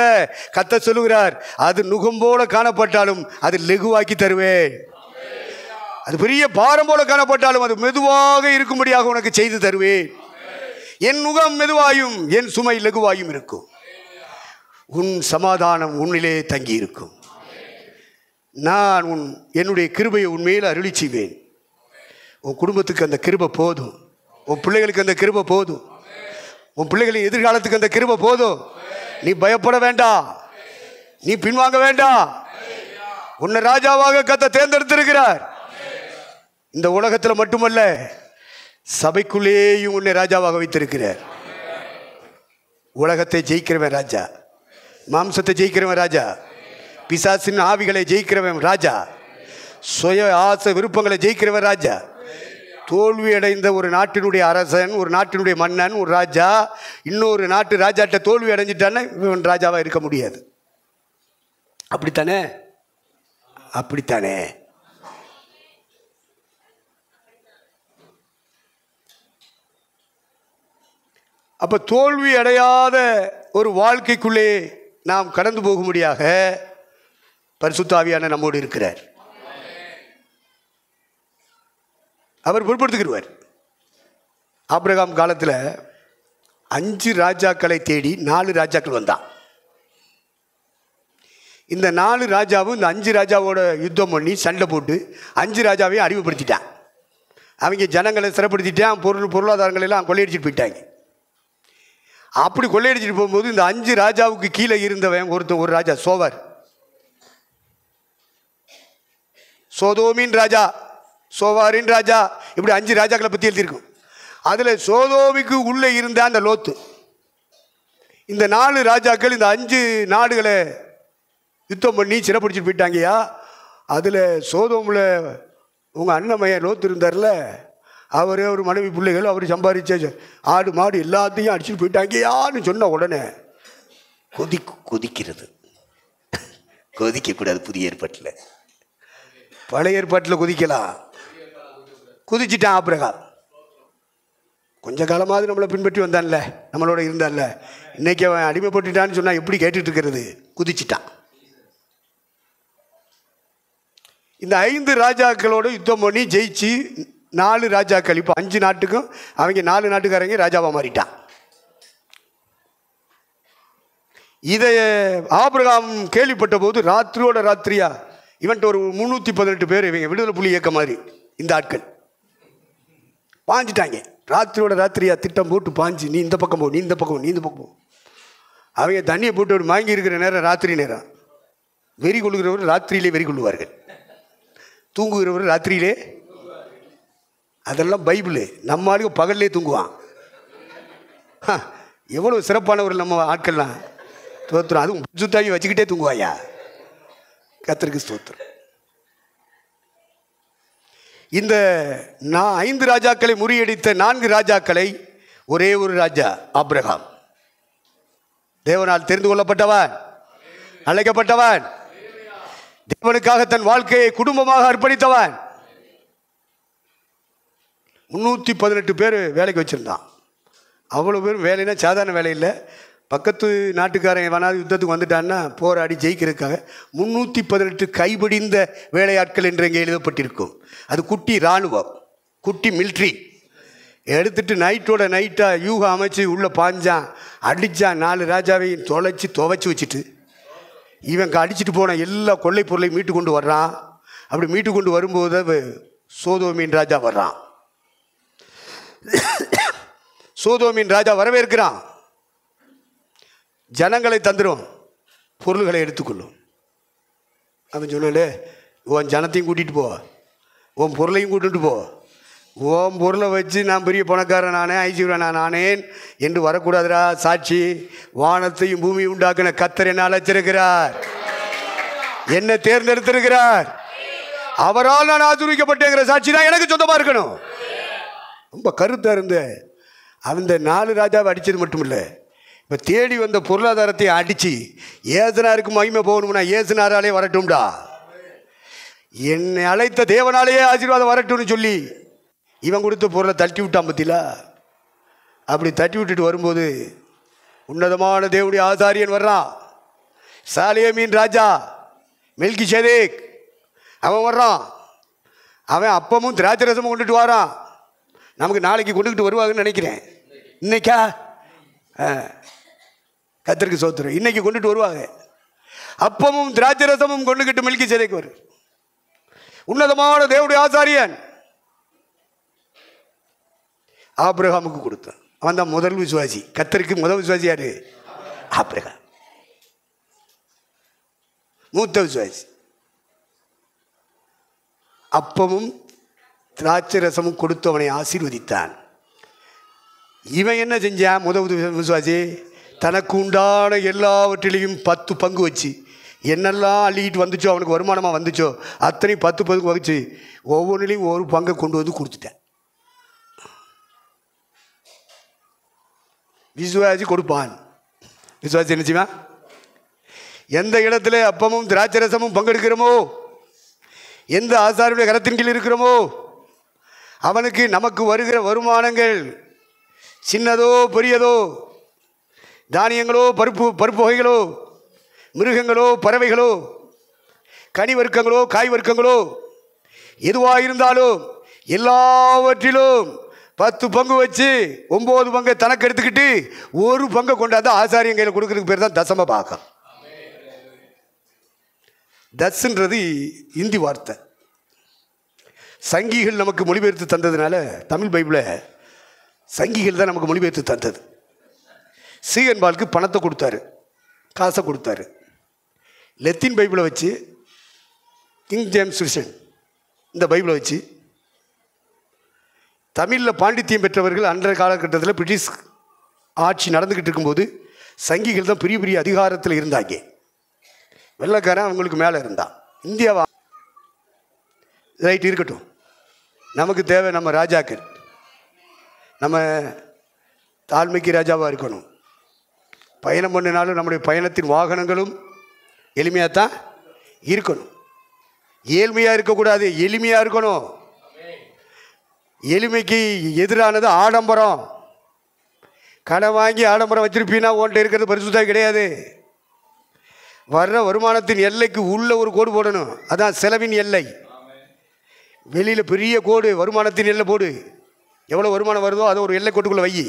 கர்த்தர் சொல்லுகிறார், அது நுகம் போல காணப்பட்டாலும் அது லெகுவாக்கி தருவேன். அது பெரிய பாரம் போல காணப்பட்டாலும் அது மெதுவாக இருக்கும்படியாக உனக்கு செய்து தருவேன். என் நுகம் மெதுவாயும் என் சுமை லகுவாயும் இருக்கும். உன் சமாதானம் உன்னிலே தங்கி இருக்கும். நான் என்னுடைய கிருபையை உன்மேல் அருளி செய்வேன். உன் குடும்பத்துக்கு அந்த கிருபை போதும், உன் பிள்ளைகளுக்கு அந்த கிருபை போதும், உன் பிள்ளைகளின் எதிர்காலத்துக்கு அந்த கிருபை போதும். நீ பயப்பட வேண்டாம், நீ பின்வாங்க வேண்டாம். உன்னை ராஜாவாக கர்த்தர் தேர்ந்தெடுத்திருக்கிறார். இந்த உலகத்தில் மட்டுமல்ல, சபைக்குள்ளேயும் உன்னை ராஜாவாக வைத்திருக்கிறார். உலகத்தை ஜெயிக்கிறவன் ராஜா, மாம்சத்தை ஜெயிக்கிறவன் ராஜா, பிசாசின் ஆவிகளை ஜெயிக்கிறவன் ராஜா, சுய ஆசை விருப்பங்களை ஜெயிக்கிறவன் ராஜா. தோல்வி அடைந்த ஒரு நாட்டினுடைய அரசன், ஒரு நாட்டினுடைய மன்னன், ஒரு ராஜா இன்னொரு நாட்டு ராஜாட்ட தோல்வி அடைஞ்சிட்டான்னா இவன் ராஜாவாக இருக்க முடியாது. அப்படித்தானே? அப்படித்தானே? அப்போ தோல்வி அடையாத ஒரு வாழ்க்கைக்குள்ளே நாம் கடந்து போகும்படியாக பரிசுத்த ஆவியான நம்மோடு இருக்கிறார். அவர் பொறுப்படுத்துகிறார். ஆபிரகாம் காலத்தில் 5 ராஜாக்களை தேடி 4 ராஜாக்கள் வந்தான். இந்த 4 ராஜாவும் இந்த 5 ராஜாவோட யுத்தம் பண்ணி சண்டை போட்டு 5 ராஜாவையும் அடிமைப்படுத்திட்டான். அவங்க ஜனங்களை சிறப்படுத்திட்டான், பொருளாதாரங்கள் எல்லாம் கொள்ளையடிச்சிட்டு போயிட்டாங்க. அப்படி கொள்ளையடிச்சிட்டு போகும்போது இந்த 5 ராஜாவுக்கு கீழே இருந்தவன் ஒரு ராஜா சோவார், சோதோமின் ராஜா, சோவாரின் ராஜா, இப்படி 5 ராஜாக்களை பற்றி எழுதியிருக்கும். அதில் சோதோமிக்கு உள்ளே இருந்த அந்த லோத்து. இந்த 4 ராஜாக்கள் இந்த 5 நாடுகளை யுத்தம் பண்ணி சிறப்பிடிச்சிட்டு போயிட்டாங்கய்யா. அதில் சோதோமில் உங்கள் அண்ணமையன் லோத்து இருந்தார்ல, அவர் ஒரு மனைவி பிள்ளைகள் அவர் சம்பாதிச்ச ஆடு மாடு எல்லாத்தையும் அடிச்சுட்டு போயிட்டாங்கயான்னு சொன்ன உடனே கொதிக்கிறது. கொதிக்கக்கூடாது. புதிய ஏற்பாட்டில், பழைய ஏற்பாட்டில் கொதிக்கலாம். குதிச்சிட்டான் ஆபிரகாம். கொஞ்ச காலமாவது நம்மளை பின்பற்றி வந்தான்ல, நம்மளோட இருந்தான்ல. இன்னைக்கு அவன் அடிமைப்பட்டுட்டான்னு சொன்னால் எப்படி கேட்டுட்டு இருக்கிறது? குதிச்சிட்டான். இந்த 5 ராஜாக்களோட யுத்தம் பண்ணி ஜெயிச்சு 4 ராஜாக்கள், இப்போ 5 நாட்டுக்கும் அவங்க 4 நாட்டுக்காரங்க ராஜாவாக மாறிட்டான். இதை ஆபிரகாம் கேள்விப்பட்ட போது ராத்திரியோட ராத்திரியா இவன்ட்டு ஒரு 318 பேர் இவங்க விடுதலை புலி இயக்க மாதிரி இந்த ஆட்கள் பாஞ்சிட்டாங்க. ராத்திரியோட ராத்திரியா திட்டம் போட்டு பாஞ்சு, நீ இந்த பக்கம் போ, நீ இந்த பக்கம், நீ இந்த பக்கம் போ. அவங்க தண்ணியை போட்டு ஒரு வாங்கி இருக்கிற நேரம் ராத்திரி நேரம். வெறி கொள்ளுகிறவர் ராத்திரியிலே வெறி கொள்ளுவார்கள், தூங்குகிறவர் ராத்திரியிலே. அதெல்லாம் பைபிளு. நம்ம ஆளுக்கு பகல்லே தூங்குவான். எவ்வளோ சிறப்பானவர் நம்ம ஆட்கள்லாம். ஸ்தோத்திரம். அதுவும் சுத்தாகி வச்சுக்கிட்டே தூங்குவாயா. கர்த்தருக்கு ஸ்தோத்திரம். இந்த 5 ராஜாக்களை முறியடித்த 4 ராஜாக்களை ஒரே ஒரு ராஜா ஆபிரகாம், தேவனால் தெரிந்து கொள்ளப்பட்டவன், அழைக்கப்பட்டவன், தேவனுக்காக தன் வாழ்க்கையை குடும்பமாக அர்ப்பணித்தவன். 318 பேர் வேலைக்கு வச்சிருந்தான். அவ்வளோ பேர் வேலைன்னா சாதாரண வேலை இல்லை. பக்கத்து நாட்டுக்காரன் வேணாலும் யுத்தத்துக்கு வந்துட்டான்னா போராடி ஜெயிக்கிறதுக்காக 318 கைபிடிந்த வேலையாட்கள் என்று இங்கே எழுதப்பட்டிருக்கும். அது குட்டி இராணுவம், குட்டி மிலிட்ரி. எடுத்துட்டு நைட்டோட நைட்டாக யூகம் அமைச்சு உள்ளே பாஞ்சான், அடித்தான். 4 ராஜாவையும் துவைச்சி வச்சுட்டு இவன் அடிச்சுட்டு போன எல்லா கொள்ளை பொருளையும் மீட்டு கொண்டு வர்றான். அப்படி மீட்டு கொண்டு வரும்போது சோதோமின் ராஜா வர்றான். சோதோமின் ராஜா வரவேற்கிறான். ஜனங்களை தந்துடும், பொருள்களை எடுத்துக்கொள்ளும். அவன் சொன்னாலே, உன் ஜனத்தையும் கூட்டிகிட்டு போ, உன் பொருளையும் கூட்டிகிட்டு போ, உன் பொருளை வச்சு நான் பெரிய பணக்காரன் நானே, ஐஸ்வர்யன் நானேன் என்று வரக்கூடாதுரா. சாட்சி, வானத்தையும் பூமியும் உண்டாக்கின கர்த்தர் என்ன அழைச்சிருக்கிறார், என்ன தேர்ந்தெடுத்திருக்கிறார், அவரால் நான் ஆசீர்வதிக்கப்பட்டேங்கிற சாட்சி தான் எனக்கு சொந்தமாக இருக்கணும். ரொம்ப கருத்தாக இருந்த அந்த 4 ராஜாவை அடித்தது மட்டும் இல்லை, இப்போ தேடி வந்த பொருளாதாரத்தை அடித்து ஏசுனாருக்கு மகிமை போகணும்னா ஏசுனாராலே வரட்டும்டா, என்னை அழைத்த தேவனாலேயே ஆசீர்வாதம் வரட்டும்னு சொல்லி இவன் கொடுத்த பொருளை தட்டி விட்டான். பத்திலா அப்படி தட்டி விட்டுட்டு வரும்போது உன்னதமான தேவனுடைய ஆசாரியன் வர்றான். சாலேமின் ராஜா மெல்கிசேதேக் அவன் வர்றான். அவன் அப்பமும் திராட்சரசமும் கொண்டுட்டு வரான். நமக்கு நாளைக்கு கொண்டுக்கிட்டு வருவாங்கன்னு நினைக்கிறேன். இன்னைக்கா கர்த்தருக்கு ஸ்தோத்திரம். இன்னைக்கு கொண்டுட்டு வருவாங்க. அப்பமும் திராட்சரசமும் கொண்டுகிட்டு மெல்கிசேதேக் வரும். உன்னதமான தேவனுடைய ஆசாரியன் ஆபிரகாமுக்கு கொடுத்தான். அவன் தான் முதல் விசுவாசி. கர்த்தருக்கு முதல் விசுவாசி யாரு? ஆபிரகாம். மூத்த விசுவாசி. அப்பமும் திராட்சரசமும் கொடுத்து அவனை ஆசீர்வதித்தான். இவன் என்ன செஞ்சான்? முதல் விசுவாசி தனக்கு உண்டான எல்லாவற்றிலையும் 10 பங்கு வச்சு, என்னெல்லாம் அள்ளிக்கிட்டு வந்துச்சோ, அவனுக்கு வருமானமாக வந்துச்சோ அத்தனையும் 10 பங்கு வச்சு ஒவ்வொன்றிலையும் ஒரு பங்கை கொண்டு வந்து கொடுத்துட்டேன். விசுவாசி கொடுப்பான். விசுவாசி என்ன செய்வான்? எந்த இடத்துல அப்பமும் திராட்சரசமும் பங்கெடுக்கிறோமோ, எந்த ஆசாரியுடைய கரத்தின் கீழ் இருக்கிறோமோ, அவனுக்கு நமக்கு வருகிற வருமானங்கள் சின்னதோ பெரியதோ, தானியங்களோ பருப்பு வகைகளோ, மிருகங்களோ பறவைகளோ, கனி வர்க்கங்களோ காய் வர்க்கங்களோ, எதுவாக இருந்தாலும் எல்லாவற்றிலும் 10 பங்கு வச்சு 9 பங்கை தனக்கு எடுத்துக்கிட்டு 1 பங்கை கொண்டாந்து ஆசாரியன் கையில் கொடுக்கறதுக்கு பேர் தான் தசம பாகம். தஸ்ன்றது இந்தி வார்த்தை. சங்கிகள் நமக்கு மொழிபெயர்த்து தந்ததுனால தமிழ் பைபிளை சங்கிகள் தான் நமக்கு மொழிபெயர்த்து தந்தது. சீகன்பாலுக்கு பணத்தை கொடுத்தாரு, காசை கொடுத்தாரு. லத்தீன் பைபிளை வச்சு, கிங் ஜேம்ஸ் வெர்ஷன் இந்த பைபிளை வச்சு தமிழில் பாண்டித்தியம் பெற்றவர்கள் அன்றைய காலகட்டத்தில் பிரிட்டிஷ் ஆட்சி நடந்துக்கிட்டு இருக்கும்போது சங்கிகள் தான் பெரிய பெரிய அதிகாரத்தில் இருந்தாங்க. வெள்ளைக்காரன் அவங்களுக்கு மேலே இருந்தான். இந்தியாவா ரைட் இருக்கட்டும், நமக்கு தேவை நம்ம ராஜாக்கள், நம்ம தாழ்மைக்கு ராஜாவாக இருக்கணும். பயணம் பண்ணினாலும் நம்முடைய பயணத்தின் வாகனங்களும் எளிமையாக தான் இருக்கணும். ஏழ்மையாக இருக்கக்கூடாது, எளிமையாக இருக்கணும். எளிமைக்கு எதிரானது ஆடம்பரம். கடன் வாங்கி ஆடம்பரம் வச்சிருப்பீன்னா உன்ட்ட இருக்கிறது பரிசுத்தம் கிடையாது. வர்ற வருமானத்தின் எல்லைக்கு உள்ள ஒரு கோடு போடணும். அதான் செலவின் எல்லை. வெளியில் பெரிய கோடு, வருமானத்தின் எல்லை போடு. எவ்வளோ வருமானம் வருதோ அதை ஒரு எல்லை கோட்டுக்குள்ளே வை.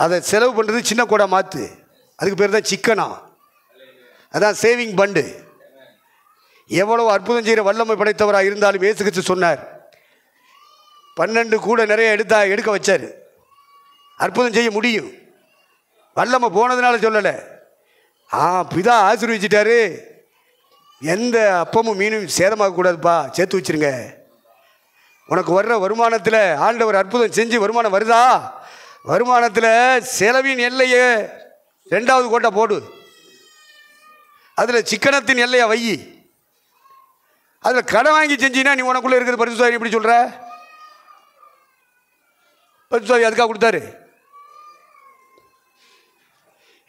அதை செலவு பண்ணுறது சின்ன கோடாக மாற்று. அதுக்கு பேர் தான் சிக்கனா. அதான் சேவிங் பண்டு. எவ்வளவு அற்புதம் செய்கிற வல்லமை படைத்தவராக இருந்தாலும் இயேசு கிறிஸ்து சொன்னார், 12 கூட நிறைய எடுக்க வச்சார். அற்புதம் செய்ய முடியும், வல்லமை போனதுனால சொல்லலை. பிதா ஆசீர்வதிச்சிட்டாரு, எந்த அப்பமும் மீனும் சேதமாகக்கூடாதுப்பா, சேர்த்து வச்சிருங்க. உனக்கு வர்ற வருமானத்தில் ஆண்டவர் அற்புதம் செஞ்சு வருமானம் வருதா, வருமானத்தில் செலவின் எல்லையை 2வது கோட்டை போடு, அதில் சிக்கனத்தின் எல்லையை வை. அதில் கடன் வாங்கி செஞ்சினா நீ உனக்குள்ளே இருக்கிறது பரிசுத்தாவி எப்படி சொல்கிற? பரிசுத்தாவி அதுக்காக கொடுத்தாரு.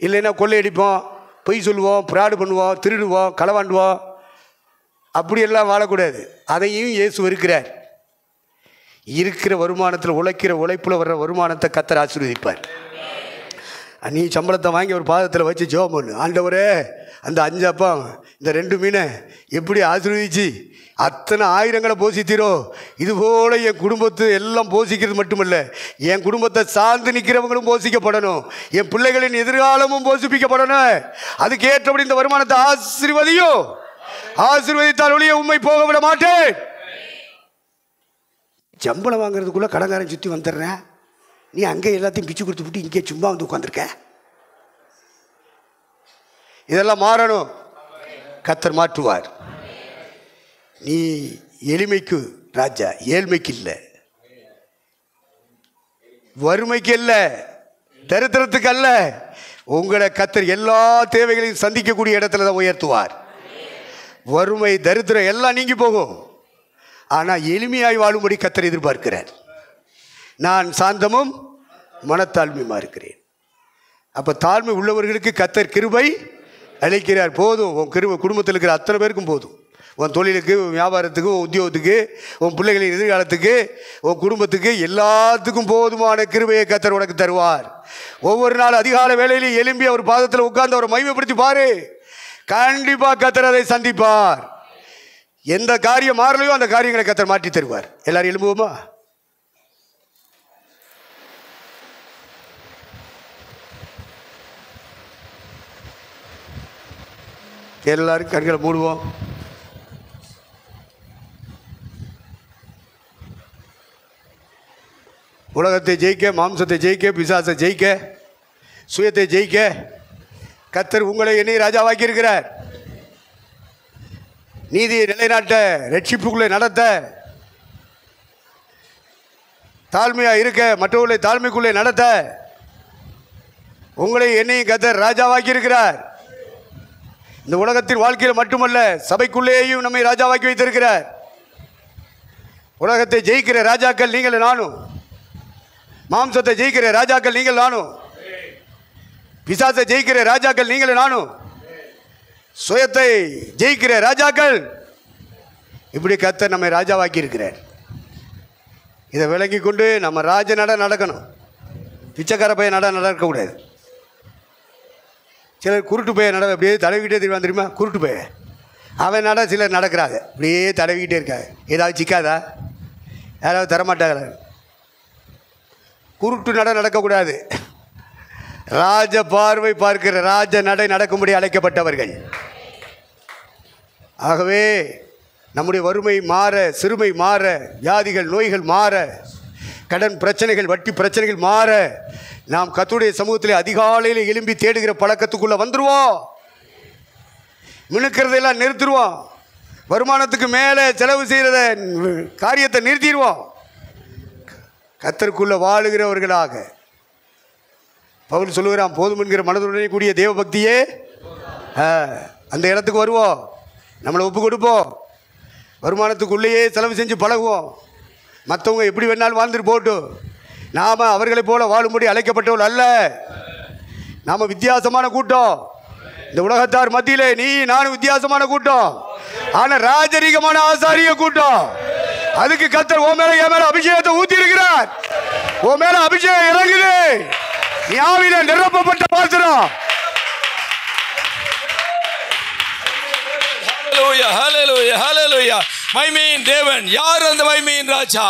இல்லைன்னா கொள்ளையடிப்போம், பொய் சொல்லுவோம், ஃப்ராடு பண்ணுவோம், திருடுவோம், களவாண்டுவோம், அப்படியெல்லாம் வாழக்கூடாது. அதையும் இயேசு இருக்கிறார். இருக்கிற வருமானத்தில் உழைக்கிற உழைப்பில் வர்ற வருமானத்தை கர்த்தர் ஆசீர்வதிப்பார். நீ சம்பளத்தை வாங்கி ஒரு பாதத்தில் வச்சு ஜெபம் பண்ணு, ஆண்டவரே அந்த 5 அப்பம் இந்த 2 மீனை எப்படி ஆசீர்வதிச்சு அத்தனை ஆயிரங்களை போஷித்தீரோ, இதுபோல் என் குடும்பத்தை எல்லாம் போஷிக்கிறது மட்டுமல்ல, என் குடும்பத்தை சார்ந்து நிற்கிறவங்களும் போஷிக்கப்படணும், என் பிள்ளைகளின் எதிர்காலமும் போஷிப்பிக்கப்படணும். அதுக்கு ஏற்றபடி இந்த வருமானத்தை ஆசீர்வதியும். ஆசீர்வதித்தால் ஒழிய உண்மை போக விட மாட்டேன். சம்பளம் வாங்குறதுக்குள்ளே கடங்காரன் சுற்றி வந்துடுறேன், நீ அங்கே எல்லாத்தையும் பிச்சு கொடுத்து விட்டு இங்கே சும்மா வந்து உட்காந்துருக்க. இதெல்லாம் மாறணும், கர்த்தர் மாற்றுவார். நீ எளிமைக்கு ராஜா, ஏழ்மைக்கு இல்லை, வறுமைக்கு இல்லை, தரித்திரத்துக்கு அல்ல. உங்களை கர்த்தர் எல்லா தேவைகளையும் சந்திக்கக்கூடிய இடத்துல தான் உயர்த்துவார். வறுமை தரித்திரம் எல்லாம் நீங்கி போகும். ஆனால் எளிமையாய் வாழும்படி கர்த்தர் எதிர்பார்க்கிறார். நான் சாந்தமும் மனத்தாழ்மையுமா இருக்கிறேன். அப்போ தாழ்மை உள்ளவர்களுக்கு கர்த்தர் கிருபை அளிக்கிறார். போதும், உன் கிருபை குடும்பத்தில் இருக்கிற அத்தனை பேருக்கும் போதும். உன் தொழிலுக்கு, உன் வியாபாரத்துக்கு, உன் உத்தியோகத்துக்கு, உன் பிள்ளைகளின் எதிர்காலத்துக்கு, உன் குடும்பத்துக்கு, எல்லாத்துக்கும் போதுமான கிருபையை கர்த்தர் உனக்கு தருவார். ஒவ்வொரு நாள் அதிகாலை வேளையிலும் எழும்பி அவர் பாதத்தில் உட்கார்ந்து அவரை மகிமைப்படுத்தி பாரு, கண்டிப்பாக கர்த்தர் அதை சந்திப்பார். எந்த காரியம் மாறலையோ அந்த காரியங்களை கர்த்தர் மாற்றி தருவார். எல்லாரும் எழும்புவோமா? எல்லாரும் கண்களை மூடுவோம். உலகத்தை ஜெயிக்க, மாம்சத்தை ஜெயிக்க, பிசாசை ஜெயிக்க, சுயத்தை ஜெயிக்க கர்த்தர் உங்களை என்னை ராஜாவாக்கி இருக்கிறார். நீதியை நிலைநாட்ட, ரட்சிப்புக்குள்ளே நடத்த, தாழ்மையாக இருக்க, மற்றவர்களை தாழ்மைக்குள்ளே நடத்த உங்களை என்னையும் கர்த்தர் ராஜாவாக்கி இருக்கிறார். இந்த உலகத்தின் வாழ்க்கையில் மட்டுமல்ல, சபைக்குள்ளேயும் நம்மை ராஜாவாக்கி வைத்திருக்கிறார். உலகத்தை ஜெயிக்கிற ராஜாக்கள் நீங்கள் நானும், மாம்சத்தை ஜெயிக்கிற ராஜாக்கள் நீங்கள் நானும், பிசாசை ஜெயிக்கிற ராஜாக்கள் நீங்கள் நானும், சுயத்தை ஜெயிக்கிற ராஜாக்கள். இப்படி கர்த்தர் நம்மை ராஜாவாக்கி இருக்கிறார். இதை விளங்கி கொண்டு நம்ம ராஜ நடக்கணும். பிச்சைக்கார பையன் நடக்கக்கூடாது. சிலர் குருட்டு பையன் அப்படியே தடவிக்கிட்டே தெரியுமா தெரியுமா? குருட்டு பையன் அவன் சிலர் நடக்கிறாங்க, அப்படியே தடவிக்கிட்டே இருக்காங்க. ஏதாவது சிக்காதா? யாராவது தரமாட்டாங்க. குருட்டு நடக்கக்கூடாது. ராஜ பார்வை பார்க்கிற ராஜ நடக்கும்படி அழைக்கப்பட்டவர்கள். ஆகவே நம்முடைய வறுமை மாற, சிறுமை மாற, வியாதிகள் நோய்கள் மாற, கடன் பிரச்சனைகள், வட்டி பிரச்சனைகள் மாற, நாம் கர்த்தருடைய சமூகத்தில் அதிகாலையில் எழும்பி தேடுகிற பழக்கத்துக்குள்ளே வந்துடுவோம். மினுக்கிறதெல்லாம் நிறுத்திடுவோம். வருமானத்துக்கு மேலே செலவு செய்கிறத காரியத்தை நிறுத்திடுவோம். கர்த்தருக்குள்ளே வாழுகிறவர்களாக பவுல் சொல்லுகிறான், போதும் என்கிற மனதுடனே கூடிய தேவ பக்தியே அந்த இடத்துக்கு வருவோம். நம்மளை ஒப்பு கொடுப்போம். வருமானத்துக்குள்ளேயே செலவு செஞ்சு பழகுவோம். மற்றவங்க எப்படி வேணாலும் வாழ்ந்துட்டு போட்டோம். நாம் அவர்களைப் போல வாழும்படி அழைக்கப்பட்டவர்கள் அல்ல. நாம் வித்தியாசமான கூட்டம். இந்த உலகத்தார் மத்தியிலே நீ நானும் வித்தியாசமான கூட்டம். ஆனால் ராஜரீகமான ஆசாரிய கூட்டம். அதுக்கு கர்த்தர் உன் மேல என் மேல அபிஷேகத்தை ஊத்தி இருக்கிறார். உன் மேல அபிஷேகம் இறங்குது. நீ ஆவியிலே நிரப்பப்பட்ட பாத்திரம். ஹல்லேலூயா, ஹல்லேலூயா, ஹல்லேலூயா. மைமேன் தேவன் யார்? அந்த மைமேன் ராஜா.